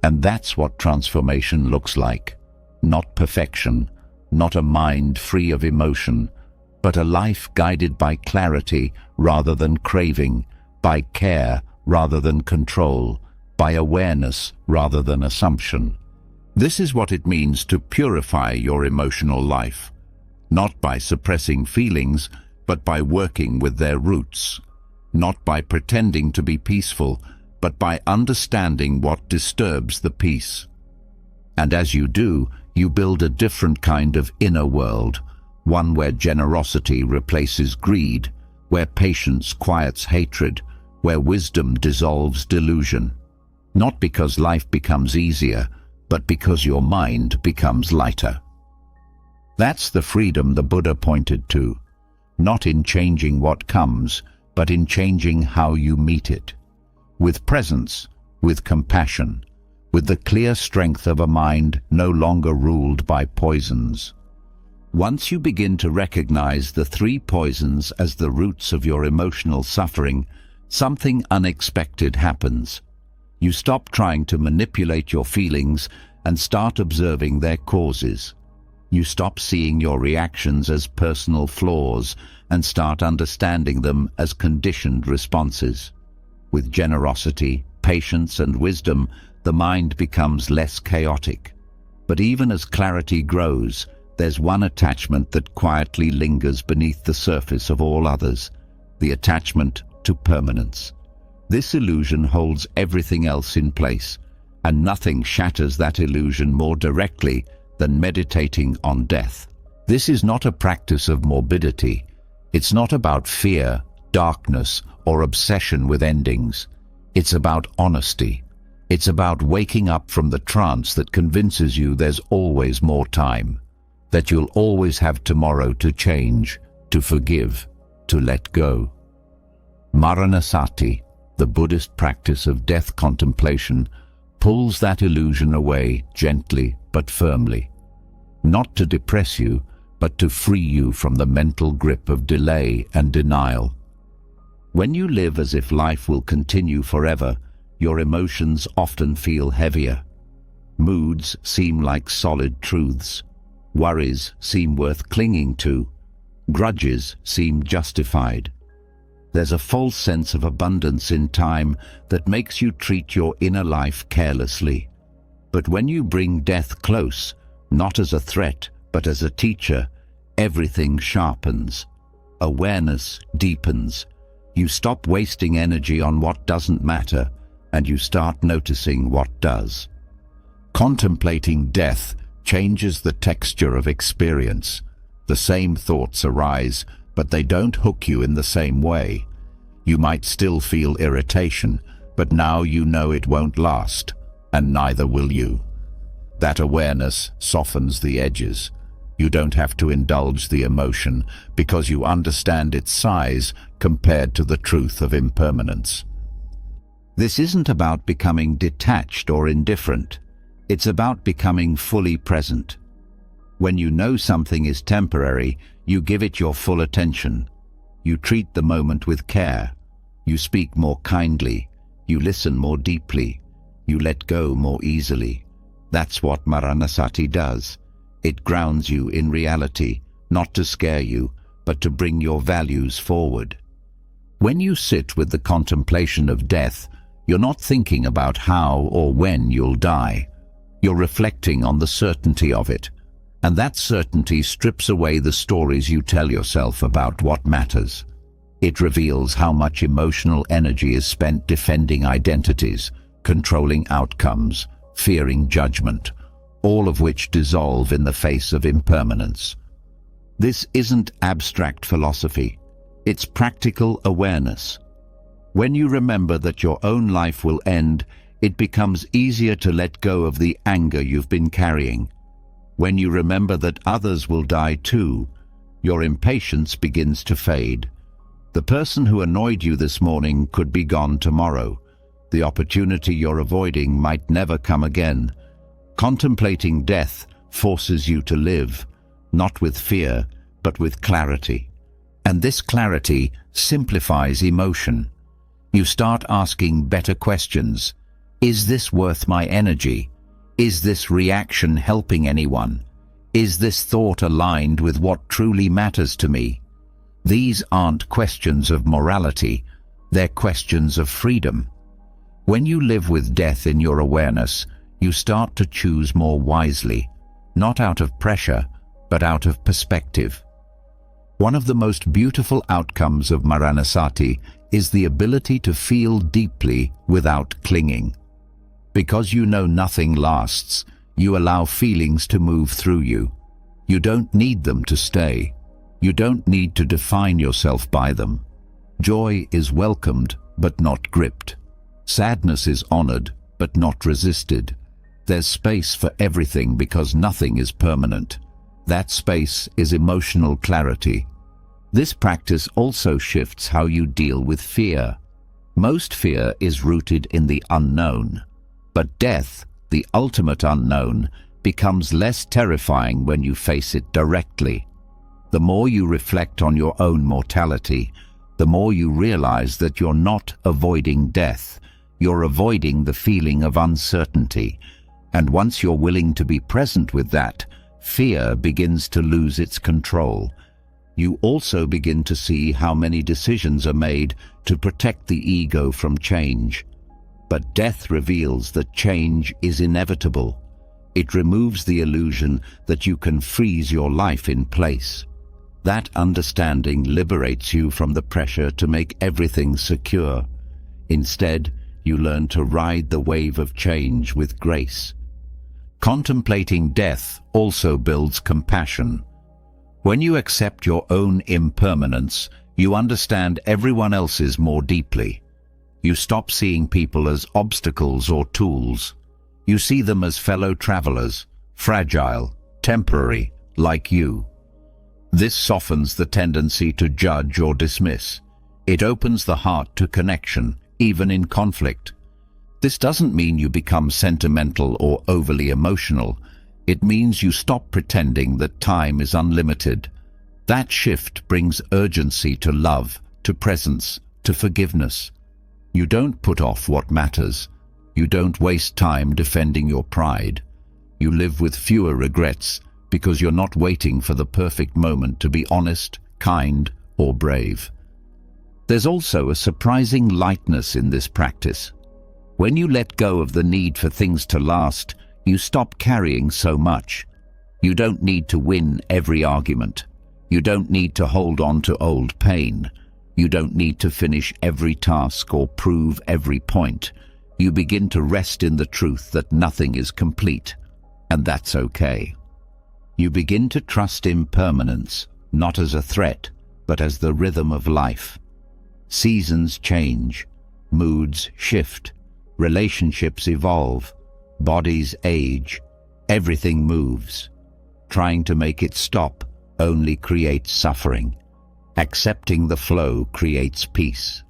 And that's what transformation looks like. Not perfection, not a mind free of emotion, but a life guided by clarity rather than craving, by care rather than control, by awareness rather than assumption. This is what it means to purify your emotional life, not by suppressing feelings, but by working with their roots, not by pretending to be peaceful, but by understanding what disturbs the peace. And as you do, you build a different kind of inner world, one where generosity replaces greed, where patience quiets hatred, where wisdom dissolves delusion. Not because life becomes easier, but because your mind becomes lighter. That's the freedom the Buddha pointed to, not in changing what comes, but in changing how you meet it. With presence, with compassion, with the clear strength of a mind no longer ruled by poisons. Once you begin to recognize the three poisons as the roots of your emotional suffering, something unexpected happens. You stop trying to manipulate your feelings and start observing their causes. You stop seeing your reactions as personal flaws and start understanding them as conditioned responses. With generosity, patience, and wisdom, the mind becomes less chaotic. But even as clarity grows, there's one attachment that quietly lingers beneath the surface of all others, the attachment to permanence. This illusion holds everything else in place, and nothing shatters that illusion more directly than meditating on death. This is not a practice of morbidity. It's not about fear, darkness, or obsession with endings. It's about honesty. It's about waking up from the trance that convinces you there's always more time, that you'll always have tomorrow to change, to forgive, to let go. Maranasati, the Buddhist practice of death contemplation, pulls that illusion away gently but firmly, not to depress you, but to free you from the mental grip of delay and denial. When you live as if life will continue forever, your emotions often feel heavier. Moods seem like solid truths. Worries seem worth clinging to. Grudges seem justified. There's a false sense of abundance in time that makes you treat your inner life carelessly. But when you bring death close, not as a threat, but as a teacher, everything sharpens. Awareness deepens. You stop wasting energy on what doesn't matter, and you start noticing what does. Contemplating death changes the texture of experience. The same thoughts arise, but they don't hook you in the same way. You might still feel irritation, but now you know it won't last, and neither will you. That awareness softens the edges. You don't have to indulge the emotion because you understand its size compared to the truth of impermanence. This isn't about becoming detached or indifferent. It's about becoming fully present. When you know something is temporary, you give it your full attention. You treat the moment with care. You speak more kindly. You listen more deeply. You let go more easily. That's what Maranasati does. It grounds you in reality, not to scare you, but to bring your values forward. When you sit with the contemplation of death, you're not thinking about how or when you'll die. You're reflecting on the certainty of it, and that certainty strips away the stories you tell yourself about what matters. It reveals how much emotional energy is spent defending identities, controlling outcomes, fearing judgment, all of which dissolve in the face of impermanence. This isn't abstract philosophy. It's practical awareness. When you remember that your own life will end, it becomes easier to let go of the anger you've been carrying. When you remember that others will die too, your impatience begins to fade. The person who annoyed you this morning could be gone tomorrow. The opportunity you're avoiding might never come again. Contemplating death forces you to live, not with fear, but with clarity. And this clarity simplifies emotion. You start asking better questions. Is this worth my energy? Is this reaction helping anyone? Is this thought aligned with what truly matters to me? These aren't questions of morality, they're questions of freedom. When you live with death in your awareness, you start to choose more wisely, not out of pressure, but out of perspective. One of the most beautiful outcomes of Maranasati is the ability to feel deeply without clinging. Because you know nothing lasts, you allow feelings to move through you. You don't need them to stay. You don't need to define yourself by them. Joy is welcomed, but not gripped. Sadness is honored, but not resisted. There's space for everything because nothing is permanent. That space is emotional clarity. This practice also shifts how you deal with fear. Most fear is rooted in the unknown. But death, the ultimate unknown, becomes less terrifying when you face it directly. The more you reflect on your own mortality, the more you realize that you're not avoiding death. You're avoiding the feeling of uncertainty. And once you're willing to be present with that, fear begins to lose its control. You also begin to see how many decisions are made to protect the ego from change. But death reveals that change is inevitable. It removes the illusion that you can freeze your life in place. That understanding liberates you from the pressure to make everything secure. Instead, you learn to ride the wave of change with grace. Contemplating death also builds compassion. When you accept your own impermanence, you understand everyone else's more deeply. You stop seeing people as obstacles or tools. You see them as fellow travelers, fragile, temporary, like you. This softens the tendency to judge or dismiss. It opens the heart to connection, even in conflict. This doesn't mean you become sentimental or overly emotional. It means you stop pretending that time is unlimited. That shift brings urgency to love, to presence, to forgiveness. You don't put off what matters. You don't waste time defending your pride. You live with fewer regrets because you're not waiting for the perfect moment to be honest, kind, or brave. There's also a surprising lightness in this practice. When you let go of the need for things to last, you stop carrying so much. You don't need to win every argument. You don't need to hold on to old pain. You don't need to finish every task or prove every point. You begin to rest in the truth that nothing is complete, and that's okay. You begin to trust impermanence, not as a threat, but as the rhythm of life. Seasons change, moods shift, relationships evolve, bodies age, everything moves. Trying to make it stop only creates suffering. Accepting the flow creates peace.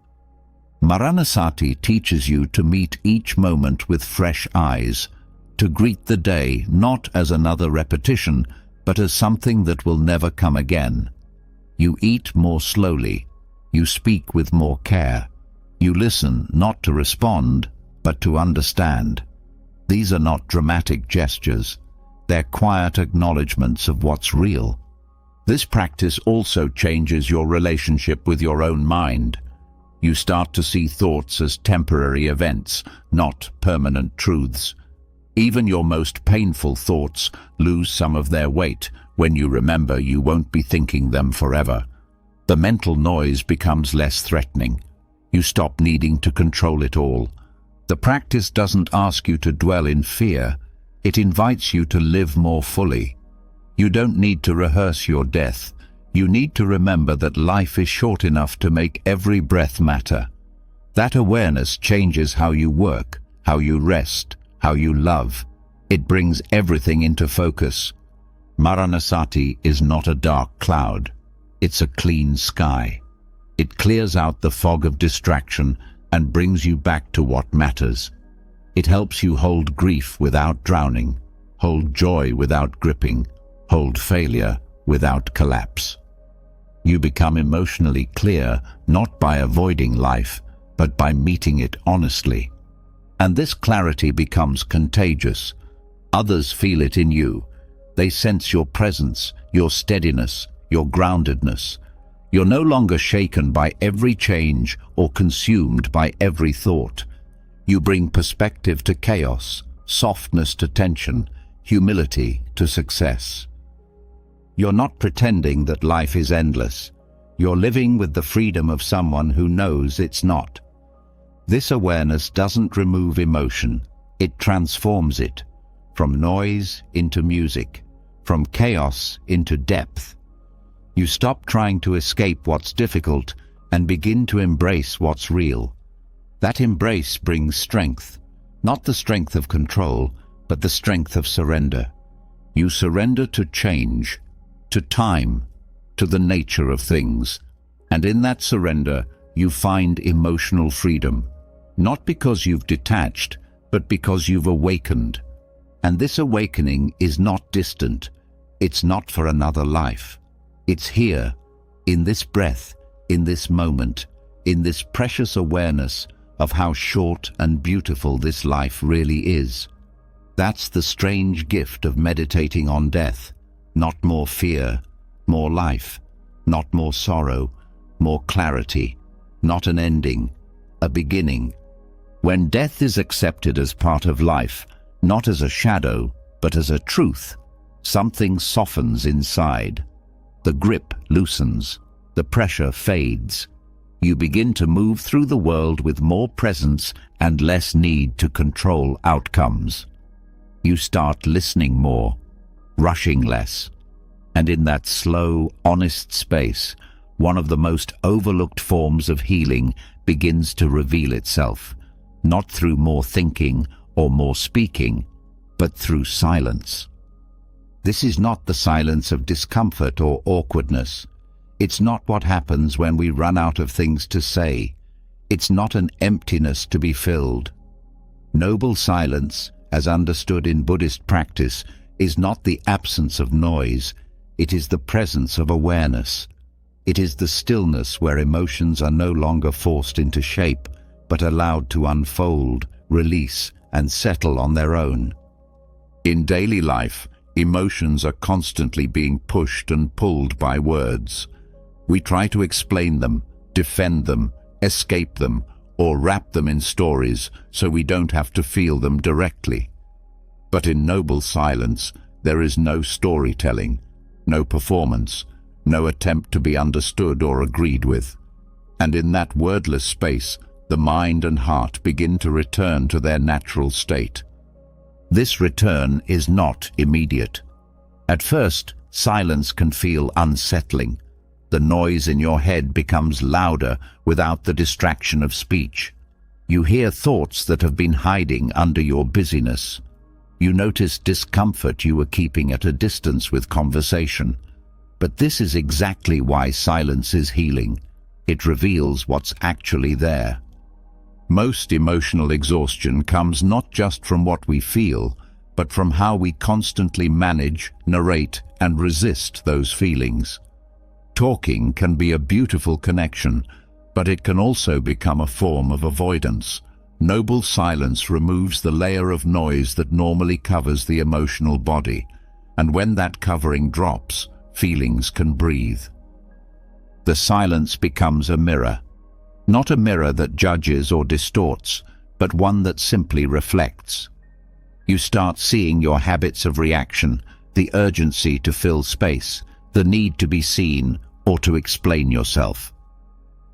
Maranasati teaches you to meet each moment with fresh eyes, to greet the day not as another repetition, but as something that will never come again. You eat more slowly. You speak with more care. You listen not to respond, but to understand. These are not dramatic gestures. They're quiet acknowledgements of what's real. This practice also changes your relationship with your own mind. You start to see thoughts as temporary events, not permanent truths. Even your most painful thoughts lose some of their weight when you remember you won't be thinking them forever. The mental noise becomes less threatening. You stop needing to control it all. The practice doesn't ask you to dwell in fear. It invites you to live more fully. You don't need to rehearse your death. You need to remember that life is short enough to make every breath matter. That awareness changes how you work, how you rest, how you love. It brings everything into focus. Maranasati is not a dark cloud. It's a clean sky. It clears out the fog of distraction and brings you back to what matters. It helps you hold grief without drowning, hold joy without gripping, hold failure without collapse. You become emotionally clear not by avoiding life, but by meeting it honestly. And this clarity becomes contagious. Others feel it in you. They sense your presence, your steadiness, your groundedness. You're no longer shaken by every change or consumed by every thought. You bring perspective to chaos, softness to tension, humility to success. You're not pretending that life is endless. You're living with the freedom of someone who knows it's not. This awareness doesn't remove emotion. It transforms it, from noise into music, from chaos into depth. You stop trying to escape what's difficult and begin to embrace what's real. That embrace brings strength, not the strength of control, but the strength of surrender. You surrender to change, to time, to the nature of things. And in that surrender, you find emotional freedom, not because you've detached, but because you've awakened. And this awakening is not distant. It's not for another life. It's here, in this breath, in this moment, in this precious awareness of how short and beautiful this life really is. That's the strange gift of meditating on death. Not more fear, more life. Not more sorrow, more clarity. Not an ending, a beginning. When death is accepted as part of life, not as a shadow, but as a truth, something softens inside. The grip loosens, the pressure fades. You begin to move through the world with more presence and less need to control outcomes. You start listening more, rushing less. And in that slow, honest space, one of the most overlooked forms of healing begins to reveal itself, not through more thinking or more speaking, but through silence. This is not the silence of discomfort or awkwardness. It's not what happens when we run out of things to say. It's not an emptiness to be filled. Noble silence, as understood in Buddhist practice, is not the absence of noise. It is the presence of awareness. It is the stillness where emotions are no longer forced into shape, but allowed to unfold, release, and settle on their own. In daily life, emotions are constantly being pushed and pulled by words. We try to explain them, defend them, escape them, or wrap them in stories so we don't have to feel them directly. But in noble silence, there is no storytelling, no performance, no attempt to be understood or agreed with. And in that wordless space, the mind and heart begin to return to their natural state. This return is not immediate. At first, silence can feel unsettling. The noise in your head becomes louder without the distraction of speech. You hear thoughts that have been hiding under your busyness. You notice discomfort you were keeping at a distance with conversation. But this is exactly why silence is healing. It reveals what's actually there. Most emotional exhaustion comes not just from what we feel, but from how we constantly manage, narrate, and resist those feelings. Talking can be a beautiful connection, but it can also become a form of avoidance. Noble silence removes the layer of noise that normally covers the emotional body, and when that covering drops, feelings can breathe. The silence becomes a mirror. Not a mirror that judges or distorts, but one that simply reflects. You start seeing your habits of reaction, the urgency to fill space, the need to be seen or to explain yourself.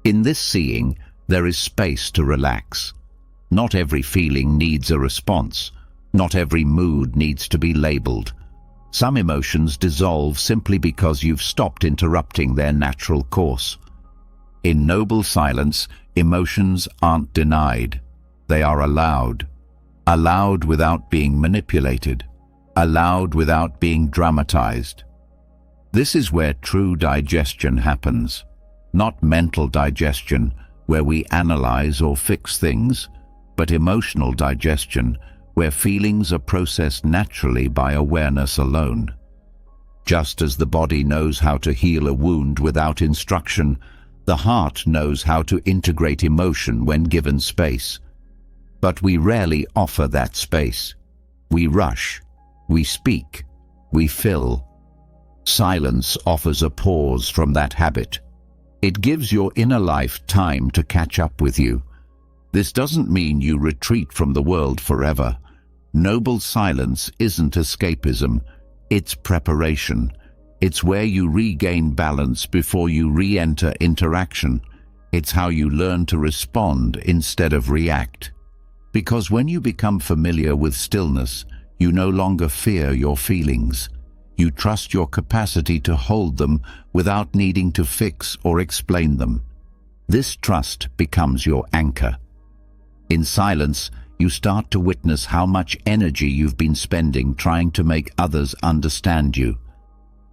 In this seeing, there is space to relax. Not every feeling needs a response. Not every mood needs to be labeled. Some emotions dissolve simply because you've stopped interrupting their natural course. In noble silence, emotions aren't denied. They are allowed. Allowed without being manipulated. Allowed without being dramatized. This is where true digestion happens. Not mental digestion, where we analyze or fix things, but emotional digestion, where feelings are processed naturally by awareness alone. Just as the body knows how to heal a wound without instruction, the heart knows how to integrate emotion when given space. But we rarely offer that space. We rush, we speak, we fill. Silence offers a pause from that habit. It gives your inner life time to catch up with you. This doesn't mean you retreat from the world forever. Noble silence isn't escapism, it's preparation. It's where you regain balance before you re-enter interaction. It's how you learn to respond instead of react. Because when you become familiar with stillness, you no longer fear your feelings. You trust your capacity to hold them without needing to fix or explain them. This trust becomes your anchor. In silence, you start to witness how much energy you've been spending trying to make others understand you.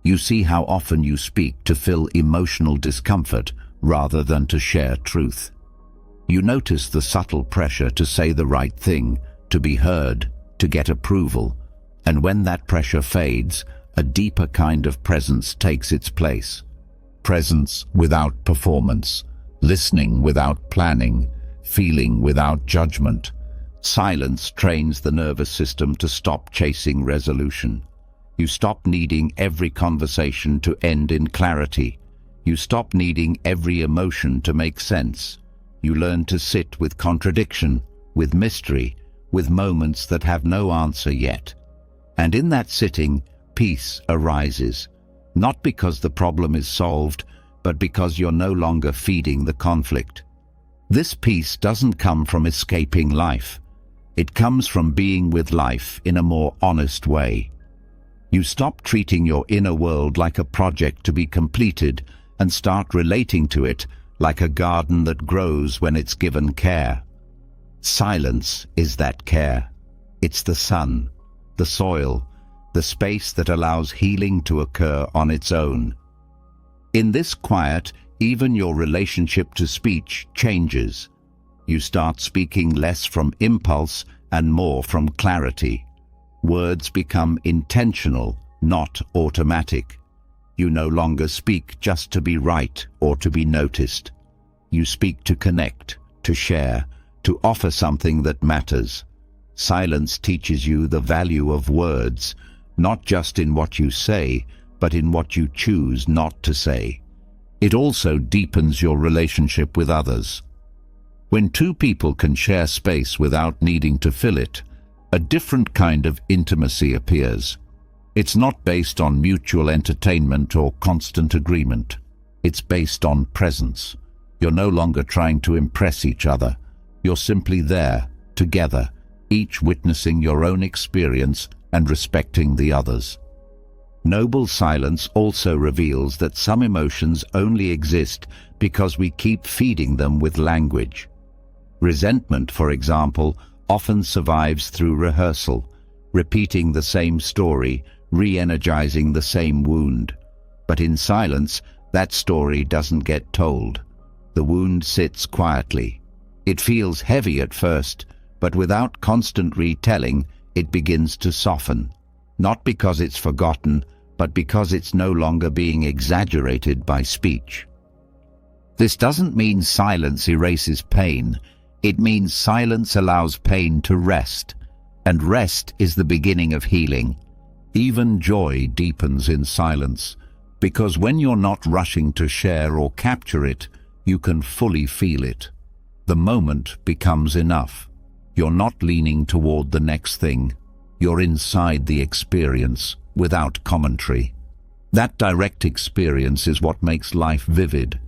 You see how often you speak to fill emotional discomfort rather than to share truth. You notice the subtle pressure to say the right thing, to be heard, to get approval, and when that pressure fades, a deeper kind of presence takes its place. Presence without performance, listening without planning, feeling without judgment. Silence trains the nervous system to stop chasing resolution. You stop needing every conversation to end in clarity. You stop needing every emotion to make sense. You learn to sit with contradiction, with mystery, with moments that have no answer yet. And in that sitting, peace arises, not because the problem is solved, but because you're no longer feeding the conflict. This peace doesn't come from escaping life. It comes from being with life in a more honest way. You stop treating your inner world like a project to be completed and start relating to it like a garden that grows when it's given care. Silence is that care. It's the sun, the soil, the space that allows healing to occur on its own. In this quiet, even your relationship to speech changes. You start speaking less from impulse and more from clarity. Words become intentional, not automatic. You no longer speak just to be right or to be noticed. You speak to connect, to share, to offer something that matters. Silence teaches you the value of words, not just in what you say, but in what you choose not to say. It also deepens your relationship with others. When two people can share space without needing to fill it, a different kind of intimacy appears. It's not based on mutual entertainment or constant agreement. It's based on presence. You're no longer trying to impress each other. You're simply there, together, each witnessing your own experience and respecting the others. Noble silence also reveals that some emotions only exist because we keep feeding them with language. Resentment, for example, often survives through rehearsal, repeating the same story, re-energizing the same wound. But in silence, that story doesn't get told. The wound sits quietly. It feels heavy at first, but without constant retelling, it begins to soften. Not because it's forgotten, but because it's no longer being exaggerated by speech. This doesn't mean silence erases pain. It means silence allows pain to rest, and rest is the beginning of healing. Even joy deepens in silence, because when you're not rushing to share or capture it, you can fully feel it. The moment becomes enough. You're not leaning toward the next thing. You're inside the experience, without commentary. That direct experience is what makes life vivid.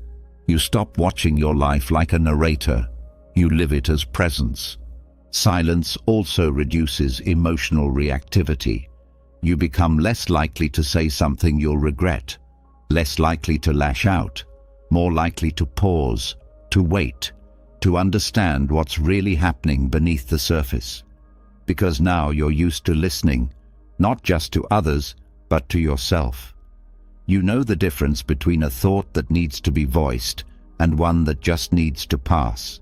You stop watching your life like a narrator. You live it as presence. Silence also reduces emotional reactivity. You become less likely to say something you'll regret, less likely to lash out, more likely to pause, to wait, to understand what's really happening beneath the surface. Because now you're used to listening, not just to others, but to yourself. You know the difference between a thought that needs to be voiced and one that just needs to pass.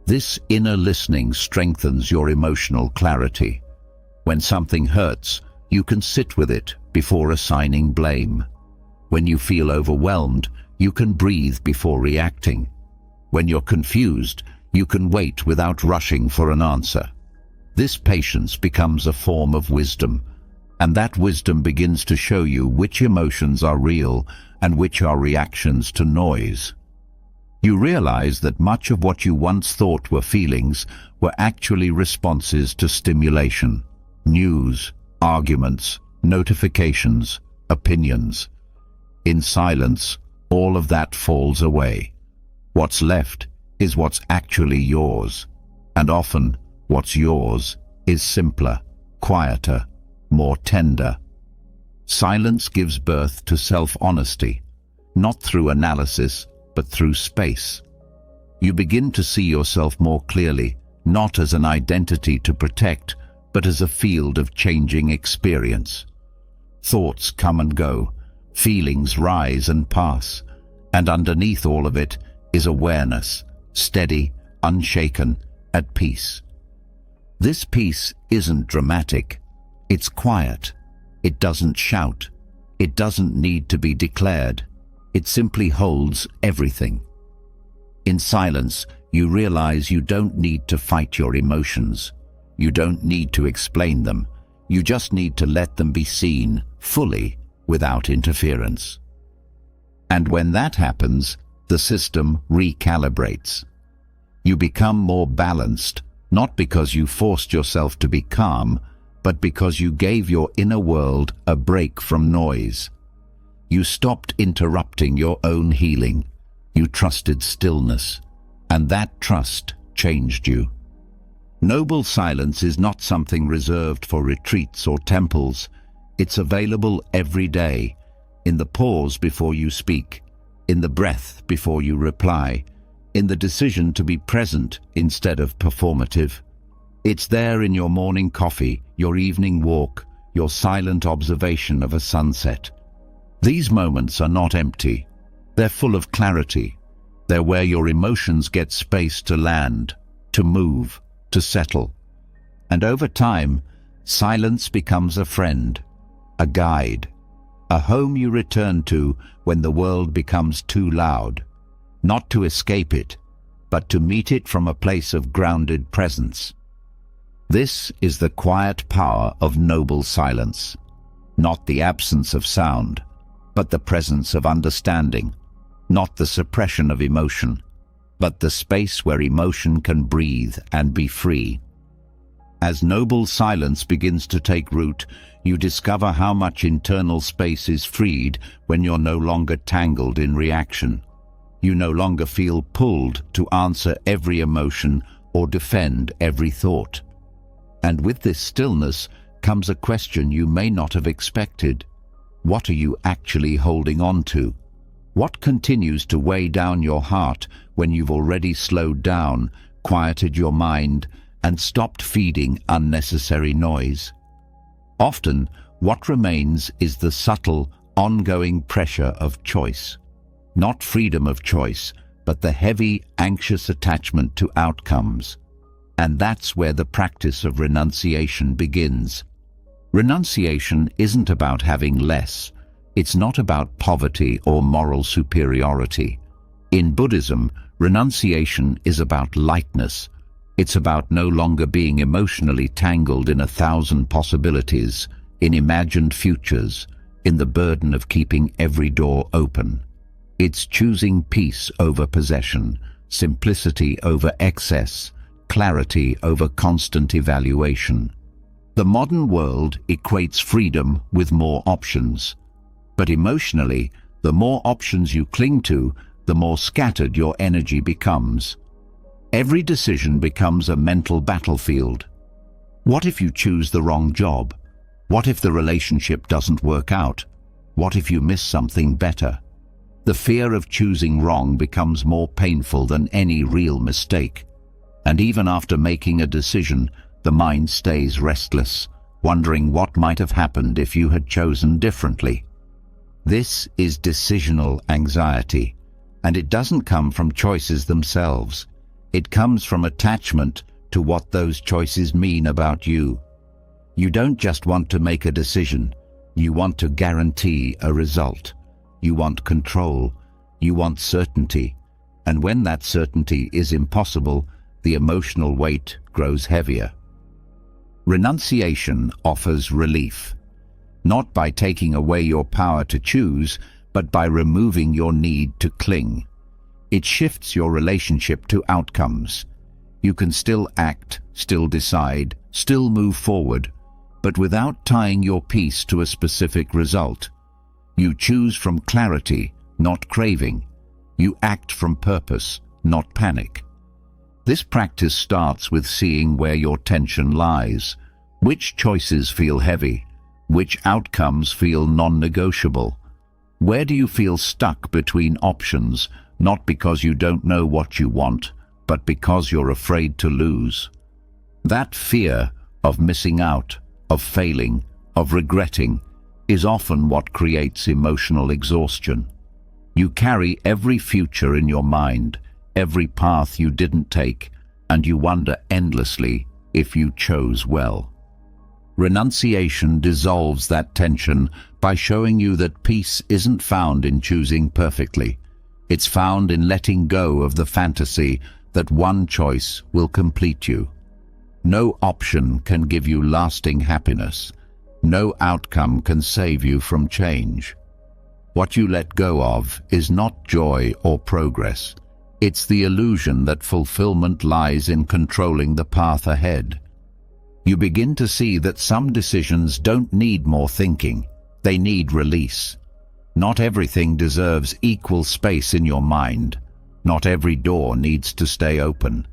This inner listening strengthens your emotional clarity. When something hurts, you can sit with it before assigning blame. When you feel overwhelmed, you can breathe before reacting. When you're confused, you can wait without rushing for an answer. This patience becomes a form of wisdom, and that wisdom begins to show you which emotions are real and which are reactions to noise. You realize that much of what you once thought were feelings were actually responses to stimulation. News, arguments, notifications, opinions. In silence, all of that falls away. What's left is what's actually yours, and often what's yours is simpler, quieter, more tender. Silence gives birth to self-honesty, not through analysis, but through space. You begin to see yourself more clearly, not as an identity to protect, but as a field of changing experience. Thoughts come and go, feelings rise and pass, and underneath all of it is awareness, steady, unshaken, at peace. This peace isn't dramatic. It's quiet. It doesn't shout. It doesn't need to be declared. It simply holds everything. In silence, you realize you don't need to fight your emotions. You don't need to explain them. You just need to let them be seen fully without interference. And when that happens, the system recalibrates. You become more balanced, not because you forced yourself to be calm, but because you gave your inner world a break from noise. You stopped interrupting your own healing. You trusted stillness, and that trust changed you. Noble silence is not something reserved for retreats or temples. It's available every day, in the pause before you speak, in the breath before you reply, in the decision to be present instead of performative. It's there in your morning coffee, your evening walk, your silent observation of a sunset. These moments are not empty, They're full of clarity. They're where your emotions get space to land, to move, to settle. And over time, silence becomes a friend, a guide, a home you return to when the world becomes too loud, not to escape it, but to meet it from a place of grounded presence. This is the quiet power of noble silence, not the absence of sound, but the presence of understanding, not the suppression of emotion, but the space where emotion can breathe and be free. As noble silence begins to take root, you discover how much internal space is freed when you're no longer tangled in reaction. You no longer feel pulled to answer every emotion or defend every thought. And with this stillness comes a question you may not have expected. What are you actually holding on to? What continues to weigh down your heart when you've already slowed down, quieted your mind, and stopped feeding unnecessary noise? Often, what remains is the subtle, ongoing pressure of choice. Not freedom of choice, but the heavy, anxious attachment to outcomes. And that's where the practice of renunciation begins. Renunciation isn't about having less. It's not about poverty or moral superiority. In Buddhism, renunciation is about lightness. It's about no longer being emotionally tangled in 1,000 possibilities, in imagined futures, in the burden of keeping every door open. It's choosing peace over possession, simplicity over excess, clarity over constant evaluation. The modern world equates freedom with more options. But emotionally, the more options you cling to, the more scattered your energy becomes. Every decision becomes a mental battlefield. What if you choose the wrong job? What if the relationship doesn't work out? What if you miss something better? The fear of choosing wrong becomes more painful than any real mistake. And even after making a decision, the mind stays restless, wondering what might have happened if you had chosen differently. This is decisional anxiety, and it doesn't come from choices themselves. It comes from attachment to what those choices mean about you. You don't just want to make a decision, you want to guarantee a result. You want control, you want certainty, and when that certainty is impossible, the emotional weight grows heavier. Renunciation offers relief, not by taking away your power to choose, but by removing your need to cling. It shifts your relationship to outcomes. You can still act, still decide, still move forward, but without tying your peace to a specific result. You choose from clarity, not craving. You act from purpose, not panic. This practice starts with seeing where your tension lies. Which choices feel heavy? Which outcomes feel non-negotiable? Where do you feel stuck between options, not because you don't know what you want, but because you're afraid to lose? That fear of missing out, of failing, of regretting, is often what creates emotional exhaustion. You carry every future in your mind, every path you didn't take, and you wonder endlessly if you chose well. Renunciation dissolves that tension by showing you that peace isn't found in choosing perfectly. It's found in letting go of the fantasy that one choice will complete you. No option can give you lasting happiness. No outcome can save you from change. What you let go of is not joy or progress. It's the illusion that fulfillment lies in controlling the path ahead. You begin to see that some decisions don't need more thinking. They need release. Not everything deserves equal space in your mind. Not every door needs to stay open.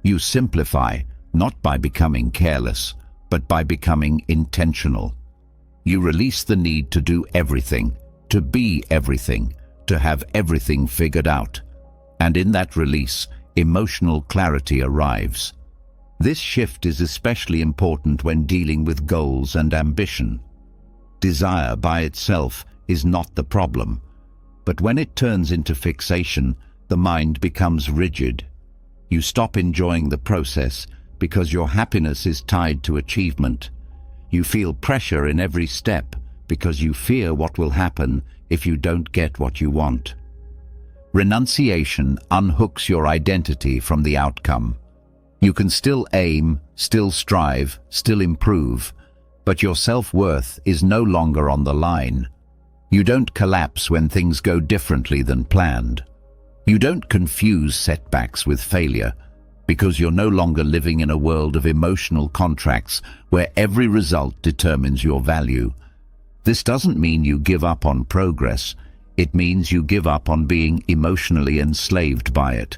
You simplify, not by becoming careless, but by becoming intentional. You release the need to do everything, to be everything, to have everything figured out. And in that release, emotional clarity arrives. This shift is especially important when dealing with goals and ambition. Desire by itself is not the problem. But when it turns into fixation, the mind becomes rigid. You stop enjoying the process because your happiness is tied to achievement. You feel pressure in every step because you fear what will happen if you don't get what you want. Renunciation unhooks your identity from the outcome. You can still aim, still strive, still improve, but your self-worth is no longer on the line. You don't collapse when things go differently than planned. You don't confuse setbacks with failure, because you're no longer living in a world of emotional contracts where every result determines your value. This doesn't mean you give up on progress. It means you give up on being emotionally enslaved by it.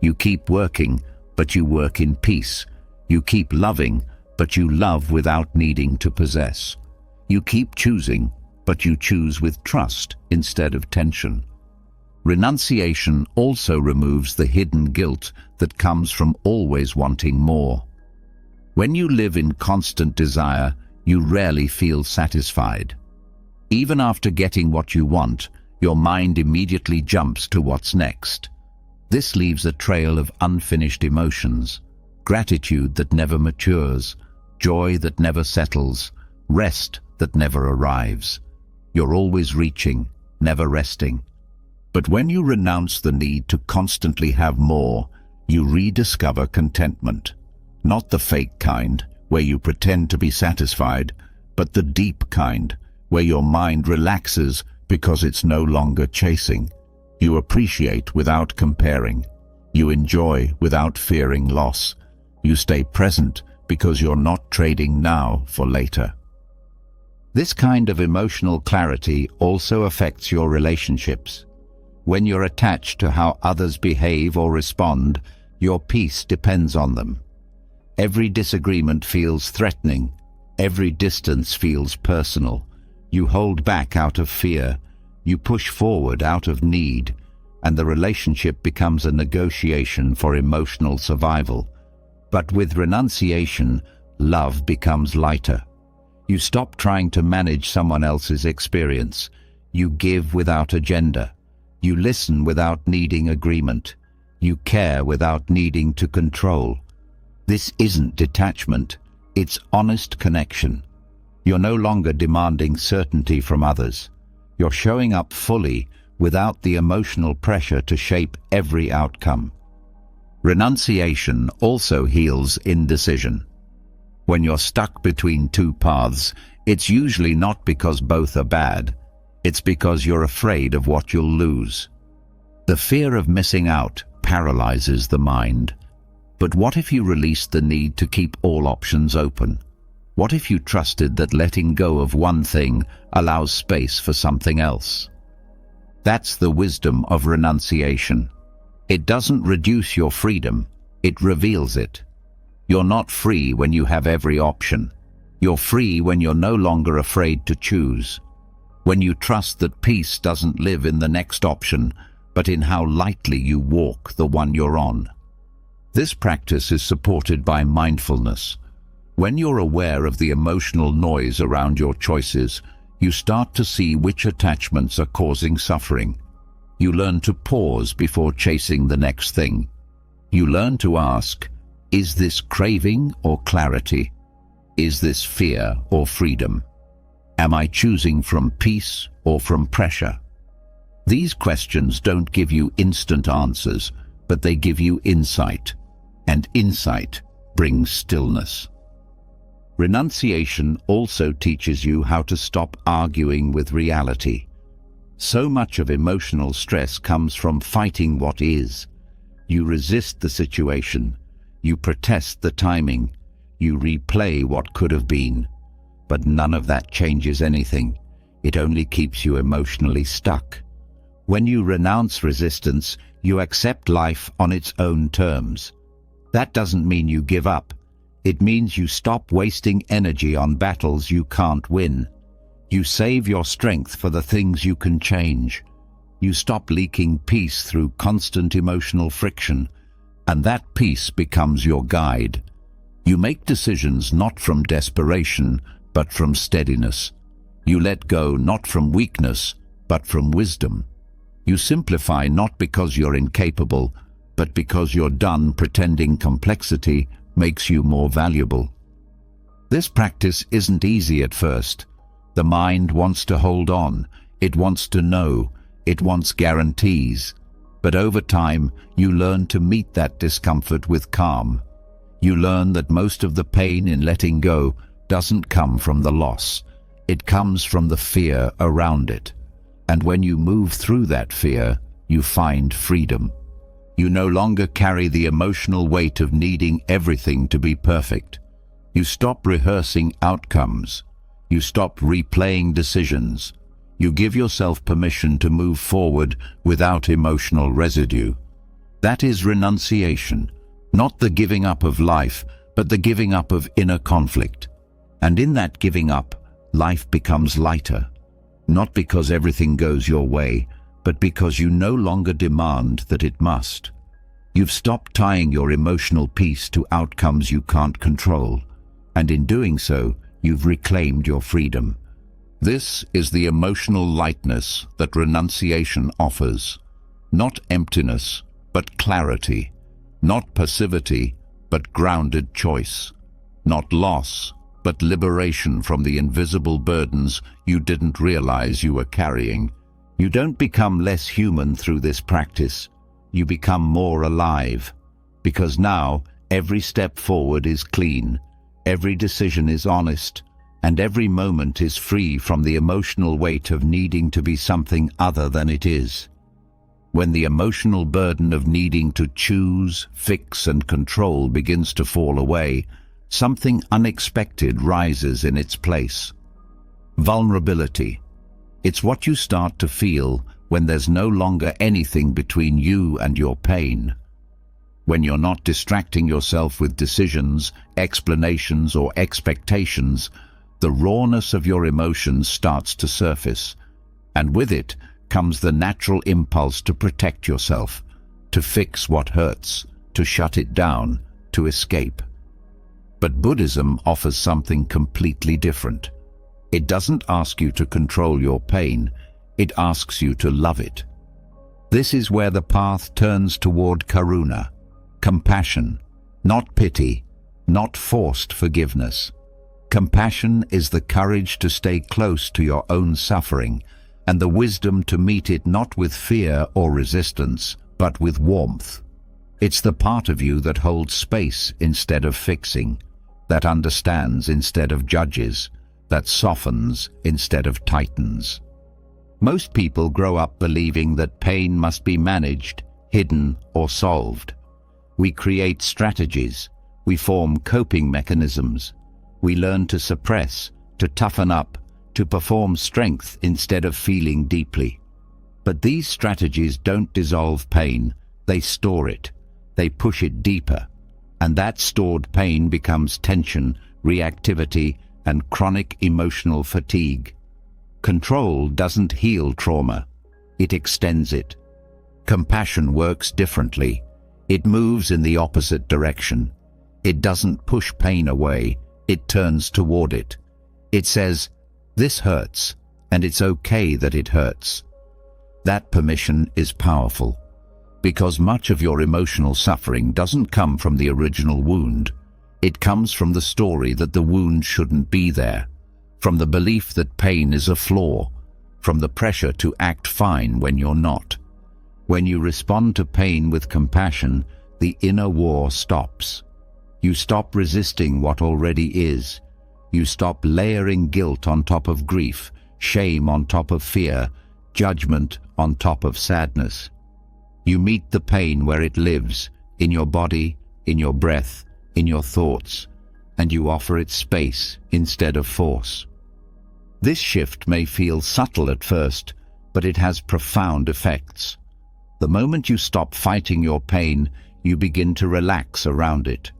You keep working, but you work in peace. You keep loving, but you love without needing to possess. You keep choosing, but you choose with trust instead of tension. Renunciation also removes the hidden guilt that comes from always wanting more. When you live in constant desire, you rarely feel satisfied. Even after getting what you want, your mind immediately jumps to what's next. This leaves a trail of unfinished emotions, gratitude that never matures, joy that never settles, rest that never arrives. You're always reaching, never resting. But when you renounce the need to constantly have more, you rediscover contentment. Not the fake kind, where you pretend to be satisfied, but the deep kind, where your mind relaxes because it's no longer chasing. You appreciate without comparing. You enjoy without fearing loss. You stay present because you're not trading now for later. This kind of emotional clarity also affects your relationships. When you're attached to how others behave or respond, your peace depends on them. Every disagreement feels threatening. Every distance feels personal. You hold back out of fear. You push forward out of need, and the relationship becomes a negotiation for emotional survival. But with renunciation, love becomes lighter. You stop trying to manage someone else's experience. You give without agenda. You listen without needing agreement. You care without needing to control. This isn't detachment, it's honest connection. You're no longer demanding certainty from others. You're showing up fully without the emotional pressure to shape every outcome. Renunciation also heals indecision. When you're stuck between two paths, it's usually not because both are bad. It's because you're afraid of what you'll lose. The fear of missing out paralyzes the mind. But what if you released the need to keep all options open? What if you trusted that letting go of one thing allows space for something else? That's the wisdom of renunciation. It doesn't reduce your freedom, it reveals it. You're not free when you have every option. You're free when you're no longer afraid to choose. When you trust that peace doesn't live in the next option, but in how lightly you walk the one you're on. This practice is supported by mindfulness. When you're aware of the emotional noise around your choices, you start to see which attachments are causing suffering. You learn to pause before chasing the next thing. You learn to ask, is this craving or clarity? Is this fear or freedom? Am I choosing from peace or from pressure? These questions don't give you instant answers, but they give you insight, and insight brings stillness. Renunciation also teaches you how to stop arguing with reality. So much of emotional stress comes from fighting what is. You resist the situation. You protest the timing. You replay what could have been. But none of that changes anything. It only keeps you emotionally stuck. When you renounce resistance, you accept life on its own terms. That doesn't mean you give up. It means you stop wasting energy on battles you can't win. You save your strength for the things you can change. You stop leaking peace through constant emotional friction, and that peace becomes your guide. You make decisions not from desperation, but from steadiness. You let go not from weakness, but from wisdom. You simplify not because you're incapable, but because you're done pretending complexity makes you more valuable. This practice isn't easy at first. The mind wants to hold on, it wants to know, it wants guarantees. But over time, you learn to meet that discomfort with calm. You learn that most of the pain in letting go doesn't come from the loss. It comes from the fear around it. And when you move through that fear, you find freedom. You no longer carry the emotional weight of needing everything to be perfect. You stop rehearsing outcomes. You stop replaying decisions. You give yourself permission to move forward without emotional residue. That is renunciation, not the giving up of life, but the giving up of inner conflict. And in that giving up, life becomes lighter, not because everything goes your way, but because you no longer demand that it must. You've stopped tying your emotional peace to outcomes you can't control, and in doing so, you've reclaimed your freedom. This is the emotional lightness that renunciation offers. Not emptiness, but clarity. Not passivity, but grounded choice. Not loss, but liberation from the invisible burdens you didn't realize you were carrying. You don't become less human through this practice. You become more alive. Because now, every step forward is clean, every decision is honest, and every moment is free from the emotional weight of needing to be something other than it is. When the emotional burden of needing to choose, fix, and control begins to fall away, something unexpected rises in its place. Vulnerability. It's what you start to feel when there's no longer anything between you and your pain. When you're not distracting yourself with decisions, explanations, or expectations, the rawness of your emotions starts to surface, and with it comes the natural impulse to protect yourself, to fix what hurts, to shut it down, to escape. But Buddhism offers something completely different. It doesn't ask you to control your pain, it asks you to love it. This is where the path turns toward karuna, compassion, not pity, not forced forgiveness. Compassion is the courage to stay close to your own suffering and the wisdom to meet it not with fear or resistance, but with warmth. It's the part of you that holds space instead of fixing, that understands instead of judges, that softens instead of tightens. Most people grow up believing that pain must be managed, hidden, or solved. We create strategies, we form coping mechanisms. We learn to suppress, to toughen up, to perform strength instead of feeling deeply. But these strategies don't dissolve pain, they store it, they push it deeper, and that stored pain becomes tension, reactivity, and chronic emotional fatigue. Control doesn't heal trauma, it extends it. Compassion works differently. It moves in the opposite direction. It doesn't push pain away, it turns toward it. It says, "This hurts, and it's okay that it hurts." That permission is powerful, because much of your emotional suffering doesn't come from the original wound. It comes from the story that the wound shouldn't be there, from the belief that pain is a flaw, from the pressure to act fine when you're not. When you respond to pain with compassion, the inner war stops. You stop resisting what already is. You stop layering guilt on top of grief, shame on top of fear, judgment on top of sadness. You meet the pain where it lives, in your body, in your breath, in your thoughts, and you offer it space instead of force. This shift may feel subtle at first, but it has profound effects. The moment you stop fighting your pain, you begin to relax around it.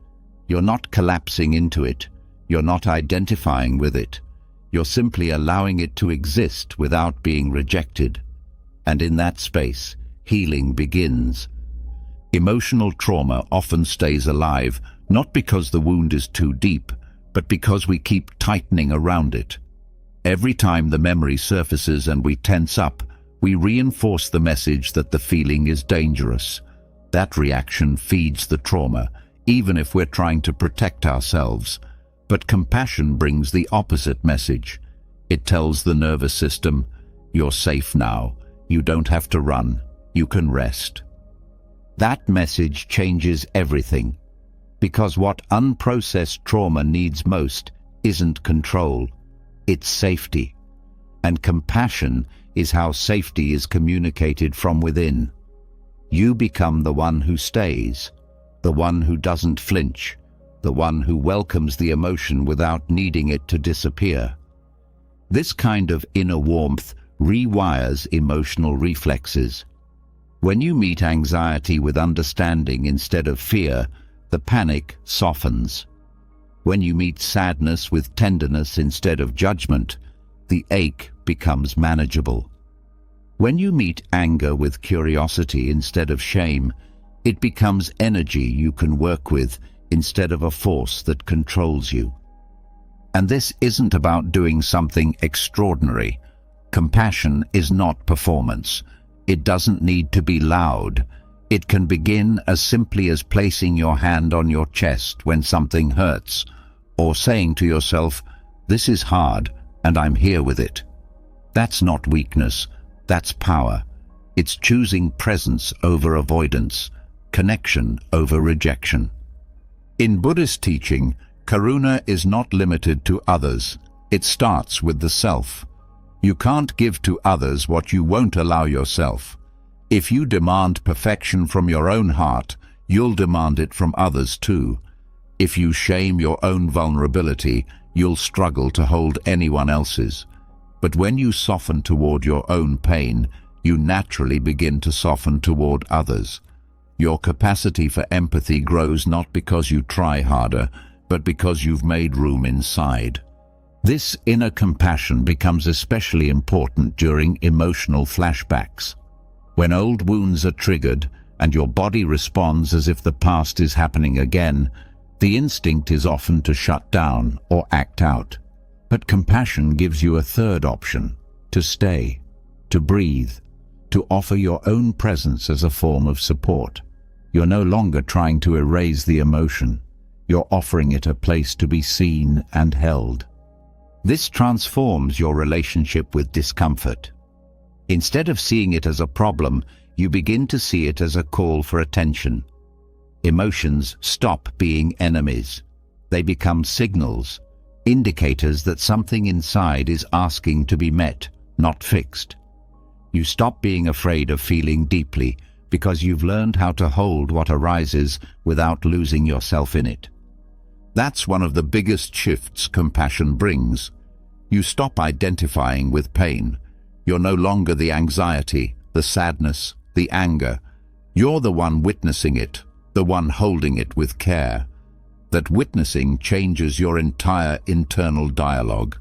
You're not collapsing into it. You're not identifying with it. You're simply allowing it to exist without being rejected. And in that space, healing begins. Emotional trauma often stays alive, not because the wound is too deep, but because we keep tightening around it. Every time the memory surfaces and we tense up, We reinforce the message that the feeling is dangerous. That reaction feeds the trauma, even if we're trying to protect ourselves. But compassion brings the opposite message. It tells the nervous system, "You're safe now. You don't have to run. You can rest." That message changes everything, because what unprocessed trauma needs most isn't control, it's safety. And compassion is how safety is communicated from within. You become the one who stays, the one who doesn't flinch, the one who welcomes the emotion without needing it to disappear. This kind of inner warmth rewires emotional reflexes. When you meet anxiety with understanding instead of fear, the panic softens. When you meet sadness with tenderness instead of judgment, the ache becomes manageable. When you meet anger with curiosity instead of shame, it becomes energy you can work with instead of a force that controls you. And this isn't about doing something extraordinary. Compassion is not performance. It doesn't need to be loud. It can begin as simply as placing your hand on your chest when something hurts, or saying to yourself, "This is hard, and I'm here with it." That's not weakness, that's power. It's choosing presence over avoidance, connection over rejection. In Buddhist teaching, karuna is not limited to others. It starts with the self. You can't give to others what you won't allow yourself. If you demand perfection from your own heart, you'll demand it from others too. If you shame your own vulnerability, you'll struggle to hold anyone else's. But when you soften toward your own pain, you naturally begin to soften toward others. Your capacity for empathy grows not because you try harder, but because you've made room inside. This inner compassion becomes especially important during emotional flashbacks. When old wounds are triggered and your body responds as if the past is happening again, the instinct is often to shut down or act out. But compassion gives you a third option: to stay, to breathe, to offer your own presence as a form of support. You're no longer trying to erase the emotion. You're offering it a place to be seen and held. This transforms your relationship with discomfort. Instead of seeing it as a problem, you begin to see it as a call for attention. Emotions stop being enemies. They become signals, indicators that something inside is asking to be met, not fixed. You stop being afraid of feeling deeply because you've learned how to hold what arises without losing yourself in it. That's one of the biggest shifts compassion brings. You stop identifying with pain. You're no longer the anxiety, the sadness, the anger. You're the one witnessing it, the one holding it with care. That witnessing changes your entire internal dialogue.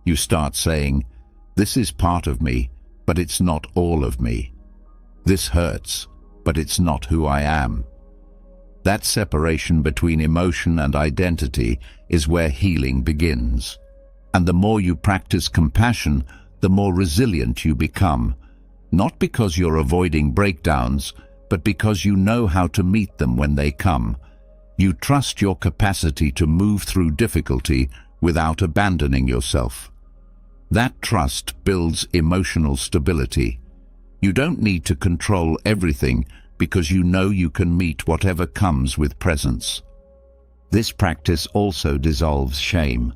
You start saying, "This is part of me, but it's not all of me. This hurts, but it's not who I am." That separation between emotion and identity is where healing begins. And the more you practice compassion, the more resilient you become. Not because you're avoiding breakdowns, but because you know how to meet them when they come. You trust your capacity to move through difficulty without abandoning yourself. That trust builds emotional stability. You don't need to control everything because you know you can meet whatever comes with presence. This practice also dissolves shame.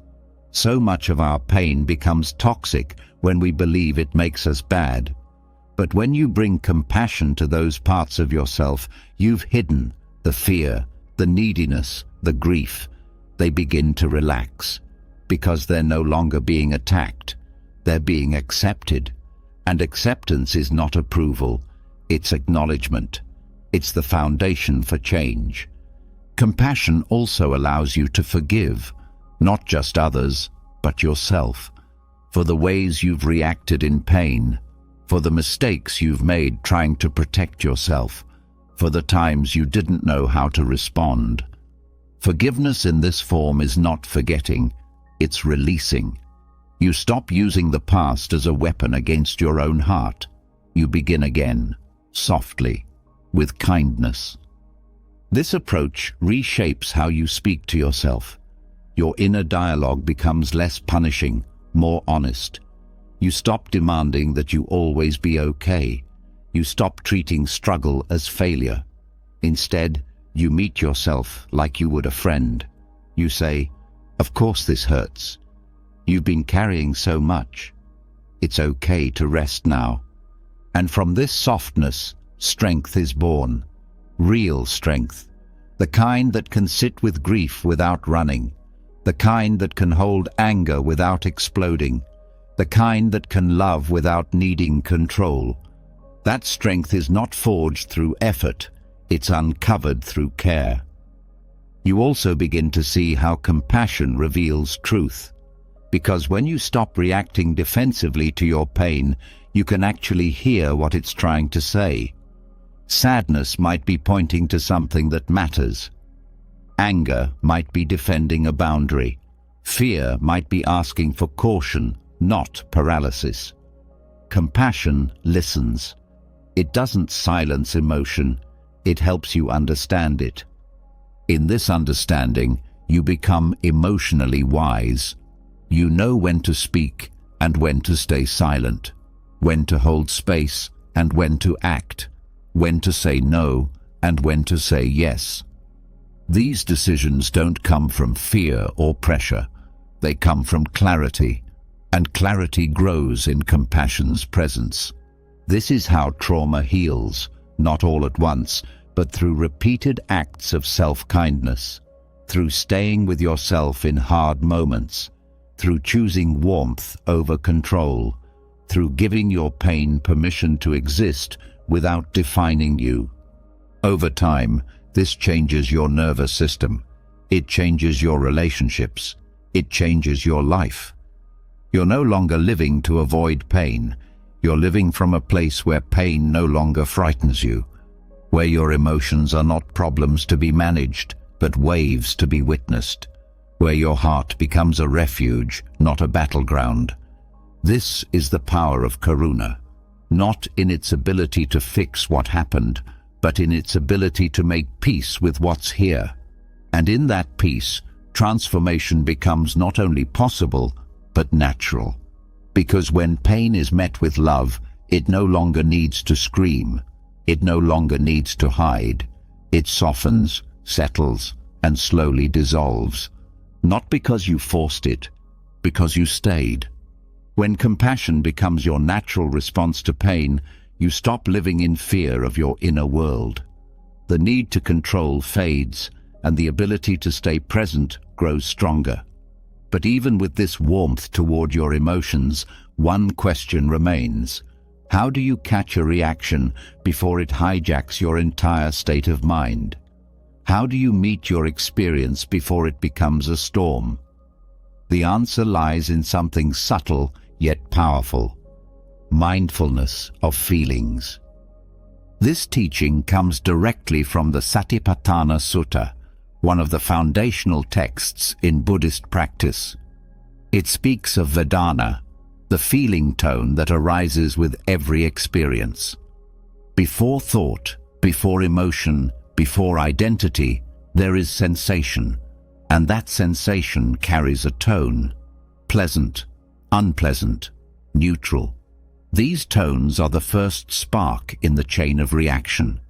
So much of our pain becomes toxic when we believe it makes us bad. But when you bring compassion to those parts of yourself you've hidden, the fear, the neediness, the grief, they begin to relax, because they're no longer being attacked, they're being accepted. And acceptance is not approval, it's acknowledgement. It's the foundation for change. Compassion also allows you to forgive, not just others, but yourself, for the ways you've reacted in pain, for the mistakes you've made trying to protect yourself, for the times you didn't know how to respond. Forgiveness in this form is not forgetting, it's releasing. You stop using the past as a weapon against your own heart. you begin again, softly, with kindness. This approach reshapes how you speak to yourself. Your inner dialogue becomes less punishing, more honest. You stop demanding that you always be okay. You stop treating struggle as failure. Instead, you meet yourself like you would a friend. You say, "Of course this hurts. You've been carrying so much. It's okay to rest now." And from this softness, strength is born. Real strength. The kind that can sit with grief without running. The kind that can hold anger without exploding. The kind that can love without needing control. That strength is not forged through effort, it's uncovered through care. You also begin to see how compassion reveals truth. Because when you stop reacting defensively to your pain, you can actually hear what it's trying to say. Sadness might be pointing to something that matters. Anger might be defending a boundary. Fear might be asking for caution, not paralysis. Compassion listens. It doesn't silence emotion, it helps you understand it. In this understanding, you become emotionally wise. You know when to speak and when to stay silent, when to hold space and when to act, when to say no and when to say yes. These decisions don't come from fear or pressure. They come from clarity, and clarity grows in compassion's presence. This is how trauma heals, not all at once, but through repeated acts of self-kindness, through staying with yourself in hard moments, through choosing warmth over control, through giving your pain permission to exist without defining you. Over time, this changes your nervous system. It changes your relationships. It changes your life. You're no longer living to avoid pain. You're living from a place where pain no longer frightens you, where your emotions are not problems to be managed, but waves to be witnessed, where your heart becomes a refuge, not a battleground. This is the power of Karuna, not in its ability to fix what happened, but in its ability to make peace with what's here. And in that peace, transformation becomes not only possible, but natural. Because when pain is met with love, it no longer needs to scream. It no longer needs to hide. It softens, settles, and slowly dissolves. Not because you forced it, because you stayed. When compassion becomes your natural response to pain, you stop living in fear of your inner world. The need to control fades, and the ability to stay present grows stronger. But even with this warmth toward your emotions, one question remains. How do you catch a reaction before it hijacks your entire state of mind? How do you meet your experience before it becomes a storm? The answer lies in something subtle yet powerful: mindfulness of feelings. This teaching comes directly from the Satipatthana Sutta, one of the foundational texts in Buddhist practice. It speaks of Vedana, the feeling tone that arises with every experience. Before thought, before emotion, before identity, there is sensation, and that sensation carries a tone: pleasant, unpleasant, neutral. These tones are the first spark in the chain of reaction,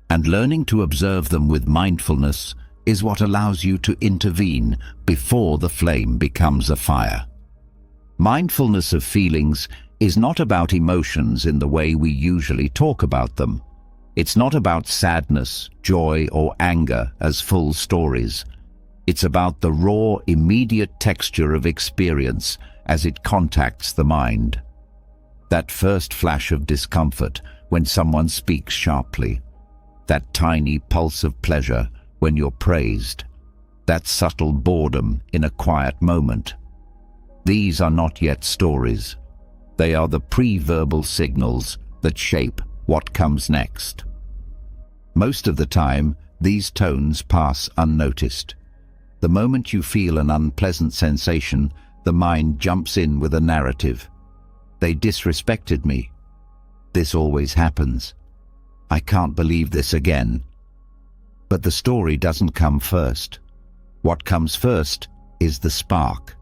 and learning to observe them with mindfulness is what allows you to intervene before the flame becomes a fire. Mindfulness of feelings is not about emotions in the way we usually talk about them. It's not about sadness, joy, or anger as full stories. It's about the raw, immediate texture of experience as it contacts the mind. That first flash of discomfort when someone speaks sharply. That tiny pulse of pleasure when you're praised. That subtle boredom in a quiet moment. These are not yet stories. They are the pre-verbal signals that shape what comes next. Most of the time, these tones pass unnoticed. The moment you feel an unpleasant sensation, the mind jumps in with a narrative. They disrespected me. This always happens. I can't believe this again. But the story doesn't come first. What comes first is the spark,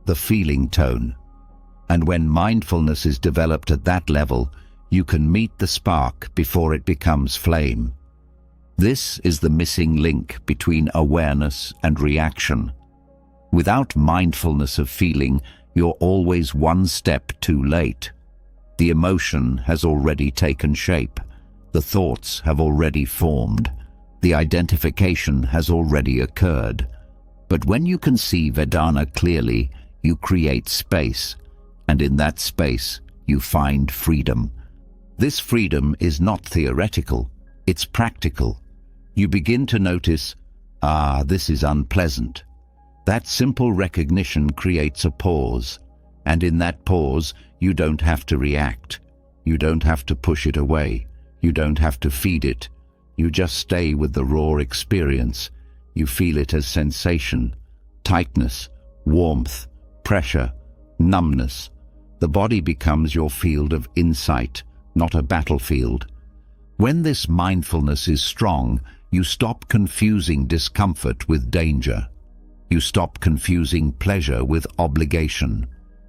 the feeling tone. And when mindfulness is developed at that level, you can meet the spark before it becomes flame. This is the missing link between awareness and reaction. Without mindfulness of feeling, you're always one step too late. The emotion has already taken shape. The thoughts have already formed. The identification has already occurred. But when you can see Vedana clearly, you create space, and in that space, you find freedom. This freedom is not theoretical, it's practical. You begin to notice, this is unpleasant. That simple recognition creates a pause, and in that pause, you don't have to react. You don't have to push it away. You don't have to feed it. You just stay with the raw experience. You feel it as sensation, tightness, warmth, pressure, numbness. The body becomes your field of insight, not a battlefield. When this mindfulness is strong, you stop confusing discomfort with danger. You stop confusing pleasure with obligation.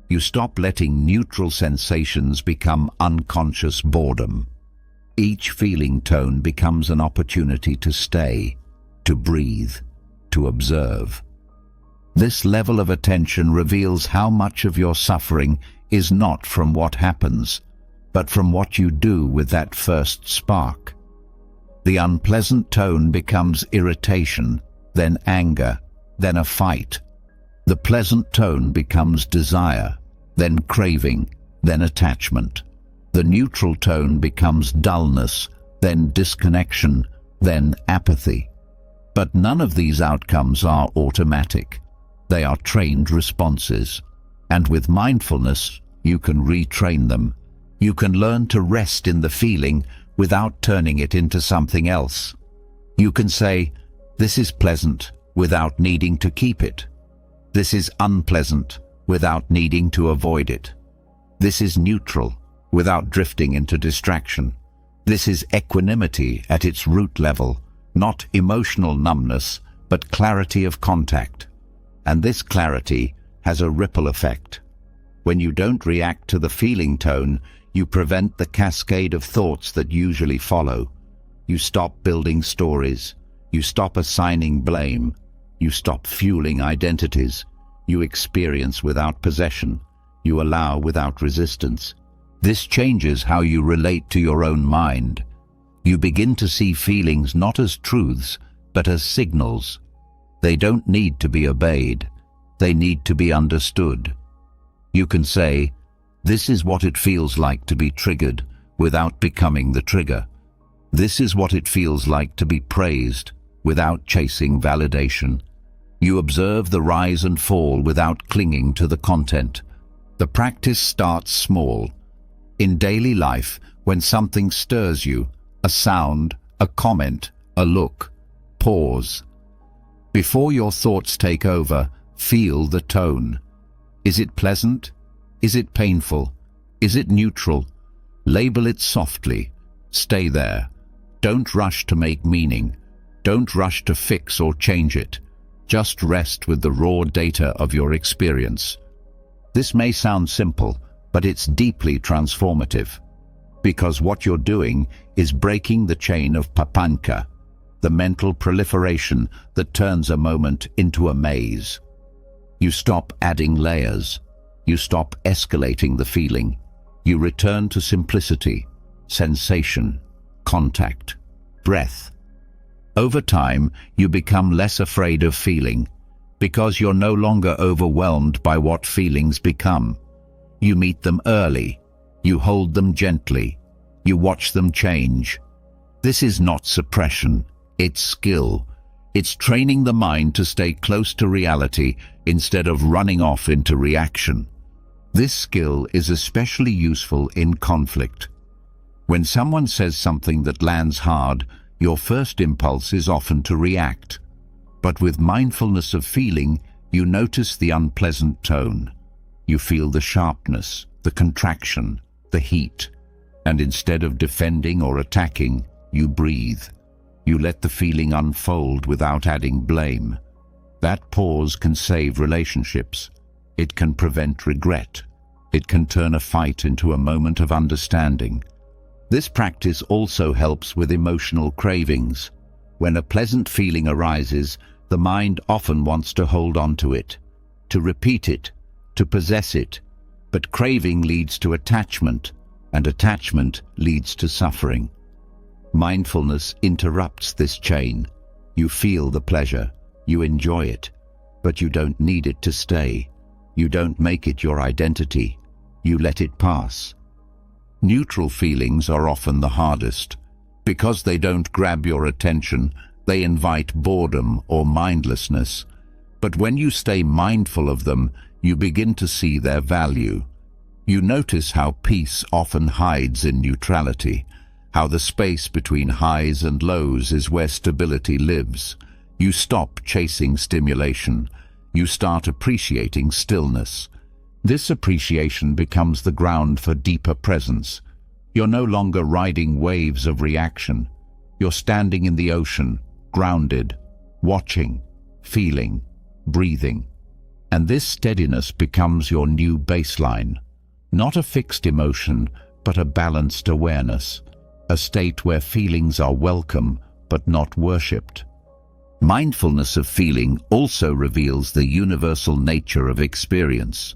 You stop letting neutral sensations become unconscious boredom. Each feeling tone becomes an opportunity to stay, to breathe, to observe. This level of attention reveals how much of your suffering is not from what happens, but from what you do with that first spark. The unpleasant tone becomes irritation, then anger, then a fight. The pleasant tone becomes desire, then craving, then attachment. The neutral tone becomes dullness, then disconnection, then apathy. But none of these outcomes are automatic. They are trained responses. And with mindfulness, you can retrain them. You can learn to rest in the feeling without turning it into something else. You can say, this is pleasant, without needing to keep it. This is unpleasant, without needing to avoid it. This is neutral, without drifting into distraction. This is equanimity at its root level, not emotional numbness, but clarity of contact. And this clarity has a ripple effect. When you don't react to the feeling tone, you prevent the cascade of thoughts that usually follow. You stop building stories. You stop assigning blame. You stop fueling identities. You experience without possession. You allow without resistance. This changes how you relate to your own mind. You begin to see feelings not as truths, but as signals. They don't need to be obeyed. They need to be understood. You can say, this is what it feels like to be triggered without becoming the trigger. This is what it feels like to be praised without chasing validation. You observe the rise and fall without clinging to the content. The practice starts small. In daily life, when something stirs you, a sound, a comment, a look, pause. Before your thoughts take over, feel the tone. Is it pleasant? Is it painful? Is it neutral? Label it softly. Stay there. Don't rush to make meaning. Don't rush to fix or change it. Just rest with the raw data of your experience. This may sound simple, but it's deeply transformative. Because what you're doing is breaking the chain of papanka, the mental proliferation that turns a moment into a maze. You stop adding layers. You stop escalating the feeling. You return to simplicity, sensation, contact, breath. Over time, you become less afraid of feeling, because you're no longer overwhelmed by what feelings become. You meet them early. You hold them gently. You watch them change. This is not suppression. It's skill. It's training the mind to stay close to reality instead of running off into reaction. This skill is especially useful in conflict. When someone says something that lands hard, your first impulse is often to react. But with mindfulness of feeling, you notice the unpleasant tone. You feel the sharpness, the contraction, the heat. And instead of defending or attacking, you breathe. You let the feeling unfold without adding blame. That pause can save relationships. It can prevent regret. It can turn a fight into a moment of understanding. This practice also helps with emotional cravings. When a pleasant feeling arises, the mind often wants to hold on to it, to repeat it, to possess it. But craving leads to attachment, and attachment leads to suffering. Mindfulness interrupts this chain. You feel the pleasure, you enjoy it, but you don't need it to stay. You don't make it your identity. You let it pass. Neutral feelings are often the hardest. Because they don't grab your attention, they invite boredom or mindlessness. But when you stay mindful of them, you begin to see their value. You notice how peace often hides in neutrality, how the space between highs and lows is where stability lives. You stop chasing stimulation. You start appreciating stillness. This appreciation becomes the ground for deeper presence. You're no longer riding waves of reaction. You're standing in the ocean, grounded, watching, feeling, breathing. And this steadiness becomes your new baseline. Not a fixed emotion, but a balanced awareness. A state where feelings are welcome, but not worshipped. Mindfulness of feeling also reveals the universal nature of experience.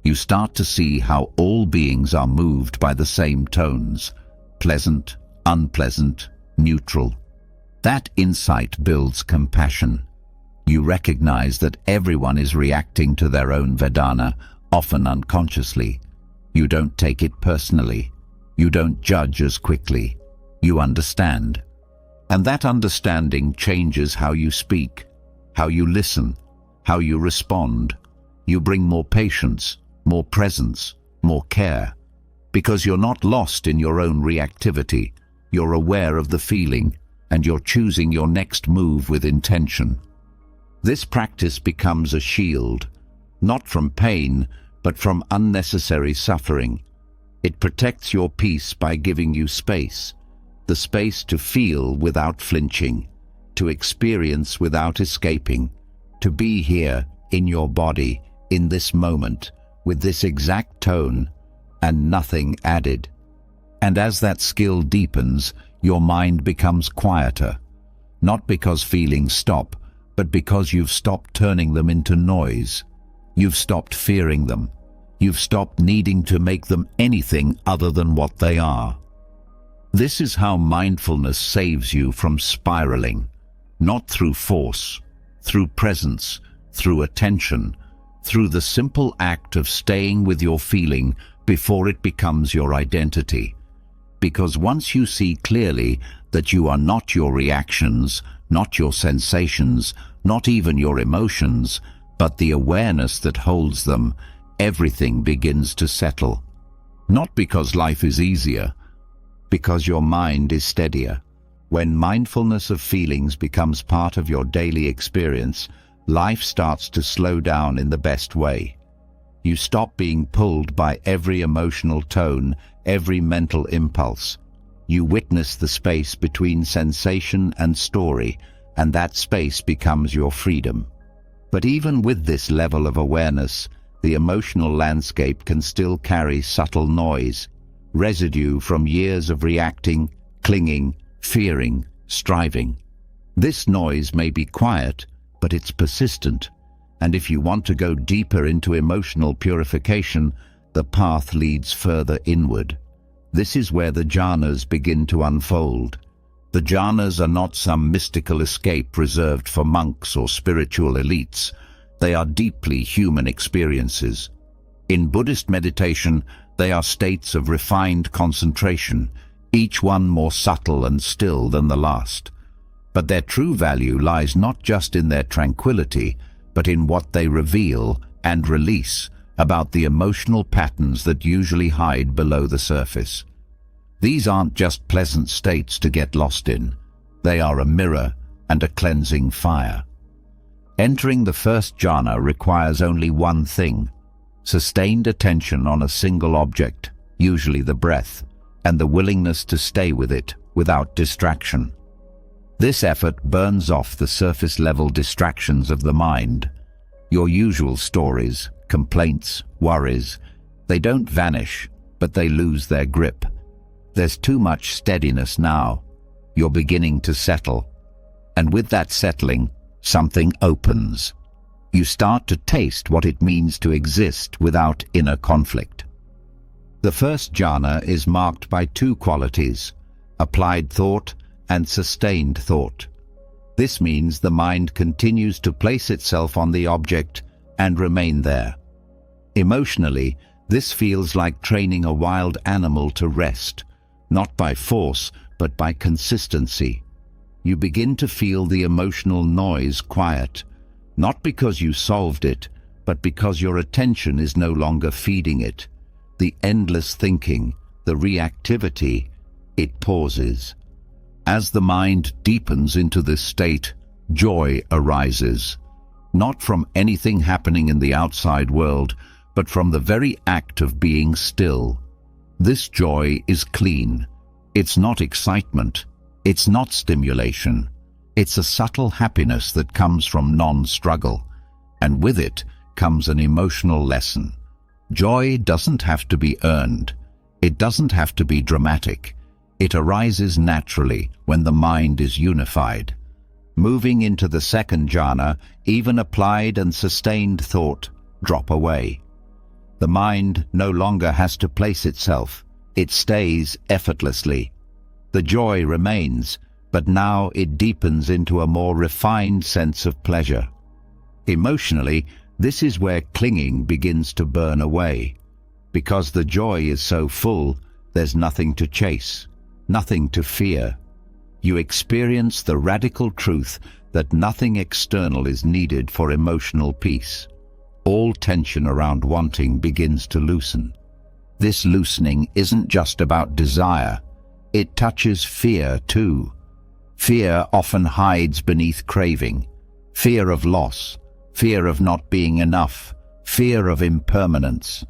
You start to see how all beings are moved by the same tones: pleasant, unpleasant, neutral. That insight builds compassion. You recognize that everyone is reacting to their own Vedana, often unconsciously. You don't take it personally. You don't judge as quickly. You understand. And that understanding changes how you speak, how you listen, how you respond. You bring more patience, more presence, more care. Because you're not lost in your own reactivity. You're aware of the feeling, and you're choosing your next move with intention. This practice becomes a shield, not from pain, but from unnecessary suffering. It protects your peace by giving you space, the space to feel without flinching, to experience without escaping, to be here in your body, in this moment, with this exact tone, and nothing added. And as that skill deepens, your mind becomes quieter, not because feelings stop, but because you've stopped turning them into noise. You've stopped fearing them. You've stopped needing to make them anything other than what they are. This is how mindfulness saves you from spiraling, not through force, through presence, through attention, through the simple act of staying with your feeling before it becomes your identity. Because once you see clearly that you are not your reactions, not your sensations, not even your emotions, but the awareness that holds them, everything begins to settle. Not because life is easier, because your mind is steadier. When mindfulness of feelings becomes part of your daily experience, life starts to slow down in the best way. You stop being pulled by every emotional tone, every mental impulse. You witness the space between sensation and story, and that space becomes your freedom. But even with this level of awareness, the emotional landscape can still carry subtle noise, residue from years of reacting, clinging, fearing, striving. This noise may be quiet, but it's persistent, and if you want to go deeper into emotional purification, the path leads further inward. This is where the jhanas begin to unfold. The jhanas are not some mystical escape reserved for monks or spiritual elites. They are deeply human experiences. In Buddhist meditation, they are states of refined concentration, each one more subtle and still than the last. But their true value lies not just in their tranquility, but in what they reveal and release about the emotional patterns that usually hide below the surface. These aren't just pleasant states to get lost in. They are a mirror and a cleansing fire. Entering the first jhana requires only one thing: sustained attention on a single object, usually the breath, and the willingness to stay with it without distraction. This effort burns off the surface-level distractions of the mind. Your usual stories, complaints, worries, they don't vanish, but they lose their grip. There's too much steadiness now. You're beginning to settle. And with that settling, something opens. You start to taste what it means to exist without inner conflict. The first jhana is marked by two qualities: applied thought and sustained thought. This means the mind continues to place itself on the object and remain there. Emotionally, this feels like training a wild animal to rest, not by force, but by consistency. You begin to feel the emotional noise quiet, not because you solved it, but because your attention is no longer feeding it. The endless thinking, the reactivity, it pauses. As the mind deepens into this state, joy arises, not from anything happening in the outside world, but from the very act of being still. This joy is clean. It's not excitement. It's not stimulation. It's a subtle happiness that comes from non-struggle, and with it comes an emotional lesson. Joy doesn't have to be earned. It doesn't have to be dramatic. It arises naturally when the mind is unified. Moving into the second jhana, even applied and sustained thought drop away. The mind no longer has to place itself. It stays effortlessly. The joy remains, but now it deepens into a more refined sense of pleasure. Emotionally, this is where clinging begins to burn away. Because the joy is so full, there's nothing to chase, nothing to fear. You experience the radical truth that nothing external is needed for emotional peace. All tension around wanting begins to loosen. This loosening isn't just about desire. It touches fear too. Fear often hides beneath craving. Fear of loss, fear of not being enough, fear of impermanence.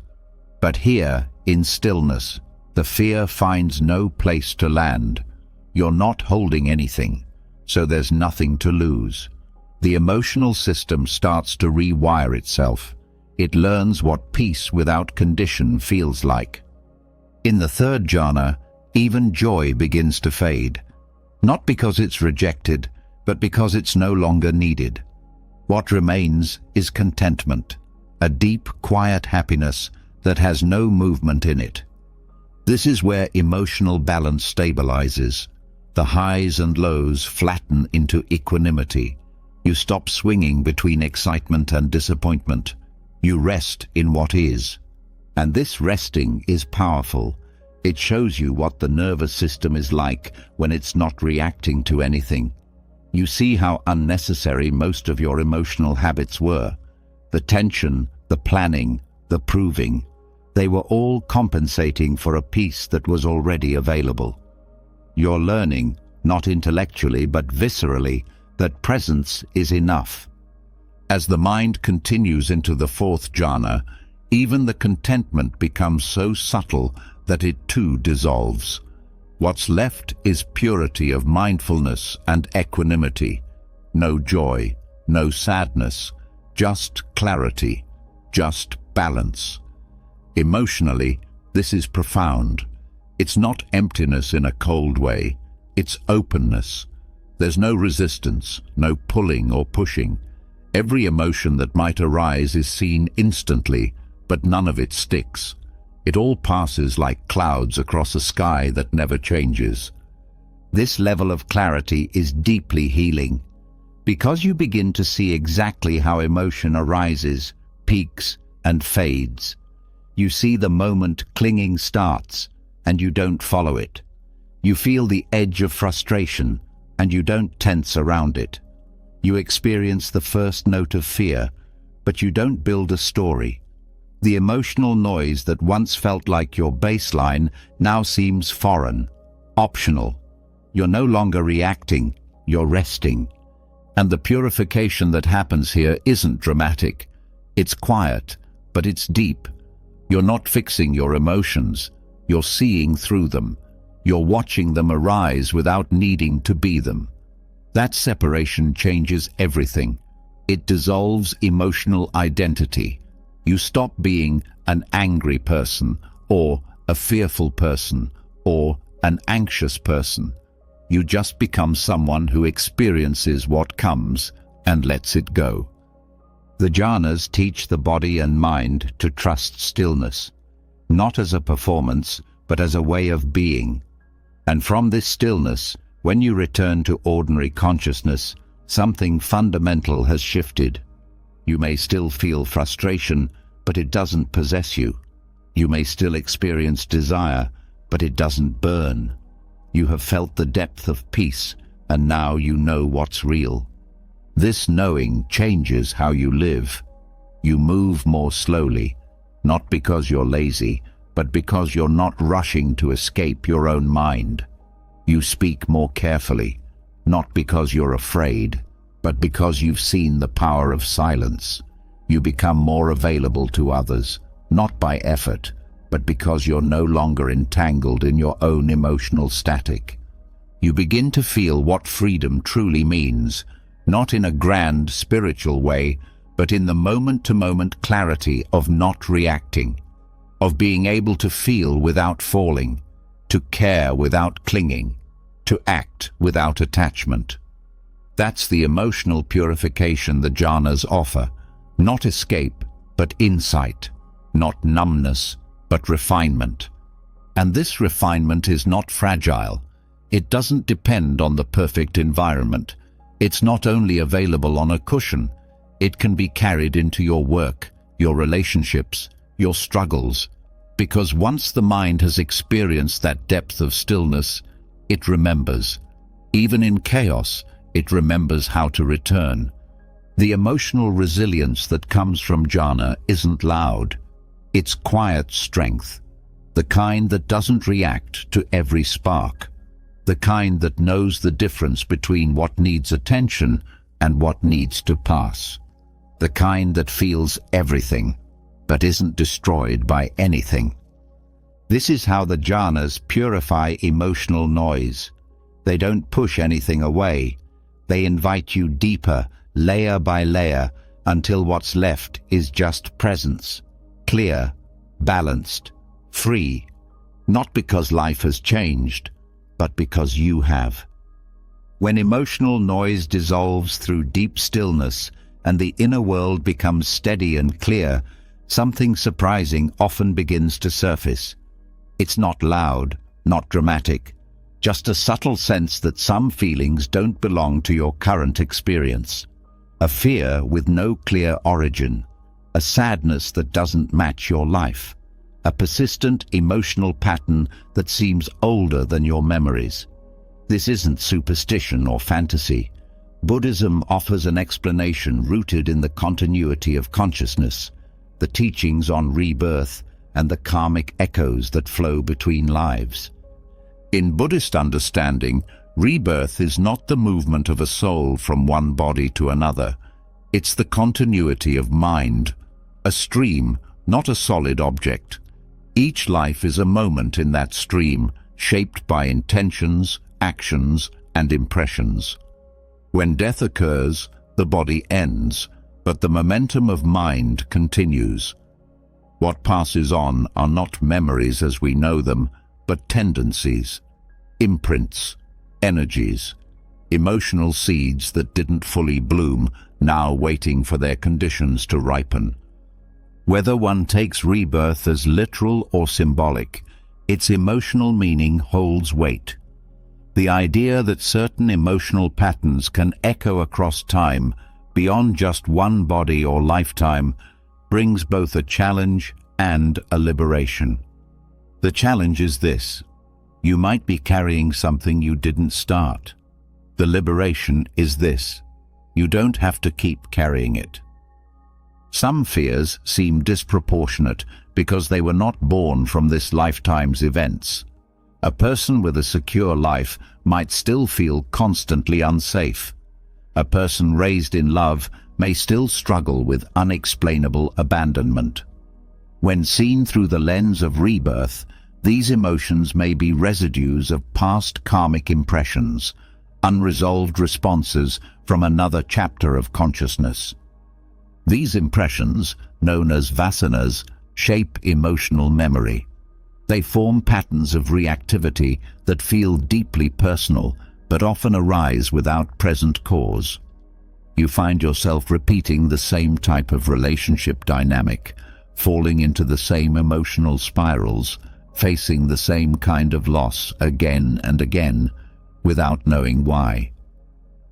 But here, in stillness, the fear finds no place to land. You're not holding anything, so there's nothing to lose. The emotional system starts to rewire itself. It learns what peace without condition feels like. In the third jhana, even joy begins to fade. Not because it's rejected, but because it's no longer needed. What remains is contentment, a deep, quiet happiness that has no movement in it. This is where emotional balance stabilizes. The highs and lows flatten into equanimity. You stop swinging between excitement and disappointment. You rest in what is. And this resting is powerful. It shows you what the nervous system is like when it's not reacting to anything. You see how unnecessary most of your emotional habits were. The tension, the planning, the proving. They were all compensating for a peace that was already available. You're learning, not intellectually but viscerally, that presence is enough. As the mind continues into the fourth jhana, even the contentment becomes so subtle that it too dissolves. What's left is purity of mindfulness and equanimity. No joy, no sadness, just clarity, just balance. Emotionally, this is profound. It's not emptiness in a cold way, it's openness. There's no resistance, no pulling or pushing. Every emotion that might arise is seen instantly, but none of it sticks. It all passes like clouds across a sky that never changes. This level of clarity is deeply healing, because you begin to see exactly how emotion arises, peaks, and fades. You see the moment clinging starts, and you don't follow it. You feel the edge of frustration, and you don't tense around it. You experience the first note of fear, but you don't build a story. The emotional noise that once felt like your baseline now seems foreign, optional. You're no longer reacting, you're resting. And the purification that happens here isn't dramatic. It's quiet, but it's deep. You're not fixing your emotions, you're seeing through them. You're watching them arise without needing to be them. That separation changes everything. It dissolves emotional identity. You stop being an angry person, or a fearful person, or an anxious person. You just become someone who experiences what comes and lets it go. The jhanas teach the body and mind to trust stillness, not as a performance, but as a way of being. And from this stillness, when you return to ordinary consciousness, something fundamental has shifted. You may still feel frustration, but it doesn't possess you. You may still experience desire, but it doesn't burn. You have felt the depth of peace, and now you know what's real. This knowing changes how you live. You move more slowly, not because you're lazy, but because you're not rushing to escape your own mind. You speak more carefully, not because you're afraid, but because you've seen the power of silence. You become more available to others, not by effort, but because you're no longer entangled in your own emotional static. You begin to feel what freedom truly means, not in a grand spiritual way, but in the moment-to-moment clarity of not reacting, of being able to feel without falling, to care without clinging, to act without attachment. That's the emotional purification the jhanas offer, not escape, but insight, not numbness, but refinement. And this refinement is not fragile. It doesn't depend on the perfect environment. It's not only available on a cushion. It can be carried into your work, your relationships, your struggles. Because once the mind has experienced that depth of stillness, it remembers. Even in chaos, it remembers how to return. The emotional resilience that comes from jhana isn't loud. It's quiet strength, the kind that doesn't react to every spark, the kind that knows the difference between what needs attention and what needs to pass, the kind that feels everything, but isn't destroyed by anything. This is how the jhanas purify emotional noise. They don't push anything away. They invite you deeper, layer by layer, until what's left is just presence, clear, balanced, free, not because life has changed, but because you have. When emotional noise dissolves through deep stillness and the inner world becomes steady and clear, something surprising often begins to surface. It's not loud, not dramatic, just a subtle sense that some feelings don't belong to your current experience. A fear with no clear origin, a sadness that doesn't match your life, a persistent emotional pattern that seems older than your memories. This isn't superstition or fantasy. Buddhism offers an explanation rooted in the continuity of consciousness, the teachings on rebirth, and the karmic echoes that flow between lives. In Buddhist understanding, rebirth is not the movement of a soul from one body to another. It's the continuity of mind, a stream, not a solid object. Each life is a moment in that stream, shaped by intentions, actions, and impressions. When death occurs, the body ends, but the momentum of mind continues. What passes on are not memories as we know them, but tendencies, imprints, energies, emotional seeds that didn't fully bloom, now waiting for their conditions to ripen. Whether one takes rebirth as literal or symbolic, its emotional meaning holds weight. The idea that certain emotional patterns can echo across time, beyond just one body or lifetime, brings both a challenge and a liberation. The challenge is this: you might be carrying something you didn't start. The liberation is this: you don't have to keep carrying it. Some fears seem disproportionate because they were not born from this lifetime's events. A person with a secure life might still feel constantly unsafe. A person raised in love may still struggle with unexplainable abandonment. When seen through the lens of rebirth, These emotions may be residues of past karmic impressions, unresolved responses from another chapter of consciousness. These impressions, known as vasanas, shape emotional memory. They form patterns of reactivity that feel deeply personal, but often arise without present cause. You find yourself repeating the same type of relationship dynamic, falling into the same emotional spirals, facing the same kind of loss again and again, without knowing why.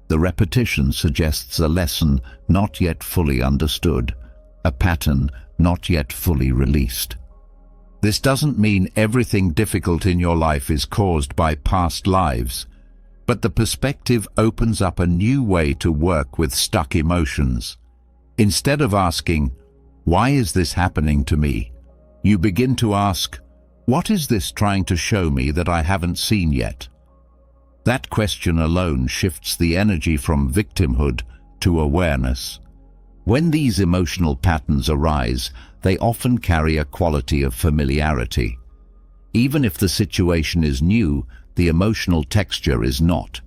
The repetition suggests a lesson not yet fully understood, a pattern not yet fully released. This doesn't mean everything difficult in your life is caused by past lives, but the perspective opens up a new way to work with stuck emotions. Instead of asking, "Why is this happening to me?" you begin to ask, "What is this trying to show me that I haven't seen yet?" That question alone shifts the energy from victimhood to awareness. When these emotional patterns arise, they often carry a quality of familiarity. Even if the situation is new, the emotional texture is not.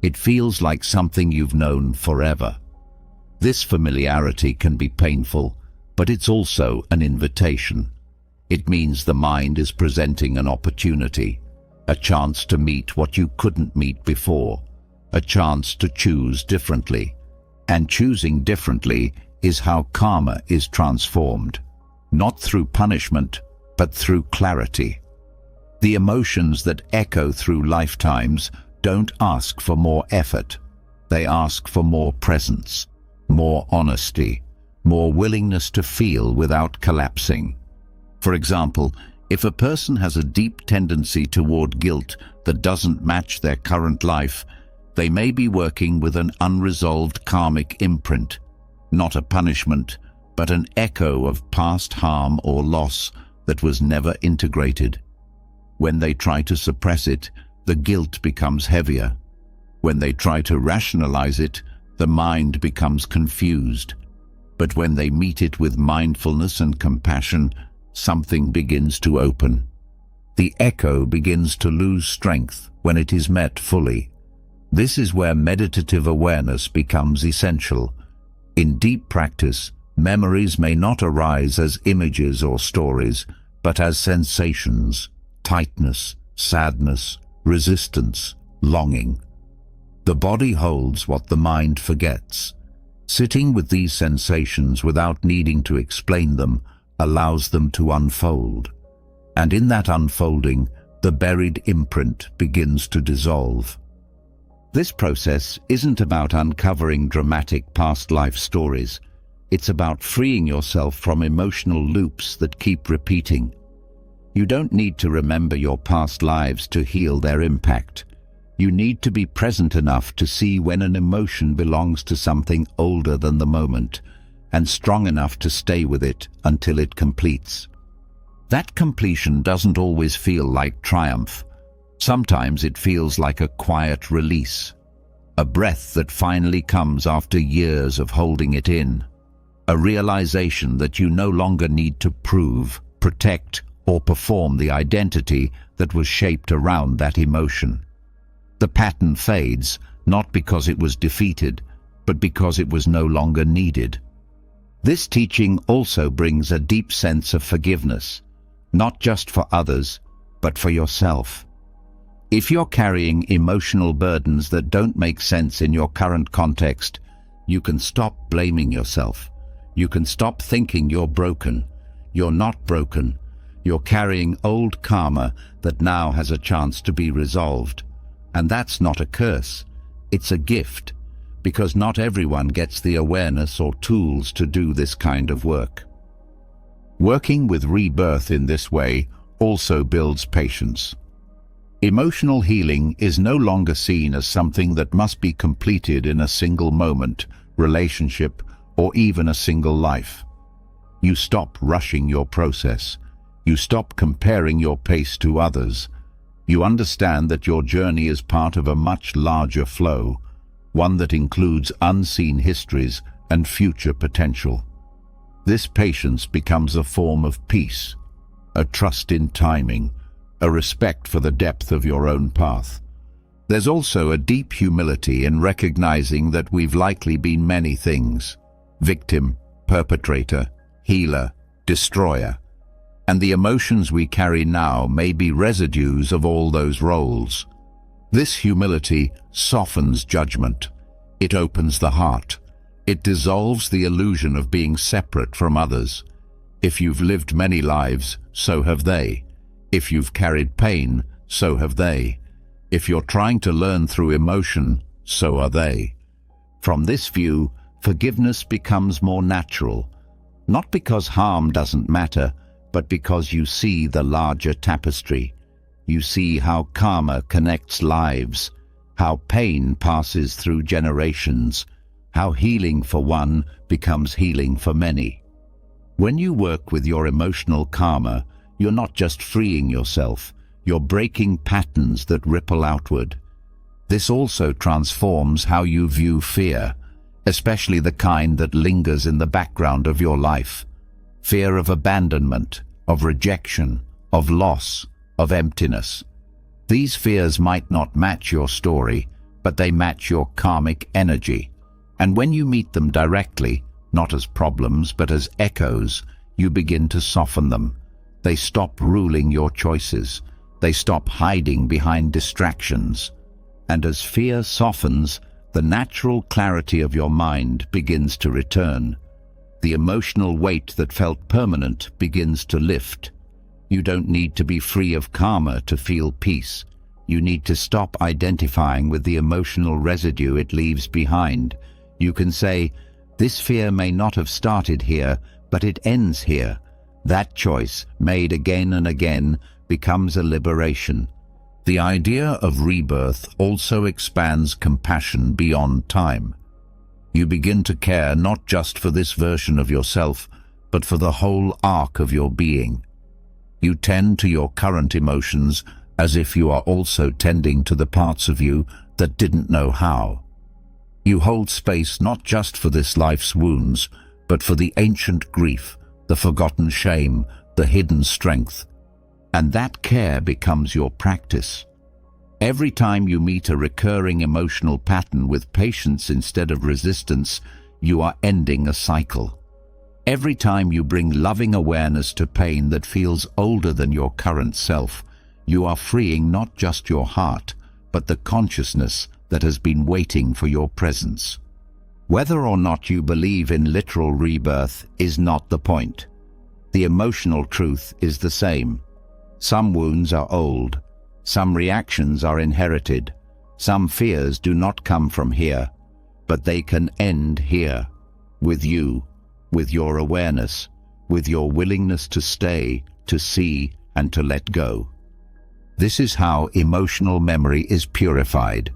It feels like something you've known forever. This familiarity can be painful, but it's also an invitation. It means the mind is presenting an opportunity, a chance to meet what you couldn't meet before, a chance to choose differently. And choosing differently is how karma is transformed, not through punishment, but through clarity. The emotions that echo through lifetimes don't ask for more effort. They ask for more presence, more honesty, more willingness to feel without collapsing. For example, if a person has a deep tendency toward guilt that doesn't match their current life, they may be working with an unresolved karmic imprint, not a punishment, but an echo of past harm or loss that was never integrated. When they try to suppress it, the guilt becomes heavier. When they try to rationalize it, the mind becomes confused. But when they meet it with mindfulness and compassion, something begins to open. The echo begins to lose strength when it is met fully. This is where meditative awareness becomes essential. In deep practice, memories may not arise as images or stories, but as sensations: tightness, sadness, resistance, longing. The body holds what the mind forgets. Sitting with these sensations without needing to explain them allows them to unfold. And in that unfolding, the buried imprint begins to dissolve. This process isn't about uncovering dramatic past life stories. It's about freeing yourself from emotional loops that keep repeating. You don't need to remember your past lives to heal their impact. You need to be present enough to see when an emotion belongs to something older than the moment, and strong enough to stay with it until it completes. That completion doesn't always feel like triumph. Sometimes it feels like a quiet release, a breath that finally comes after years of holding it in, a realization that you no longer need to prove, protect, or perform the identity that was shaped around that emotion. The pattern fades, not because it was defeated, but because it was no longer needed. This teaching also brings a deep sense of forgiveness, not just for others, but for yourself. If you're carrying emotional burdens that don't make sense in your current context, you can stop blaming yourself. You can stop thinking you're broken. You're not broken. You're carrying old karma that now has a chance to be resolved. And that's not a curse. It's a gift, because not everyone gets the awareness or tools to do this kind of work. Working with rebirth in this way also builds patience. Emotional healing is no longer seen as something that must be completed in a single moment, relationship, or even a single life. You stop rushing your process. You stop comparing your pace to others. You understand that your journey is part of a much larger flow, one that includes unseen histories and future potential. This patience becomes a form of peace, a trust in timing, a respect for the depth of your own path. There's also a deep humility in recognizing that we've likely been many things: victim, perpetrator, healer, destroyer. And the emotions we carry now may be residues of all those roles. This humility softens judgment. It opens the heart. It dissolves the illusion of being separate from others. If you've lived many lives, so have they. If you've carried pain, so have they. If you're trying to learn through emotion, so are they. From this view, forgiveness becomes more natural, not because harm doesn't matter, but because you see the larger tapestry. You see how karma connects lives, how pain passes through generations, how healing for one becomes healing for many. When you work with your emotional karma, you're not just freeing yourself, you're breaking patterns that ripple outward. This also transforms how you view fear, especially the kind that lingers in the background of your life. Fear of abandonment, of rejection, of loss, of emptiness. These fears might not match your story, but they match your karmic energy. And when you meet them directly, not as problems but as echoes, you begin to soften them. They stop ruling your choices. They stop hiding behind distractions. And as fear softens, the natural clarity of your mind begins to return. The emotional weight that felt permanent begins to lift. You don't need to be free of karma to feel peace. You need to stop identifying with the emotional residue it leaves behind. You can say, "This fear may not have started here, but it ends here." That choice, made again and again, becomes a liberation. The idea of rebirth also expands compassion beyond time. You begin to care not just for this version of yourself, but for the whole arc of your being. You tend to your current emotions as if you are also tending to the parts of you that didn't know how. You hold space not just for this life's wounds, but for the ancient grief, the forgotten shame, the hidden strength. And that care becomes your practice. Every time you meet a recurring emotional pattern with patience instead of resistance, you are ending a cycle. Every time you bring loving awareness to pain that feels older than your current self, you are freeing not just your heart, but the consciousness that has been waiting for your presence. Whether or not you believe in literal rebirth is not the point. The emotional truth is the same. Some wounds are old. Some reactions are inherited. Some fears do not come from here, but they can end here, with you, with your awareness, with your willingness to stay, to see, and to let go. This is how emotional memory is purified,